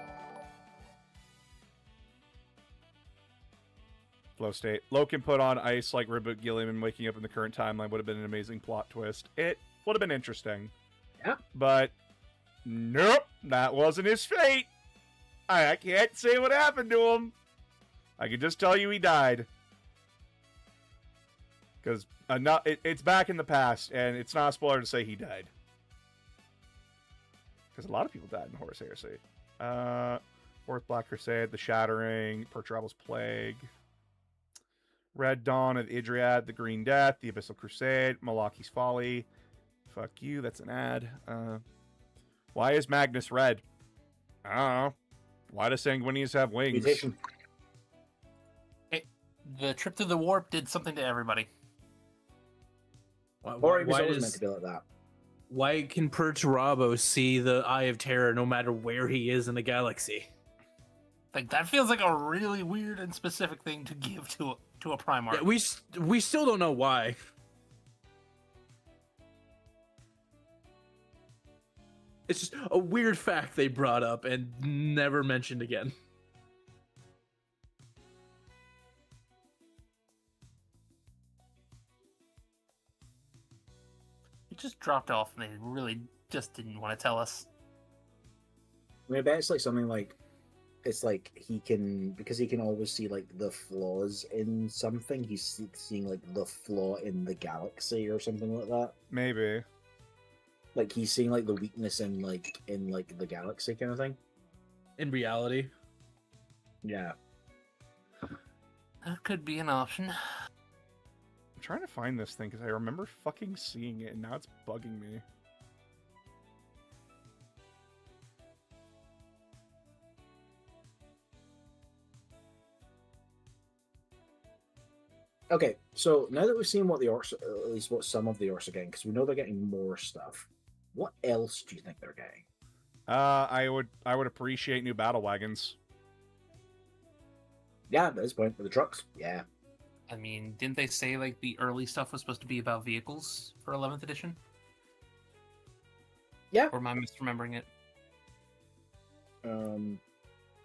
Flow state. Loken put on ice like Reboot Gilliam and waking up in the current timeline would have been an amazing plot twist. It would have been interesting. Yeah. But nope, that wasn't his fate. I can't say what happened to him. I can just tell you he died. Because it's back in the past, and it's not a spoiler to say he died. Because a lot of people died in Horus Heresy. Fourth Black Crusade, The Shattering, Perturable's Plague, Red Dawn of Idriad, The Green Death, The Abyssal Crusade, Malachi's Folly. Fuck you, that's an ad. Why is Magnus red? I don't know. Why does Sanguinius have wings? Mutation. Hey, the trip through the warp did something to everybody. Or it was always meant to be like that. Why can Perturabo see the Eye of Terror no matter where he is in the galaxy? Like, that feels like a really weird and specific thing to give to a Primarch. Yeah, we still don't know why. It's just a weird fact they brought up and never mentioned again. It just dropped off and they really just didn't want to tell us. I mean, I bet it's like something like, it's like he can, because he can always see like the flaws in something, he's seeing like the flaw in the galaxy or something like that. Maybe. Like he's seeing like the weakness in the galaxy kind of thing. In reality. Yeah. That could be an option. I'm trying to find this thing because I remember fucking seeing it, and now it's bugging me. Okay, so now that we've seen what the orcs, at least what some of the orcs are getting, because we know they're getting more stuff. What else do you think they're getting? I would appreciate new battle wagons. Yeah, at this point, with the trucks, yeah. I mean, didn't they say like the early stuff was supposed to be about vehicles for 11th edition? Yeah. Or am I misremembering it? I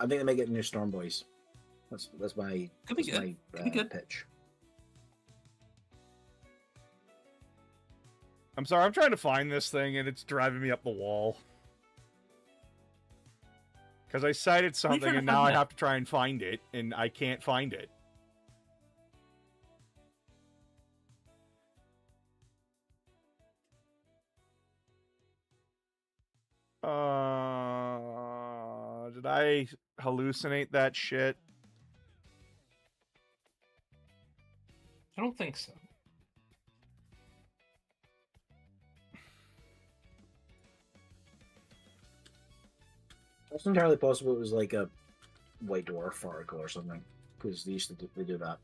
think they may get new Storm Boys. That's my Could be good. Could be good. Pitch. I'm sorry, I'm trying to find this thing, and it's driving me up the wall. Because I cited something, and now I have to try and find it, and I can't find it. Did I hallucinate that shit? I don't think so. It's entirely possible it was like a White Dwarf article or something, because they used to do that.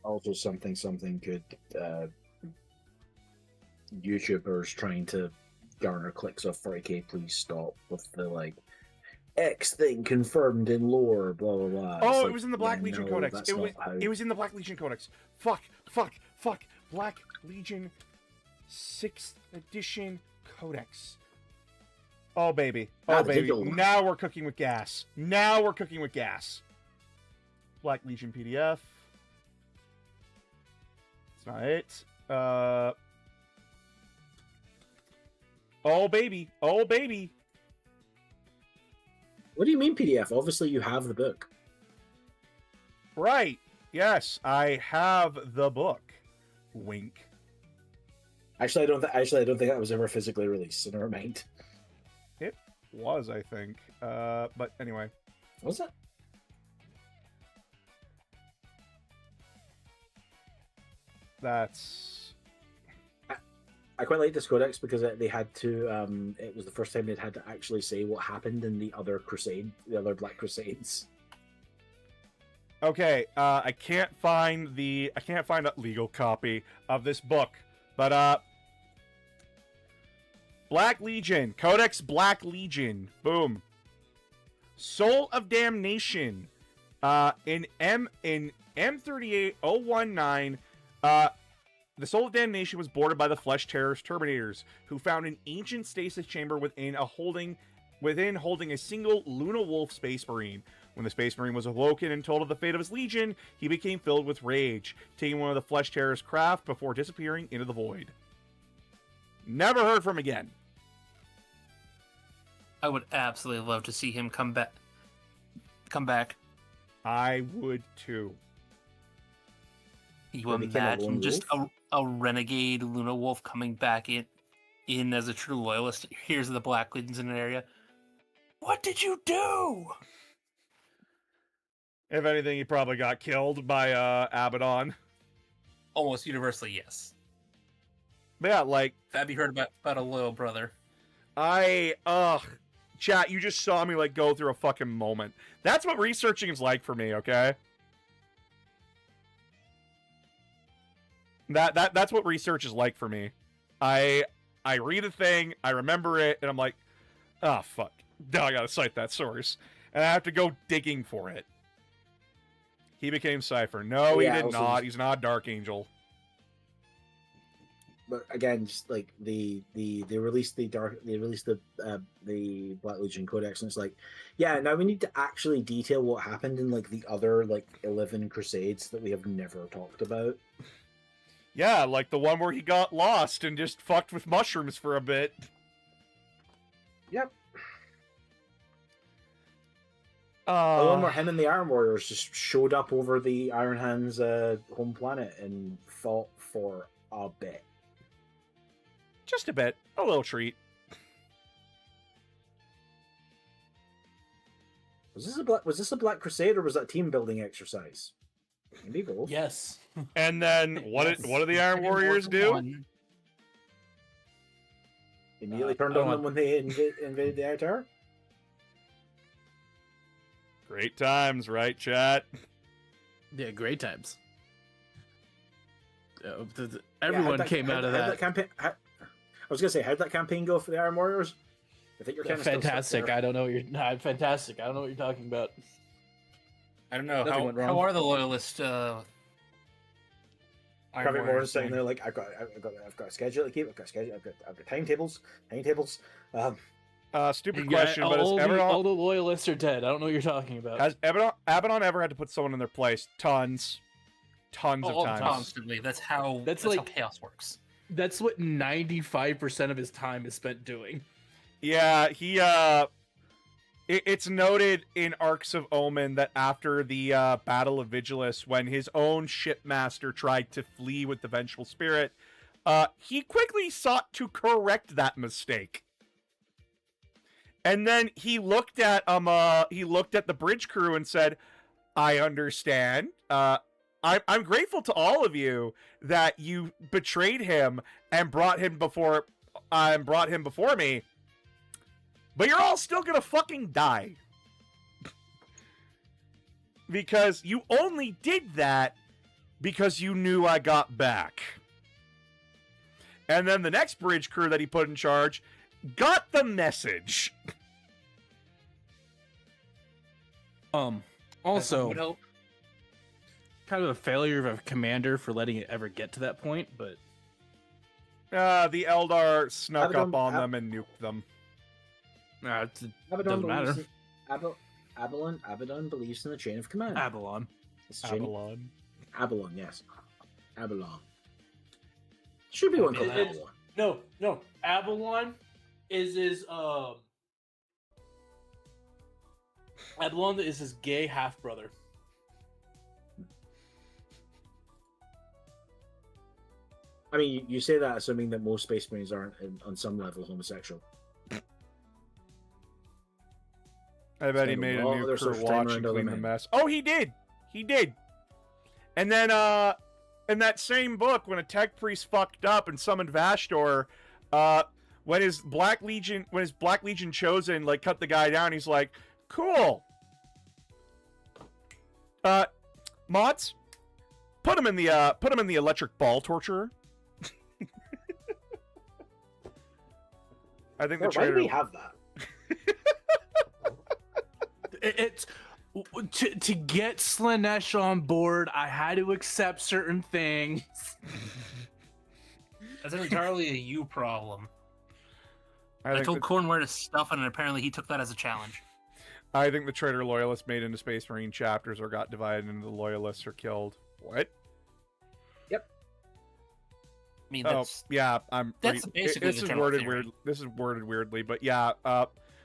Also, something could YouTubers trying to garner clicks off 40k, please stop with the like X thing confirmed in lore, blah blah blah. Oh, like, it was in the Black Legion Codex. It was in the Black Legion Codex. Fuck. Black Legion 6th edition Codex. Oh baby. Oh baby. Now we're cooking with gas. Black Legion PDF. It's not it. Oh baby. What do you mean PDF? Obviously, you have the book. Right. Yes, I have the book. Wink. Actually, I don't think that was ever physically released. So never mind. It was, I think. But anyway. Was it? That's. I quite like this codex because they had to. It was the first time they'd had to actually say what happened in the other Black Crusades. Okay, I can't find a legal copy of this book, but Black Legion, Codex Black Legion, boom. Soul of Damnation, in M38019, the Soul of Damnation was boarded by the Flesh Terror's Terminators, who found an ancient stasis chamber within holding a single Luna Wolf Space Marine. When the Space Marine was awoken and told of the fate of his legion, he became filled with rage, taking one of the Flesh Terror's craft before disappearing into the void. Never heard from again. I would absolutely love to see him come back. I would too. You imagine just a renegade Luna Wolf coming back in as a true loyalist. Here's the Black Legions in an area. What did you do? If anything, he probably got killed by Abaddon. Almost universally, yes. But yeah, like... Have you heard about a loyal brother? Chat, you just saw me, like, go through a fucking moment. That's what researching is like for me, okay? That's what research is like for me. I read a thing, I remember it, and I'm like, oh, fuck. Now I gotta cite that source. And I have to go digging for it. He became Cypher. No, he did not. He's not Dark Angel. But again, just like they released the Black Legion Codex, and it's like, yeah, now we need to actually detail what happened in like the other like 11 Crusades that we have never talked about. Yeah, like the one where he got lost and just fucked with mushrooms for a bit. Yep. The one where him and the Iron Warriors just showed up over the Iron Hands' home planet and fought for a bit. Just a bit. A little treat. Was this a Black Crusade, or was that a team building exercise? Maybe both. Yes. And then what Yes. What do the Iron Warriors do? Immediately turned on them when they invaded the Outer Tower. Great times, right, chat? Yeah, great times. Everyone came out of that. That campaign. I was gonna say, how'd that campaign go for the Iron Warriors? I think you're kind of fantastic. I don't know what you're. Nah, fantastic. I don't know what you're talking about. I don't know. Nothing went wrong. How are the loyalist? Private Warriors Warren's sitting doing? there like, I've got a schedule to keep. I've got timetables. Stupid question, but has all the loyalists are dead. I don't know what you're talking about. has Abaddon ever had to put someone in their place? Tons of times. Constantly. That's how chaos works. That's what 95% of his time is spent doing. Yeah, he it's noted in Arcs of Omen that after the Battle of Vigilus, when his own shipmaster tried to flee with the Vengeful Spirit, he quickly sought to correct that mistake. And then he looked at the bridge crew and said, "I understand. I'm grateful to all of you that you betrayed him and brought him before me. But you're all still gonna fucking die. Because you only did that because you knew I got back." And then the next bridge crew that he put in charge got the message. Also, kind of a failure of a commander for letting it ever get to that point, but The Eldar snuck up on them and nuked them. it Abaddon doesn't matter. Abaddon believes in the chain of command. Avalon. It's the chain- Avalon. Abalon, yes. Abalon. Should be one called Abalon. No. Avalon is Avalon is his gay half brother. I mean, you say that assuming that most Space Marines aren't on some level homosexual. I bet he made a new crew watch and clean the mess. Oh, he did. And then, in that same book, when a tech priest fucked up and summoned Vashdor, when his Black Legion chosen cut the guy down, he's like, "Cool. Mods, put him in the electric ball torturer." I think the Why do traitor. we have that? It's to get Slanesh on board, I had to accept certain things. That's entirely a you problem. I I think told the- Corn where to stuff it, and apparently he took that as a challenge. I think the traitor loyalists made into Space Marine chapters or got divided into the loyalists or killed. What? I mean, Oh, yeah, that's basically this the is general worded theory. weird. This is worded weirdly, but yeah,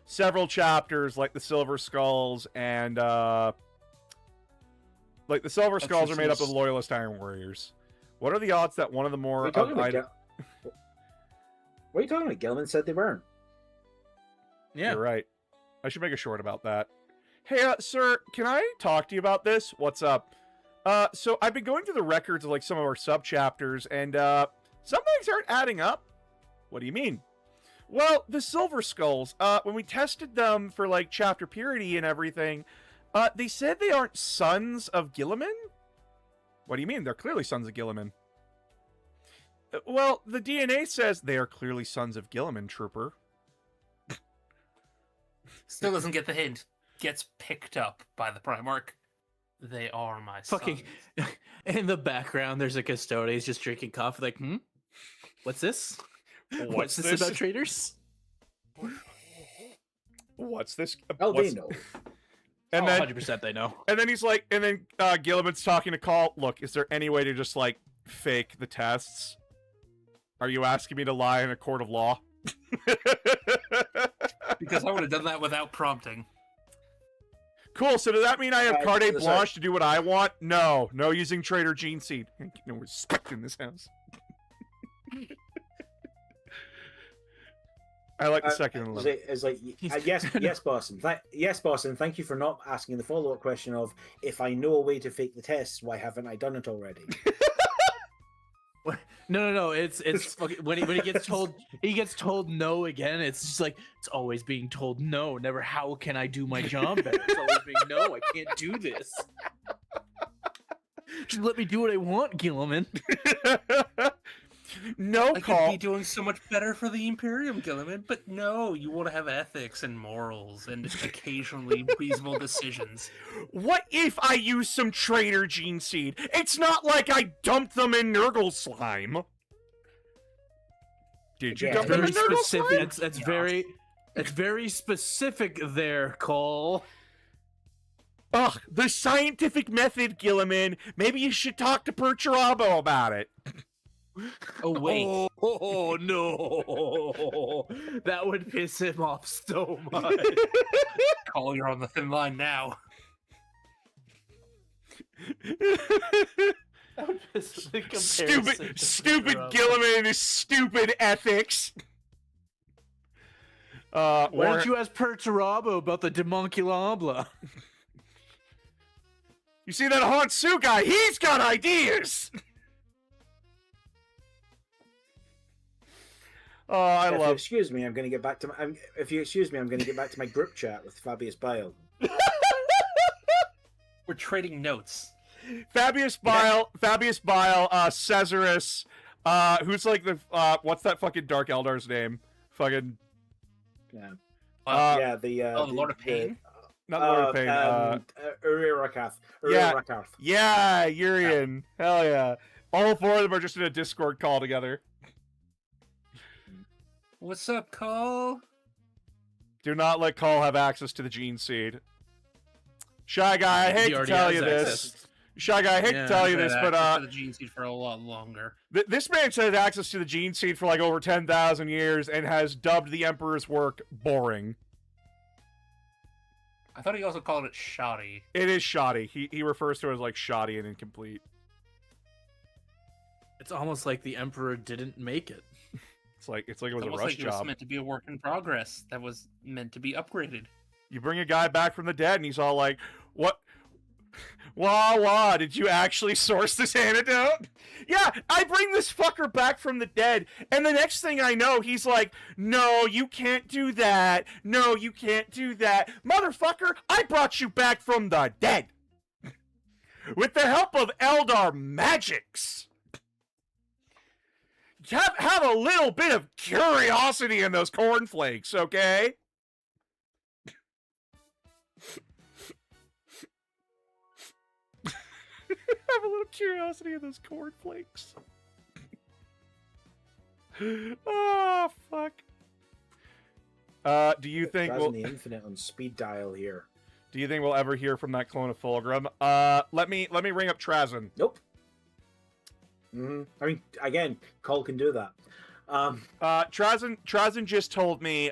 several chapters like the Silver Skulls and the Silver Skulls are made up of loyalist Iron Warriors. What are the odds that one of the more? What are you talking about? Gilman said they weren't. Yeah. You're right. I should make a short about that. Hey, sir, can I talk to you about this? What's up? So I've been going through the records of some of our sub chapters, and some things aren't adding up. What do you mean? Well, the Silver Skulls, when we tested them for chapter purity and everything, they said they aren't sons of Gilliman. What do you mean? They're clearly sons of Gilliman. Well, the DNA says they are clearly sons of Gilliman, Trooper. Still doesn't get the hint. Gets picked up by the Primarch. They are my Fucking sons. in the background, there's a Custodes just drinking coffee. What's this? What's this about traitors? What's this? Oh, they know. And then 100% they know. And then he's like, and then Gilliman's talking to Call. Look, is there any way to just fake the tests, are you asking me to lie in a court of law? Because I would have done that without prompting. Cool, so does that mean I have carte sorry. blanche to do what I want? No. No using traitor gene seed. No respect in this house. I like the second one. It's like yes, boss. Yes, boss, and thank you for not asking the follow-up question of, if I know a way to fake the tests, why haven't I done it already? No. It's fucking, when he gets told no again. It's just like, it's always being told no. Never, how can I do my job better? It's always being no. I can't do this. Just let me do what I want, Gilliman. No, I Call. could be doing so much better for the Imperium, Gilliman, but no, you want to have ethics and morals and occasionally reasonable decisions. What if I use some traitor gene seed? It's not like I dumped them in Nurgle slime. Did you Yeah, dump them in Very Nurgle specific. slime? That's very specific there, Cole. Ugh, the scientific method, Gilliman. Maybe you should talk to Perturabo about it. Oh, wait. Oh no, that would piss him off so much. Call, you're on the thin line now. Stupid Gilliman and his stupid ethics. Why don't you ask Perturabo about the demonculabla? You see that Hansu guy? He's got ideas. Oh, I love. Excuse me, I'm going to get back to my. If you excuse me, I'm going to get back to my group chat with Fabius Bile. We're trading notes. Fabius Bile, Caesarus, who's like the what's that fucking Dark Eldar's name? Fucking Yeah. The Lord of Pain. Not Lord of Pain. Uriracath. Yeah, Urian. Hell yeah. All four of them are just in a Discord call together. What's up, Call? Do not let Call have access to the gene seed. Shy guy, I hate to tell you this. Shy guy, I hate to tell you this, but the gene seed for a lot longer. This man has access to the gene seed for like over 10,000 years and has dubbed the Emperor's work boring. I thought he also called it shoddy. It is shoddy. He refers to it as like shoddy and incomplete. It's almost like the Emperor didn't make it. It's like it was a rush like job. It was meant to be a work in progress that was meant to be upgraded. You bring a guy back from the dead, and he's all like, "What? Wah, did you actually source this antidote?" Yeah, I bring this fucker back from the dead, and the next thing I know, he's like, "No, you can't do that. No, you can't do that, motherfucker! I brought you back from the dead with the help of Eldar magics." Have a little bit of curiosity in those cornflakes, okay? Have a little curiosity in those cornflakes. Oh, fuck. Do you think we'll... the infinite on speed dial here. Do you think we'll ever hear from that clone of Fulgrim? Let me ring up Trazen. Nope. I mean, again, Cole can do that. Trazen just told me,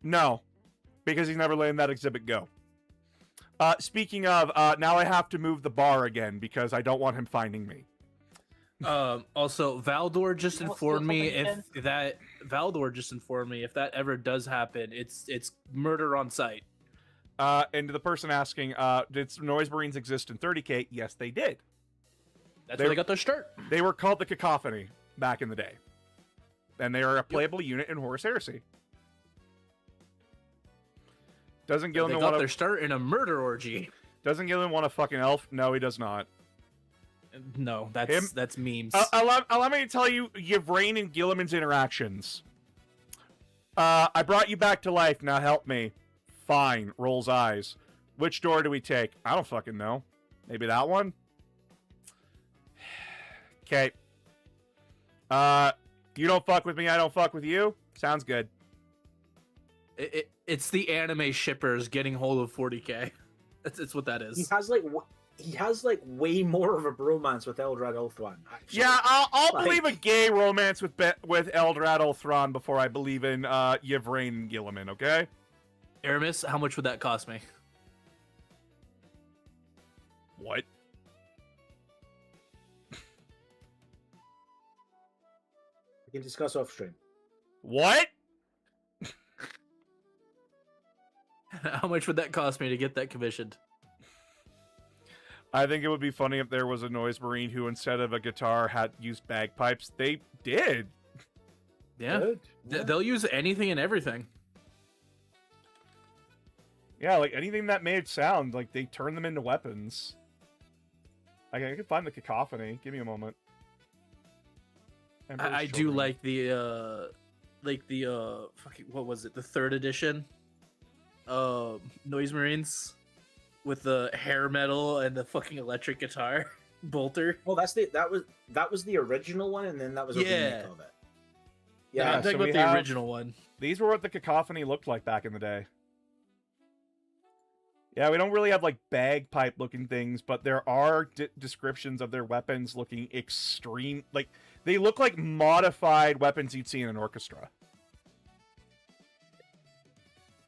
no, because he's never letting that exhibit go. Speaking of, now I have to move the bar again because I don't want him finding me. Also, Valdor just informed me if that ever does happen, it's murder on sight. And to the person asking, did Noise Marines exist in 30K? Yes, they did. That's where they got their start. They were called the Cacophony back in the day. And they are a playable unit in Horus Heresy. Doesn't Gilliman want their start in a murder orgy? Doesn't Gilliman want a fucking elf? No, he does not. No, that's memes. Allow me to tell you Yvrain and Gilliman's interactions. I brought you back to life, now help me. Fine, rolls eyes. Which door do we take? I don't fucking know. Maybe that one? Okay. You don't fuck with me, I don't fuck with you? Sounds good. It's the anime shippers getting hold of 40K. It's what that is. He has like he has like way more of a bromance with Eldrad Ulthwan. Actually. Yeah, I'll Like- believe a gay romance with Eldrad Ulthron before I believe in Yvraine and Gilliman, okay? Aramis, how much would that cost me? What? We can discuss off stream. What? How much would that cost me to get that commissioned? I think it would be funny if there was a noise marine who, instead of a guitar, had used bagpipes. They did. Yeah. Good. They'll use anything and everything. Yeah, like anything that made sound, like they turn them into weapons. I can find the cacophony. Give me a moment. Emperor's I do Children. like the fucking, what was it? The 3rd edition Noise Marines with the hair metal and the fucking electric guitar bolter. Oh, that was the original one, and then that was a Yeah. remake of it. Yeah, Yeah, I'm talking so we about the have- original one. These were what the cacophony looked like back in the day. Yeah, we don't really have like bagpipe looking things, but there are descriptions of their weapons looking extreme. Like they look like modified weapons you'd see in an orchestra.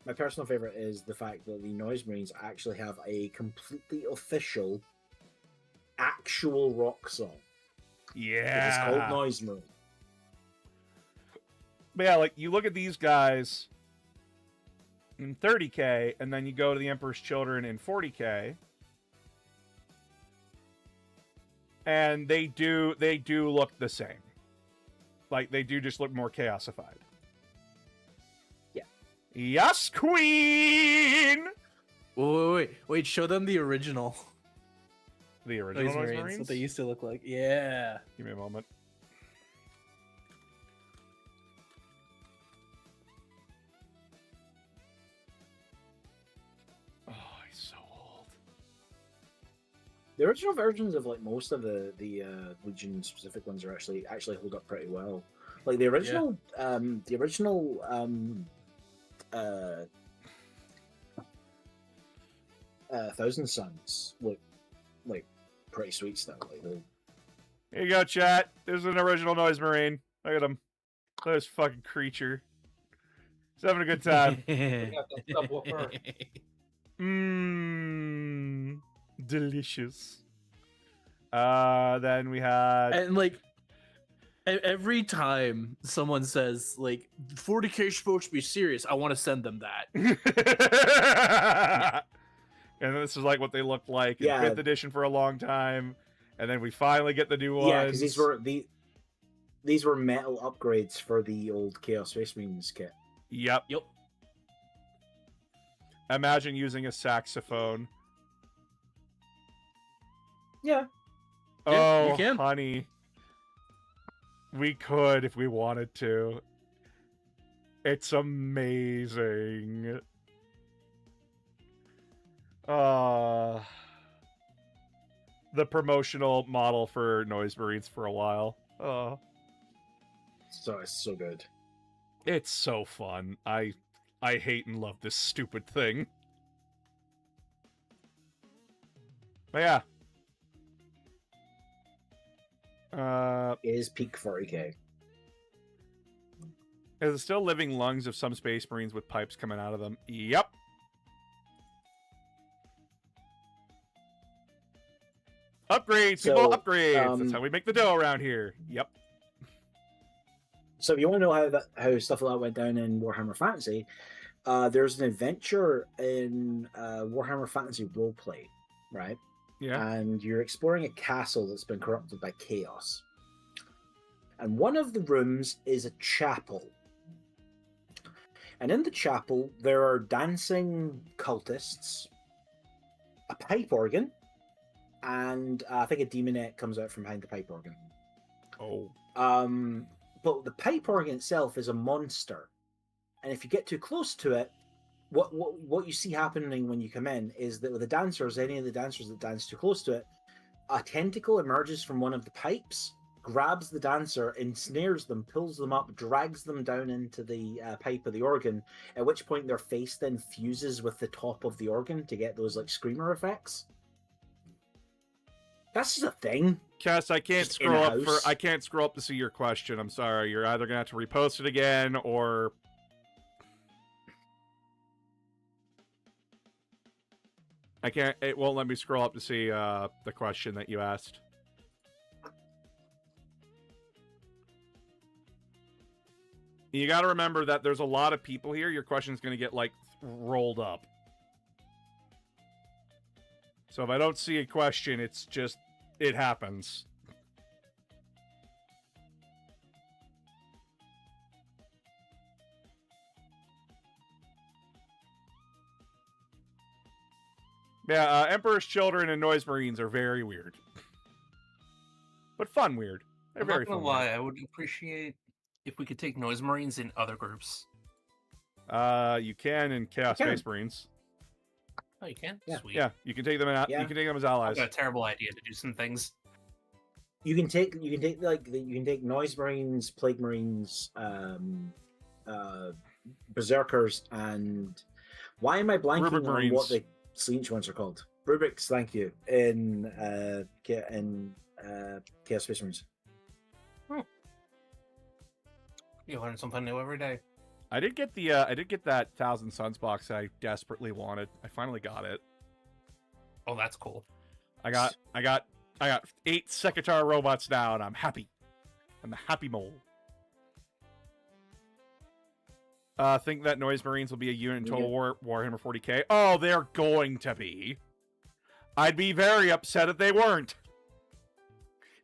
my personal favorite is the fact that the Noise Marines actually have a completely official, actual rock song. Yeah, It's called Noise Marine. But yeah, like you look at these guys in 30k, and then you go to the Emperor's Children in 40k, and they do look the same. Like they do just look more chaosified. Yeah. Yes, Queen. Wait! Show them the original The original Noise Marines, Marines. what they used to look like. Yeah. Give me a moment. Oh, he's so old. The original versions of like most of the Legion specific ones are actually hold up pretty well. Like the original Thousand Suns look like pretty sweet stuff. Like Here you go, chat. There's an original Noise Marine. Look at him. Look at this fucking creature. He's having a good time. Mmm. Delicious. Then we had... And like every time someone says like 40k is supposed to be serious, I want to send them that. And this is like what they looked like in Yeah. 5th edition for a long time. And then we finally get the new ones. yeah, because these were metal upgrades for the old Chaos Space Marines kit. Yep. Yep. Imagine using a saxophone. Yeah, Oh, you can. honey. We could if we wanted to. It's amazing. The promotional model for Noise Marines for a while. so it's so good. It's so fun. I hate and love this stupid thing. But yeah. It is peak 40k. Is it still living lungs of some Space Marines with pipes coming out of them? Yep. Upgrades, So, people, upgrades. That's how we make the dough around here. Yep. So if you want to know how stuff like that went down in Warhammer Fantasy, there's an adventure in Warhammer Fantasy Roleplay, right? Yeah. And you're exploring a castle that's been corrupted by chaos. And one of the rooms is a chapel. And in the chapel, there are dancing cultists, a pipe organ, and I think a demonette comes out from behind the pipe organ. Oh. But the pipe organ itself is a monster. And if you get too close to it, what you see happening when you come in is that with the dancers, any of the dancers that dance too close to it, a tentacle emerges from one of the pipes, grabs the dancer, ensnares them, pulls them up, drags them down into the pipe of the organ, at which point their face then fuses with the top of the organ to get those like screamer effects. That's just a thing. Cass, I can't Just scroll up in-house. I can't scroll up to see your question. I'm sorry. You're either gonna have to repost it again or I can't. It won't let me scroll up to see the question that you asked. You got to remember that there's a lot of people here. Your question's going to get like rolled up. So if I don't see a question, it's just it happens. Yeah, Emperor's Children and Noise Marines are very weird. But fun weird. They're I'm very not gonna fun. lie, I would appreciate if we could take Noise Marines in other groups. You can in Chaos You can. Space Marines. Oh, you can? Yeah. Sweet. Yeah, you can take them out. Yeah. You can take them as I've allies. got a terrible idea to do some things. You can take Noise Marines, Plague Marines, Berserkers, and why am I blanking Rubric on Marines. what the Sleech ones are called? Rubrics, thank you. In Chaos Space Marines. You learn something new every day. I did get that Thousand Suns box I desperately wanted. I finally got it. Oh, that's cool. I got 8 Sekitar robots now, and I'm happy. I'm a happy mole. Think that Noise Marines will be a unit in Total War Warhammer 40k. Oh, they're going to be. I'd be very upset if they weren't.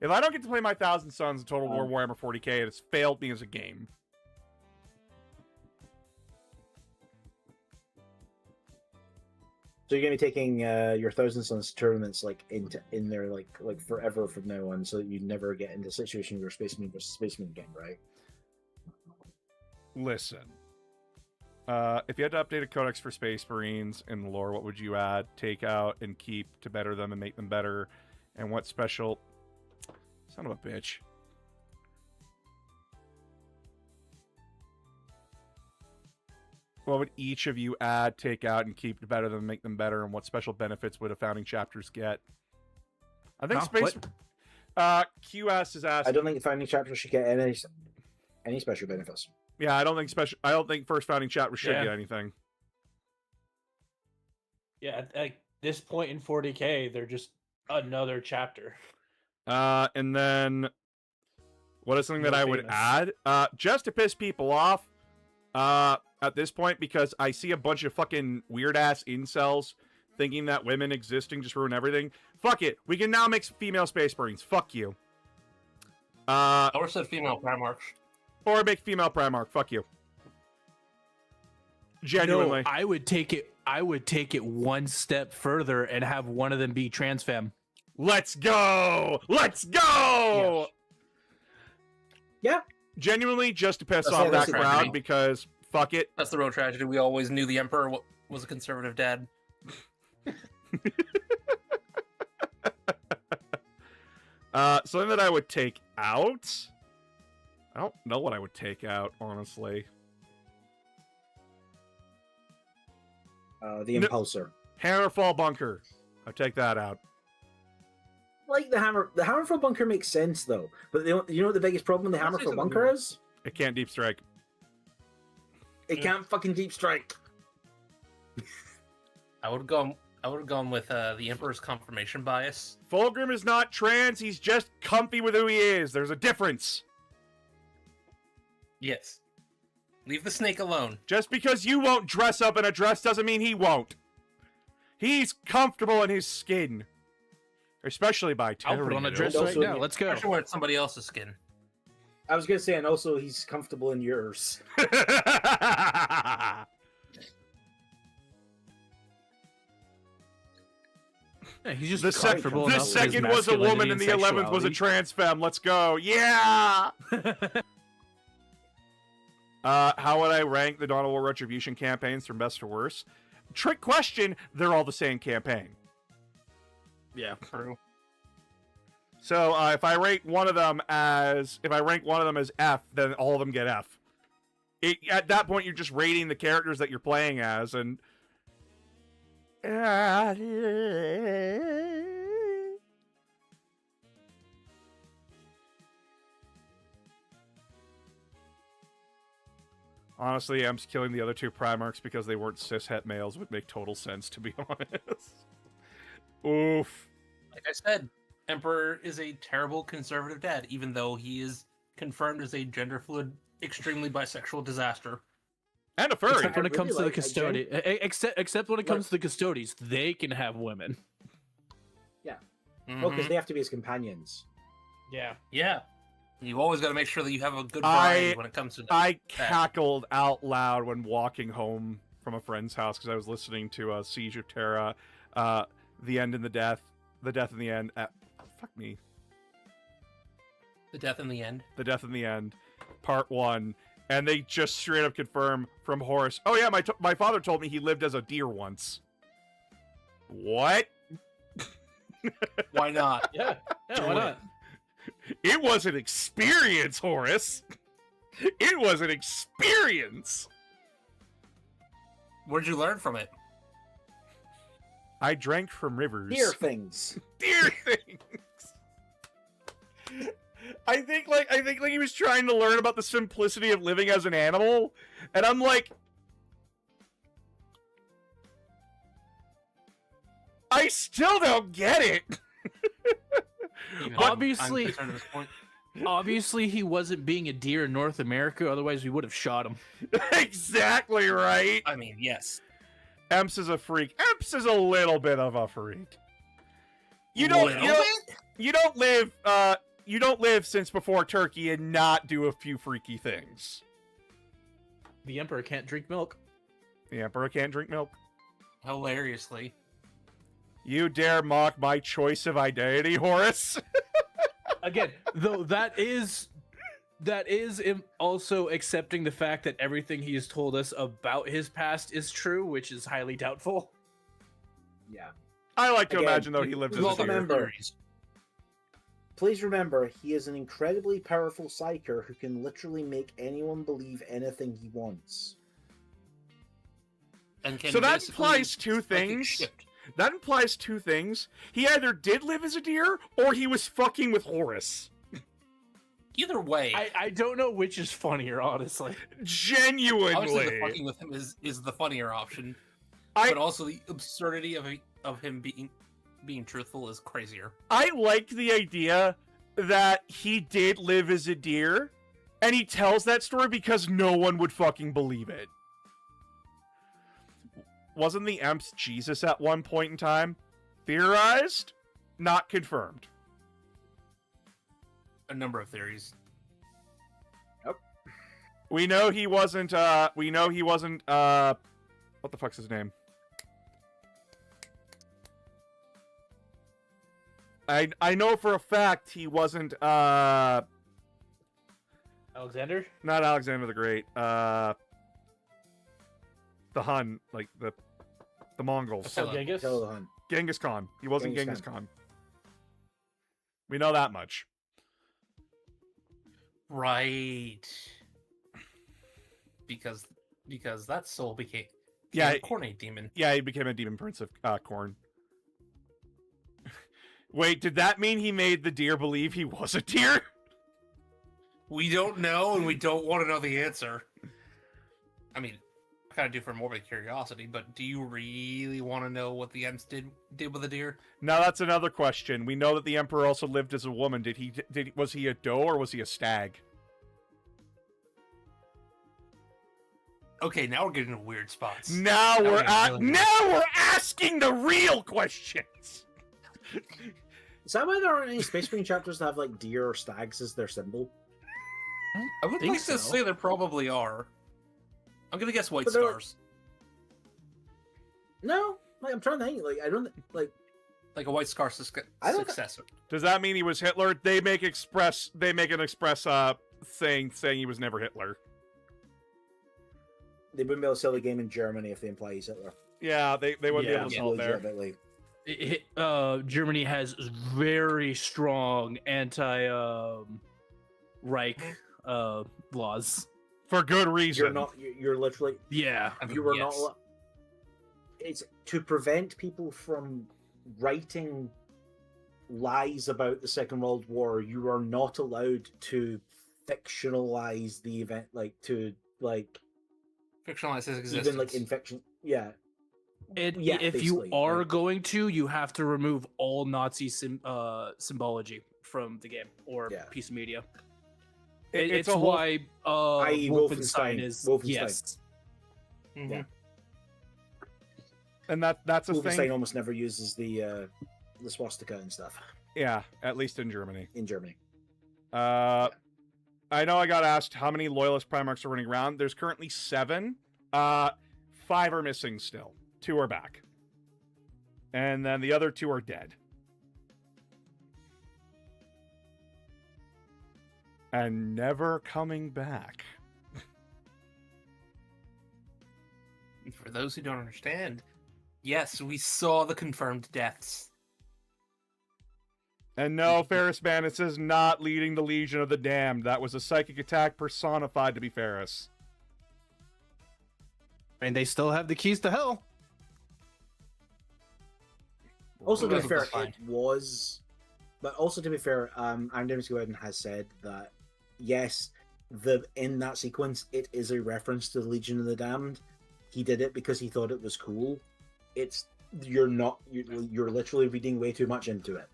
If I don't get to play my Thousand Suns in Total War Warhammer 40k, it has failed me as a game. So you're gonna be taking your Thousand Suns tournaments like in there like forever from now on, so that you never get into a situation where Spaceman versus Spaceman again, right? Listen. If you had to update a codex for Space Marines in lore, what would you add, take out, and keep to better them and make them better? And what special... Son of a bitch. What would each of you add, take out, and keep to better them and make them better? And what special benefits would a founding chapters get? I think Space... QS is asking... I don't think the founding chapter should get any special benefits. Yeah, I don't think first founding chapter should Yeah. get anything. Yeah, at this point in 40k, they're just another chapter. And then what is something that More I would famous. add? Just to piss people off, at this point, because I see a bunch of fucking weird ass incels thinking that women existing just ruin everything. Fuck it. We can now make female Space Marines. Fuck you. Or said female Primarchs. Or make female Primarch. Fuck you. Genuinely. No, I would take it one step further and have one of them be trans femme. Let's go! Let's go! Yeah. Genuinely, just to piss That's off it, that that's it. crowd, because fuck it. That's the real tragedy. We always knew the Emperor was a conservative dad. Something that I would take out. I don't know what I would take out, honestly. The No. Impulsor. Hammerfall Bunker. I'd take that out. Like the Hammerfall Bunker makes sense though, but you know what the biggest problem with the I'll say Hammerfall something Bunker more. is? It can't deep strike. It can't fucking deep strike. I would have gone with the Emperor's confirmation bias. Fulgrim is not trans, he's just comfy with who he is. There's a difference. Yes. Leave the snake alone. Just because you won't dress up in a dress doesn't mean he won't. He's comfortable in his skin. Especially by I'll put on a Tyranid. dress Also, right now. Let's go. I should wear somebody else's skin. I was gonna say, and also he's comfortable in yours. Yeah, he's just The comfortable enough with his second was a woman masculinity and the 11th was a sexuality. trans femme. Let's go. Yeah! How would I rank the Dawn of War Retribution campaigns from best to worst? Trick question, they're all the same campaign. Yeah. True. So if I rank one of them as F, then all of them get F. At that point, you're just rating the characters that you're playing as, and Honestly, Em's killing the other two Primarchs because they weren't cishet males would make total sense, to be honest. Oof. Like I said, Emperor is a terrible conservative dad, even though he is confirmed as a gender fluid, extremely bisexual disaster. And a furry. Except when it I comes really to the like- Custodes. Except when it comes to the Custodes, they can have women. Well, because they have to be his companions. Yeah. Yeah. You always got to make sure that you have a good I- variety when it comes to I cackled out loud when walking home from a friend's house because I was listening to Siege of Terra, The End and the Death and the End. Fuck me. the death in the end. The Death and the End, Part 1. And they just straight up confirm from Horus, oh yeah, my father told me he lived as a deer once. What? Why not? Yeah. Do why it. not? It was an experience, Horus. It was an experience. Where'd you learn from it? I drank from rivers. Deer things. Deer things. I think he was trying to learn about the simplicity of living as an animal, and I'm like, I still don't get it. Even Obviously- I'm concerned at this point. Obviously, he wasn't being a deer in North America. Otherwise, we would have shot him. Exactly right. I mean, yes. Emps is a freak. Emps is a little bit of a freak. You don't live since before Turkey and not do a few freaky things. The Emperor can't drink milk. The Emperor can't drink milk. Hilariously. You dare mock my choice of identity, Horus? Again, though, that is also accepting the fact that everything he has told us about his past is true, which is highly doubtful. Yeah. I like to Again, imagine, though, he lived as a well, deer. remember- Please remember, he is an incredibly powerful psyker who can literally make anyone believe anything he wants. And can So that basically implies two fucking things. shift. That implies two things. He either did live as a deer, or he was fucking with Horus. Either way, I don't know which is funnier, honestly. obviously the Genuinely. fucking with him is the funnier option. I- But also the absurdity of him being truthful is crazier. I like the idea that he did live as a deer, and he tells that story because no one would fucking believe it. Wasn't the Emps Jesus at one point in time? Theorized? Not confirmed. A number of theories. We know he wasn't, what the fuck's his name? I know for a fact he wasn't, Alexander? not Alexander the Great, the Hun, like the Mongols. So, Genghis? Kill the Hun. Genghis Khan. He wasn't Genghis Genghis Khan. We know that much. Right. Because that soul became Yeah, a Cornate demon. Yeah, he became a demon prince of Khorne. Wait, did that mean he made the deer believe he was a deer? We don't know, and we don't want to know the answer. I mean, I kind of do for morbid curiosity, but do you really want to know what the Ents did with a deer? Now that's another question. We know that the Emperor also lived as a woman. Was he a doe or was he a stag? Okay, now we're getting into weird spots. Now Now we're we're getting really now we're asking the real questions. Is that why there aren't any Space Marine chapters that have like deer or stags as their symbol? I would think like to so. say there probably are. I'm gonna guess white But they're- stars. No, like I'm trying to think. Like I don't like. Like a white scar I don't- successor. Does that mean he was Hitler? They make an express saying he was never Hitler. They wouldn't be able to sell the game in Germany if they imply he's Hitler. Yeah, they wouldn't be Yeah. able to sell it there. Legitimately. Germany has very strong anti-Reich laws. For good reason. You're not. You're literally. Yeah. I mean, You were yes. not. It's to prevent people from writing lies about the Second World War. You are not allowed to fictionalize the event, like Fictionalize his existence. Even like infection. Yeah. If you basically, are like- going to, you have to remove all Nazi symbology from the game or Yeah. piece of media. It's It's a whole- why i.e. Wolfenstein is Wolfenstein. yes. Mhm. Yeah. and that's a Wolfenstein thing. almost never uses the swastika and stuff Yeah, at least in Germany. in Germany. I know I got asked how many Loyalist Primarchs are running around. There's currently 7. 5 are missing still. 2 are back. And then the other 2 are dead. And never coming back. And for those who don't understand, yes, we saw the confirmed deaths. And no, Ferris Manus is not leading the Legion of the Damned. That was a psychic attack personified to be Ferris. And they still have the keys to hell. Also, to be That's fair, fine. it was. But also, to be fair, Aaron Davis Gordon has said that yes, in that sequence, it is a reference to the Legion of the Damned. He did it because he thought it was cool. You're literally reading way too much into it.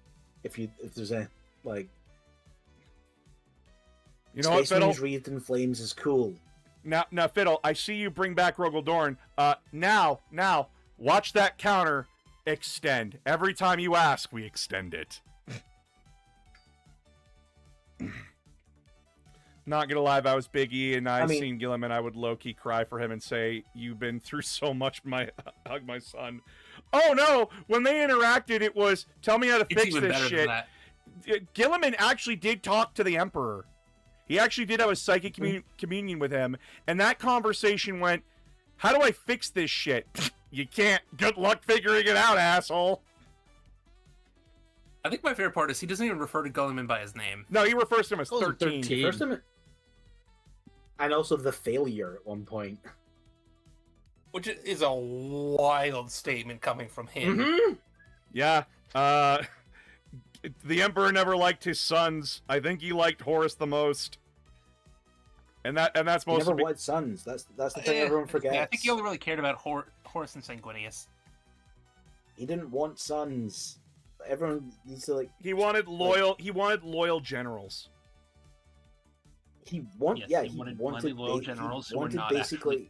If there's a like, You know what, Space Fiddle? Marines wreathed in flames is cool. Now, Fiddle, I see you bring back Rogel Dorn. Now, watch that counter extend. Every time you ask, we extend it. Not gonna lie, if I was Big E and I mean- seen Gilliman, I would low-key cry for him and say, "You've been through so much, hug my son." Oh no! When they interacted, it was, "Tell me how to It's fix even this better shit." than that. Gilliman actually did talk to the Emperor. He actually did have a psychic communion with him, and that conversation went, "How do I fix this shit?" You can't. Good luck figuring it out, asshole. I think my favorite part is he doesn't even refer to Gulliman by his name. No, he refers to him as Calls him 13. 13. First time, and also the failure at one point. Which is a wild statement coming from him. Mm-hmm. Yeah. The Emperor never liked his sons. I think he liked Horus the most. And that's He most never of it. wanted sons. That's the thing everyone forgets. Yeah, I think he only really cared about Horus and Sanguinius. He didn't want sons. Everyone needs to like. He wanted loyal generals. He wanted. Yes, Yeah, he he wanted wanted loyal he generals who were wanted not basically.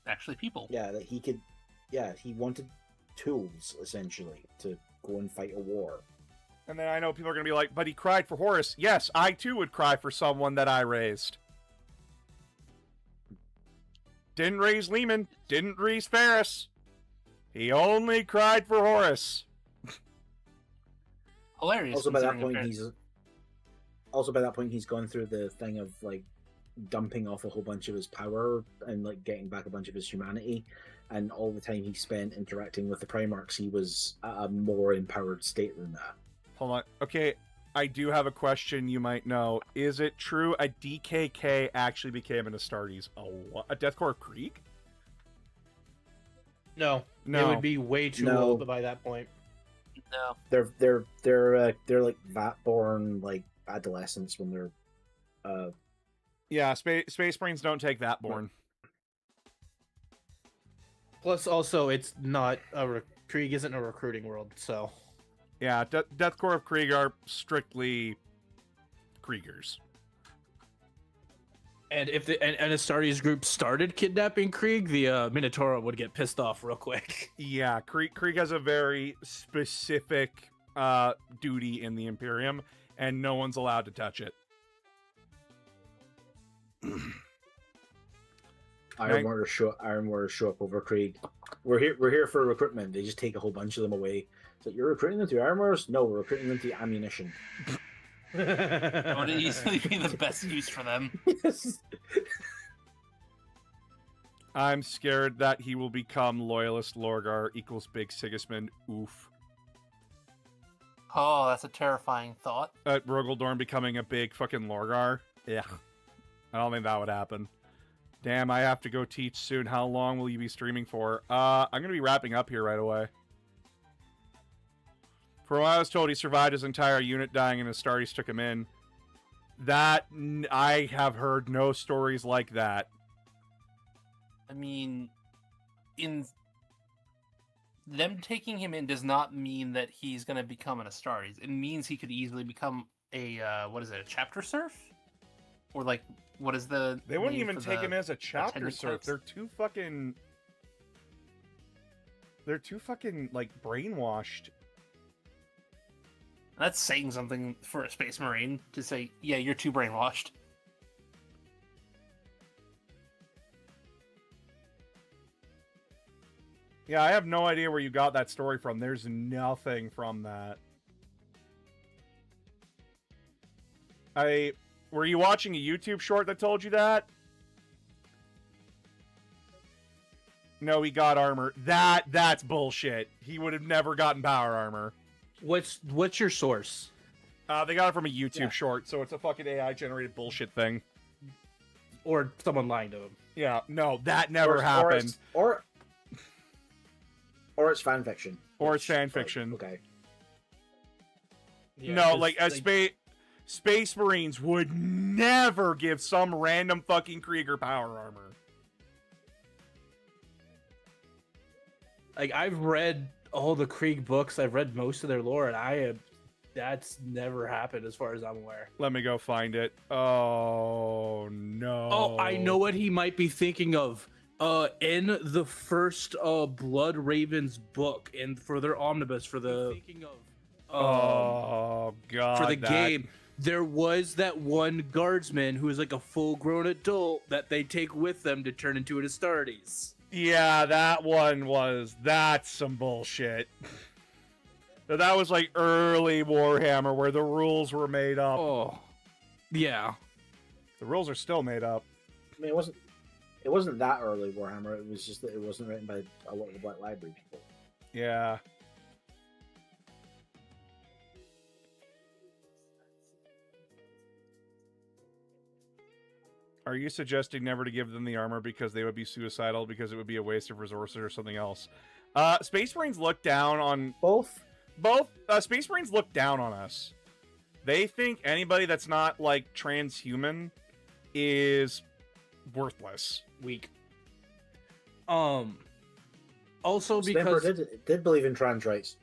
Actually, people. Yeah, that he could. Yeah, he wanted tools essentially to go and fight a war. And then I know people are going to be like, "But he cried for Horus." Yes, I too would cry for someone that I raised. Didn't raise Lehman. Didn't raise Ferris. He only cried for Horus. Hilarious. Also by that considering point, he's gone through the thing of like dumping off a whole bunch of his power and like getting back a bunch of his humanity, and all the time he spent interacting with the Primarchs, he was at a more empowered state than that. Hold on. Okay, I do have a question you might know. Is it true a DKK actually became an Astartes? A Death Corps of Krieg? No, No. it would be way too No. old by that point. No. They're like vat-born like adolescents when they're Yeah, Space Marines don't take that born. Plus, also, it's not Krieg isn't a recruiting world, so Yeah, Death Corps of Krieg are strictly Kriegers. and if an Astartes group started kidnapping Krieg, the Minotaur would get pissed off real quick. Yeah, Krieg has a very specific duty in the Imperium, and no one's allowed to touch it. Iron Warriors show up over Krieg. We're here for recruitment. They just take a whole bunch of them away. So you're recruiting them to Iron Warriors? No, we're recruiting them to ammunition. That would easily be the best use for them. Yes. I'm scared that he will become Loyalist Lorgar equals Big Sigismund. Oof. Oh, that's a terrifying thought. Rogel Dorn becoming a big fucking Lorgar? Yeah. I don't think that would happen. Damn, I have to go teach soon. How long will you be streaming for? I'm going to be wrapping up here right away. For what I was told, he survived his entire unit dying and Astartes took him in. I have heard no stories like that. I mean, in them taking him in does not mean that he's going to become an Astartes. It means he could easily become a a chapter serf, or like what is the? They wouldn't name even for take the him as a chapter attendant serf. types? They're too fucking like brainwashed. That's saying something for a Space Marine to say, yeah, you're too brainwashed. Yeah, I have no idea where you got that story from. There's nothing from that. Were you watching a YouTube short that told you that? No, he got armor. That's bullshit. He would have never gotten power armor. What's your source? They got it from a YouTube short, so it's a fucking AI generated bullshit thing. Or someone lying to him. Yeah, no, that never happened. Or it's fan fiction. Or it's fan fiction. Okay. Yeah, No, like Space Marines would never give some random fucking Krieger power armor. Like, I've read all the Krieg books. I've read most of their lore, and that's never happened as far as I'm aware. Let me go find it. Oh no. Oh, I know what he might be thinking of. In the first Blood Ravens book, and for their omnibus, for the oh god, for the game, there was that one guardsman who is like a full-grown adult that they take with them to turn into an Astartes. Yeah, that's some bullshit. That was like early Warhammer where the rules were made up. Oh, yeah. The rules are still made up. I mean, it wasn't that early Warhammer. It was just that it wasn't written by a lot of the Black Library people. Yeah. Are you suggesting never to give them the armor because they would be suicidal, because it would be a waste of resources, or something else? Space Marines look down on... Both? Space Marines look down on us. They think anybody that's not, like, transhuman is worthless. Weak. Also Stamper because... did believe in trans rights.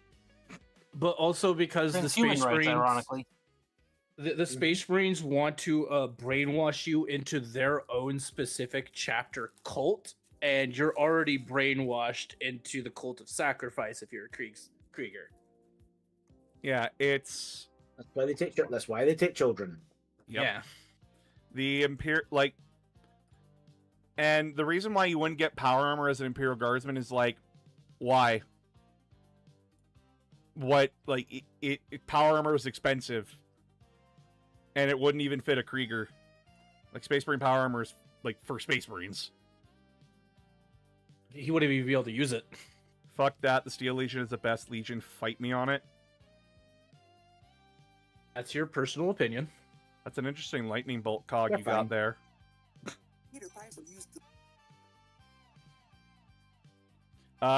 But also because the Space Marines... ironically. The Space Marines want to brainwash you into their own specific chapter cult, and you're already brainwashed into the cult of sacrifice if you're a Krieger. Yeah, it's... That's why they take children. Yep. Yeah. The like... And the reason why you wouldn't get power armor as an Imperial Guardsman is, like, why? What, like, power armor is expensive. And it wouldn't even fit a Krieger. Like, Space Marine power armor is, like, for Space Marines. He wouldn't even be able to use it. Fuck that. The Steel Legion is the best Legion. Fight me on it. That's your personal opinion. That's an interesting lightning bolt cog They're you fine. got there.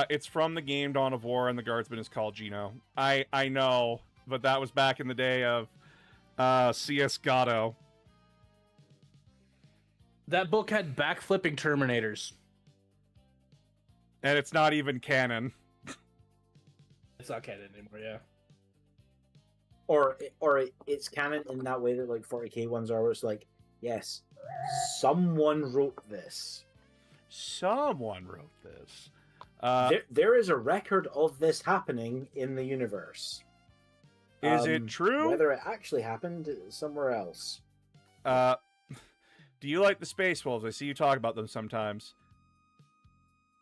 It's from the game Dawn of War, and the Guardsman is called Gino. I know, but that was back in the day of CS Gato. That book had backflipping Terminators. And it's not even canon. It's not canon anymore, yeah. Or it's canon in that way that like 40k ones are. Where it's like, yes, someone wrote this. Someone wrote this. There is a record of this happening in the universe. Is it true? Whether it actually happened somewhere else. Do you like the Space Wolves? I see you talk about them sometimes.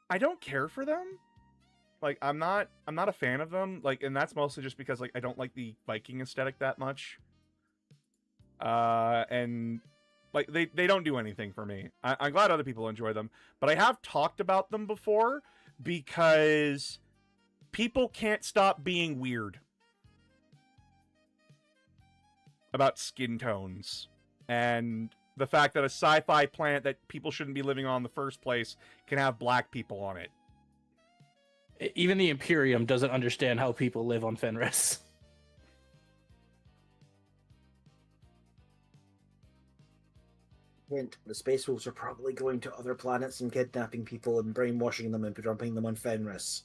I don't care for them. Like, I'm not a fan of them. Like, and that's mostly just because, like, I don't like the Viking aesthetic that much. And like they don't do anything for me. I'm glad other people enjoy them, but I have talked about them before because people can't stop being weird about skin tones and the fact that a sci-fi planet that people shouldn't be living on in the first place can have black people on it. Even the Imperium doesn't understand how people live on Fenris. Hint, the Space Wolves are probably going to other planets and kidnapping people and brainwashing them and dumping them on Fenris.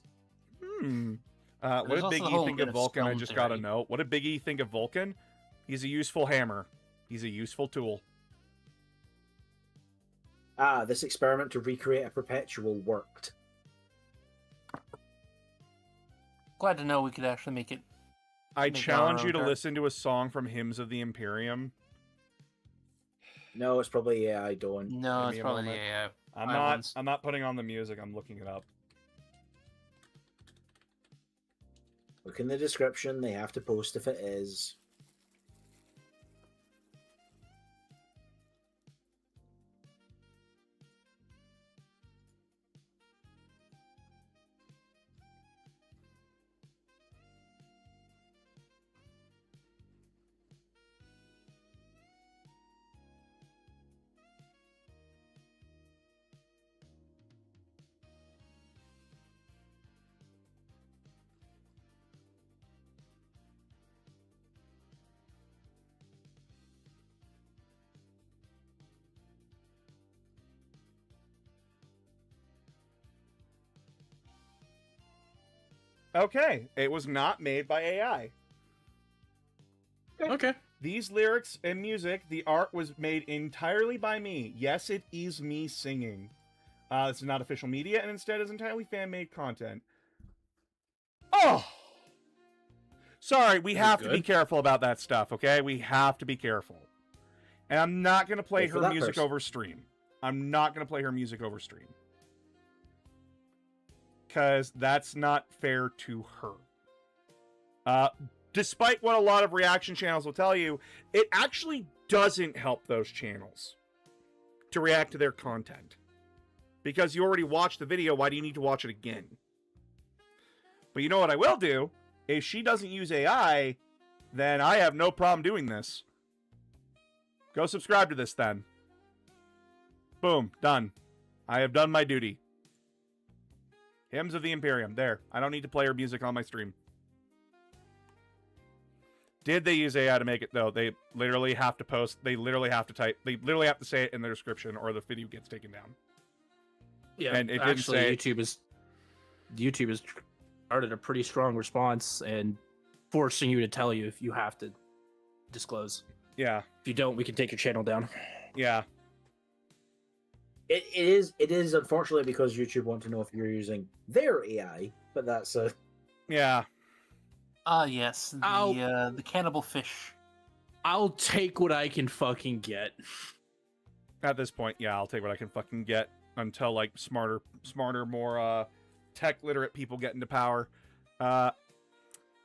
What There's did also Big the E whole think bit of of Vulcan? I scum just got to theory. know. What did Big E think of Vulcan? He's a useful hammer. He's a useful tool. This experiment to recreate a perpetual worked. Glad to know we could actually make it. I Make challenge our you to own listen to a song from Hymns of the Imperium. No, it's probably I don't. No, Give it's me a probably moment. I'm my not. ones. I'm not putting on the music. I'm looking it up. Look in the description. They have to post if it is. Okay, it was not made by AI. Okay. These lyrics and music, the art was made entirely by me. Yes, it is me singing. This is not official media, and instead is entirely fan-made content. Oh! Sorry, we have to be careful about that stuff, okay? We have to be careful. And I'm not going to play her music over stream. I'm not going to play her music over stream. Because that's not fair to her. Despite what a lot of reaction channels will tell you, it actually doesn't help those channels to react to their content. Because you already watched the video, why do you need to watch it again? But you know what I will do? If she doesn't use AI, then I have no problem doing this. Go subscribe to this then. Boom, done. I have done my duty. Hymns of the Imperium. There. I don't need to play her music on my stream. Did they use AI to make it, though? They literally have to post. They literally have to type. They literally have to say it in the description or the video gets taken down. Yeah, And it didn't actually, say- YouTube has started a pretty strong response and forcing you to tell you if you have to disclose. Yeah. If you don't, we can take your channel down. Yeah. It is unfortunately because YouTube want to know if you're using their AI, but that's a Yeah. Yes, Ow. the cannibal fish. I'll take what I can fucking get. At this point, yeah, I'll take what I can fucking get until, like, smarter, more, tech literate people get into power.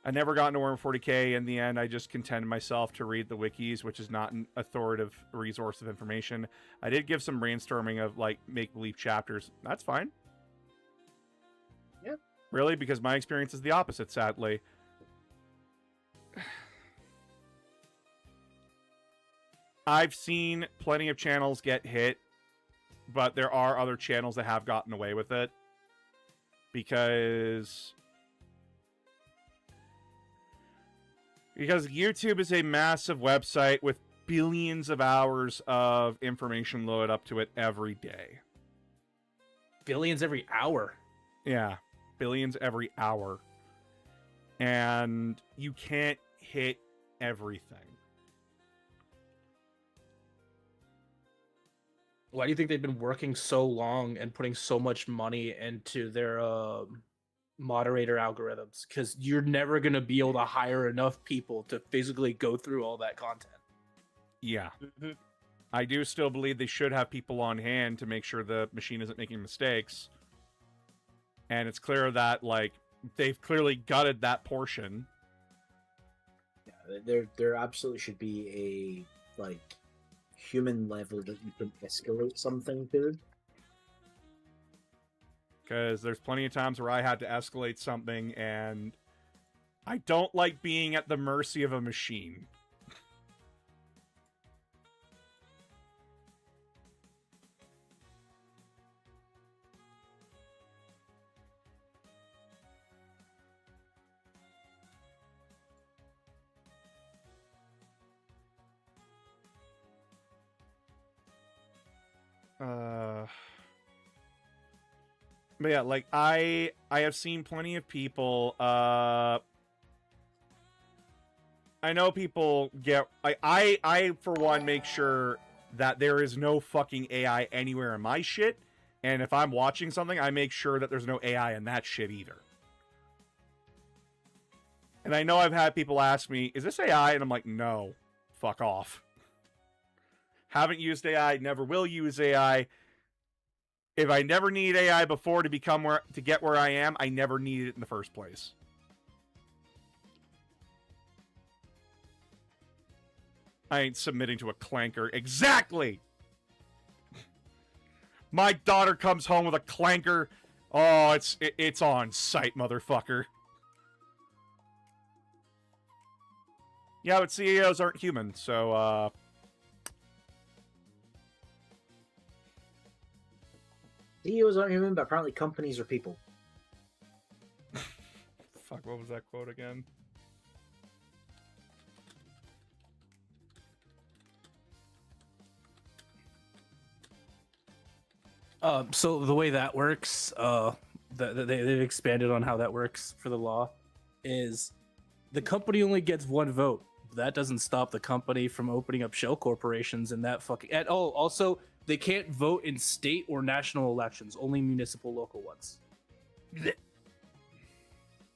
I never got into Warhammer 40k. In the end, I just contented myself to read the wikis, which is not an authoritative resource of information. I did give some brainstorming of, like, make-believe chapters. That's fine. Yeah. Really? Because my experience is the opposite, sadly. I've seen plenty of channels get hit, but there are other channels that have gotten away with it. Because YouTube is a massive website with billions of hours of information loaded up to it every day. Billions every hour. Yeah, billions every hour. And you can't hit everything. Why do you think they've been working so long and putting so much money into their moderator algorithms? Because you're never going to be able to hire enough people to physically go through all that content. Yeah. I do still believe they should have people on hand to make sure the machine isn't making mistakes. And it's clear that, like, they've clearly gutted that portion. Yeah, there absolutely should be a, like, human level that you can escalate something to. Because there's plenty of times where I had to escalate something, and I don't like being at the mercy of a machine. But yeah, like I have seen plenty of people. I know people get. I for one make sure that there is no fucking AI anywhere in my shit, and if I'm watching something, I make sure that there's no AI in that shit either. And I know I've had people ask me, "Is this AI?" And I'm like, "No, fuck off." Haven't used AI, never will use AI. If I never needed AI before to get where I am, I never needed it in the first place. I ain't submitting to a clanker. Exactly! My daughter comes home with a clanker. Oh, it's on site, motherfucker. Yeah, but CEOs aren't human, so, CEOs aren't human, but apparently companies are people. Fuck, what was that quote again? So the way that works, they've expanded on how that works for the law, is the company only gets one vote. That doesn't stop the company from opening up shell corporations and that fucking... And oh, also, they can't vote in state or national elections, only municipal local ones.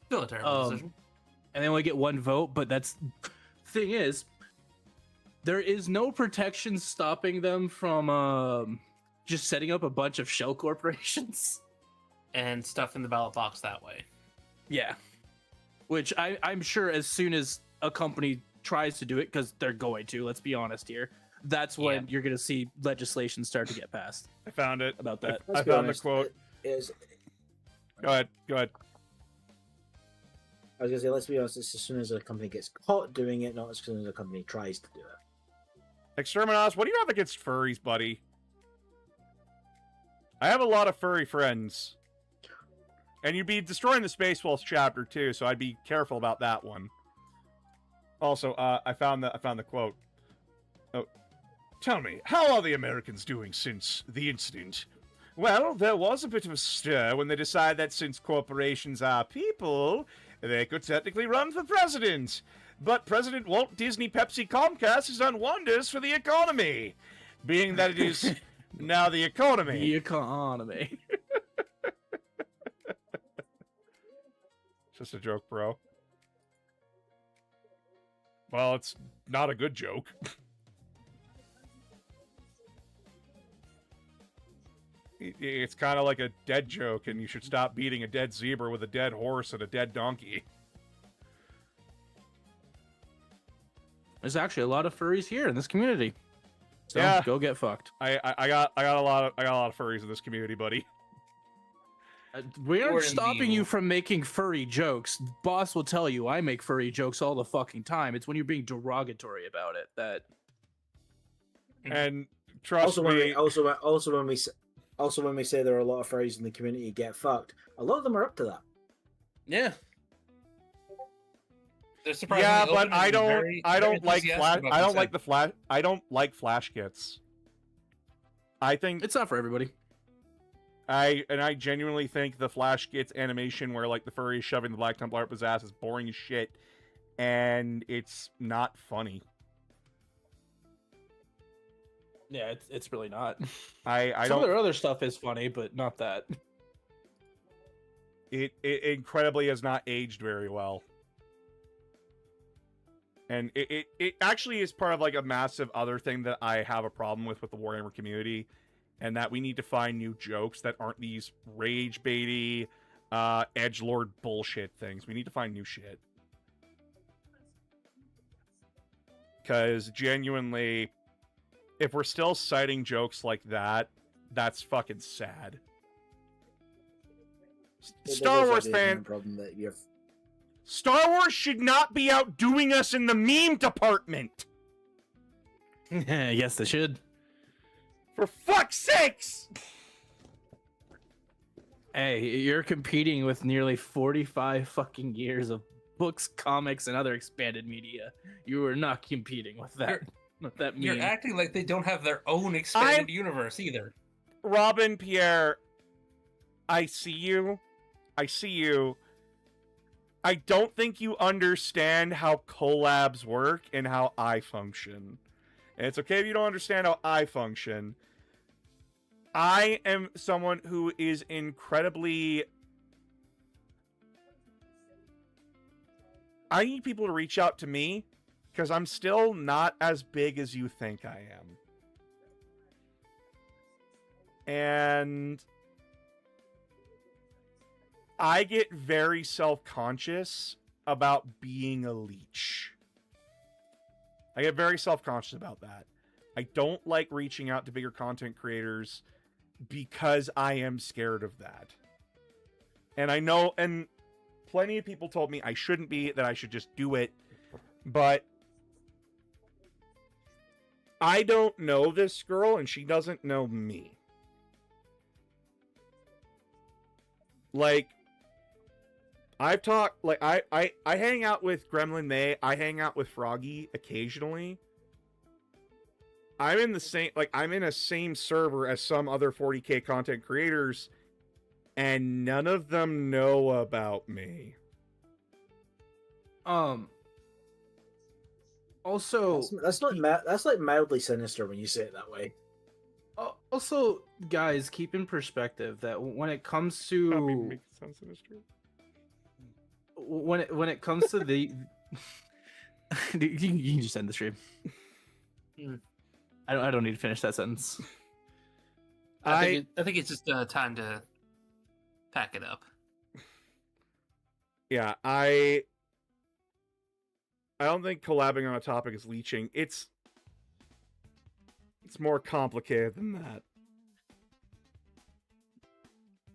Still a terrible decision. And they only get one vote, but that's... Thing is, there is no protection stopping them from just setting up a bunch of shell corporations. And stuff in the ballot box that way. Yeah. Which I'm sure as soon as a company tries to do it, because they're going to, let's be honest here, that's when you're going to see legislation start to get passed. I found it. About that. I found the quote. Go ahead. I was going to say, let's be honest, it's as soon as a company gets caught doing it, not as soon as a company tries to do it. Exterminatus, what do you have against furries, buddy? I have a lot of furry friends. And you'd be destroying the Space Wolves chapter too, so I'd be careful about that one. Also, I found the quote. Oh, tell me, how are the Americans doing since the incident? Well, there was a bit of a stir when they decided that since corporations are people, they could technically run for president. But President Walt Disney Pepsi Comcast has done wonders for the economy, being that it is now the economy. The economy. Just a joke, bro. Well, it's not a good joke. It's kind of like a dead joke, and you should stop beating a dead zebra with a dead horse and a dead donkey. There's actually a lot of furries here in this community. So yeah, go get fucked. I got a lot of furries in this community, buddy. We aren't stopping you from making furry jokes. Boss will tell you I make furry jokes all the fucking time. It's when you're being derogatory about it that. And trust me. Also, when we say there are a lot of furries in the community get fucked, a lot of them are up to that. Yeah. Yeah, but I don't like flash kits. I think it's not for everybody. I genuinely think the Flash Gets animation where like the furry is shoving the Black Templar up his ass is boring as shit, and it's not funny. Yeah, it's really not. I Some don't. of their other stuff is funny, but not that. It incredibly has not aged very well, and it actually is part of like a massive other thing that I have a problem with the Warhammer community. And that we need to find new jokes that aren't these rage baity, edgelord bullshit things. We need to find new shit. Because genuinely, if we're still citing jokes like that, that's fucking sad. Star Wars fan. Problem that you have. Star Wars should not be outdoing us in the meme department. Yes, they should. For fuck's sakes! Hey, you're competing with nearly 45 fucking years of books, comics, and other expanded media. You are not competing with that. You're acting like they don't have their own expanded universe either. Robin, Pierre, I see you. I see you. I don't think you understand how collabs work and how I function. And it's okay if you don't understand how I function. I am someone who is incredibly... I need people to reach out to me because I'm still not as big as you think I am. And I get very self-conscious about being a leech. I get very self-conscious about that. I don't like reaching out to bigger content creators because I am scared of that. And I know, and plenty of people told me I shouldn't be, that I should just do it. But I don't know this girl, and she doesn't know me. Like, I've talked, like, I hang out with Gremlin May, I hang out with Froggy occasionally. I'm in the same, like, I'm in a same server as some other 40k content creators, and none of them know about me. Also, that's like mildly sinister when you say it that way. Also, guys, keep in perspective that when it comes I mean, to make it sound sinister. when it comes to the you can just end the stream. I don't need to finish that sentence. I think it's just time to pack it up. Yeah, I don't think collabing on a topic is leeching. It's more complicated than that.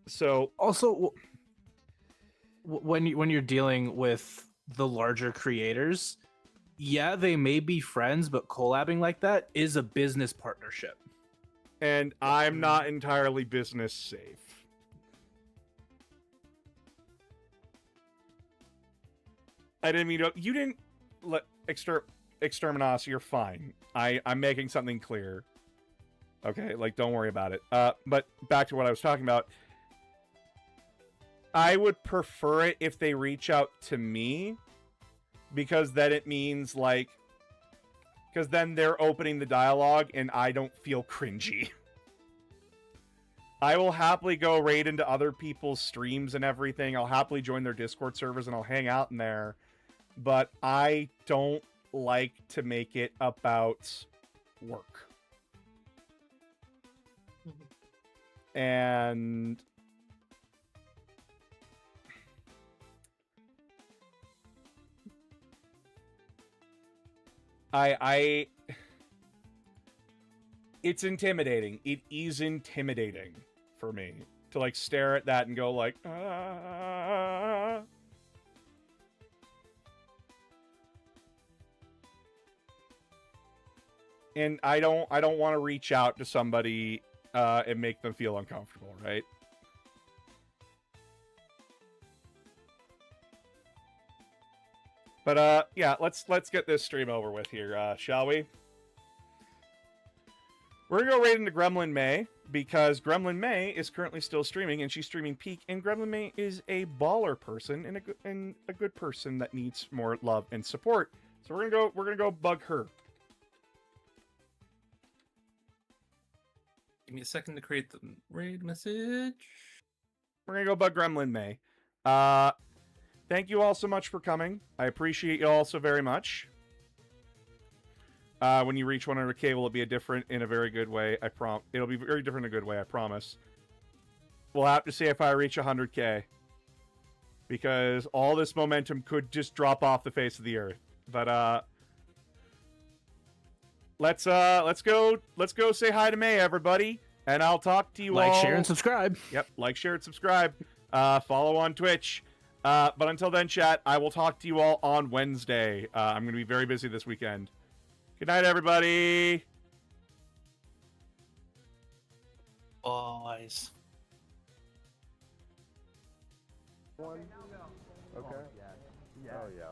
So Also, when you're dealing with the larger creators, yeah, they may be friends, but collabing like that is a business partnership. And I'm not entirely business safe. I didn't mean to... You didn't... let Exterminos, you're fine. I'm making something clear. Okay, like, don't worry about it. But back to what I was talking about. I would prefer it if they reach out to me, because then it means, like... Because then they're opening the dialogue, and I don't feel cringy. I will happily go raid into other people's streams and everything. I'll happily join their Discord servers, and I'll hang out in there. But I don't like to make it about work. And it's intimidating. It is intimidating for me to like stare at that and go like, ah. And I don't want to reach out to somebody and make them feel uncomfortable, right? But yeah, let's get this stream over with here, shall we? We're gonna go right into Gremlin May, because Gremlin May is currently still streaming, and she's streaming Peak, and Gremlin May is a baller person and a good person that needs more love and support. So we're gonna go bug her. Give me a second to create the raid message. We're gonna go bug Gremlin May. Thank you all so much for coming. I appreciate you all so very much. When you reach 100k, will it be different in a very good way? It'll be very different in a good way, I promise. We'll have to see if I reach 100k. Because all this momentum could just drop off the face of the earth. But let's go say hi to May, everybody. And I'll talk to you all. Like, share, and subscribe. Yep, like, share, and subscribe. Follow on Twitch. But until then, chat, I will talk to you all on Wednesday. I'm going to be very busy this weekend. Good night, everybody. Boys. Okay. Oh, yeah.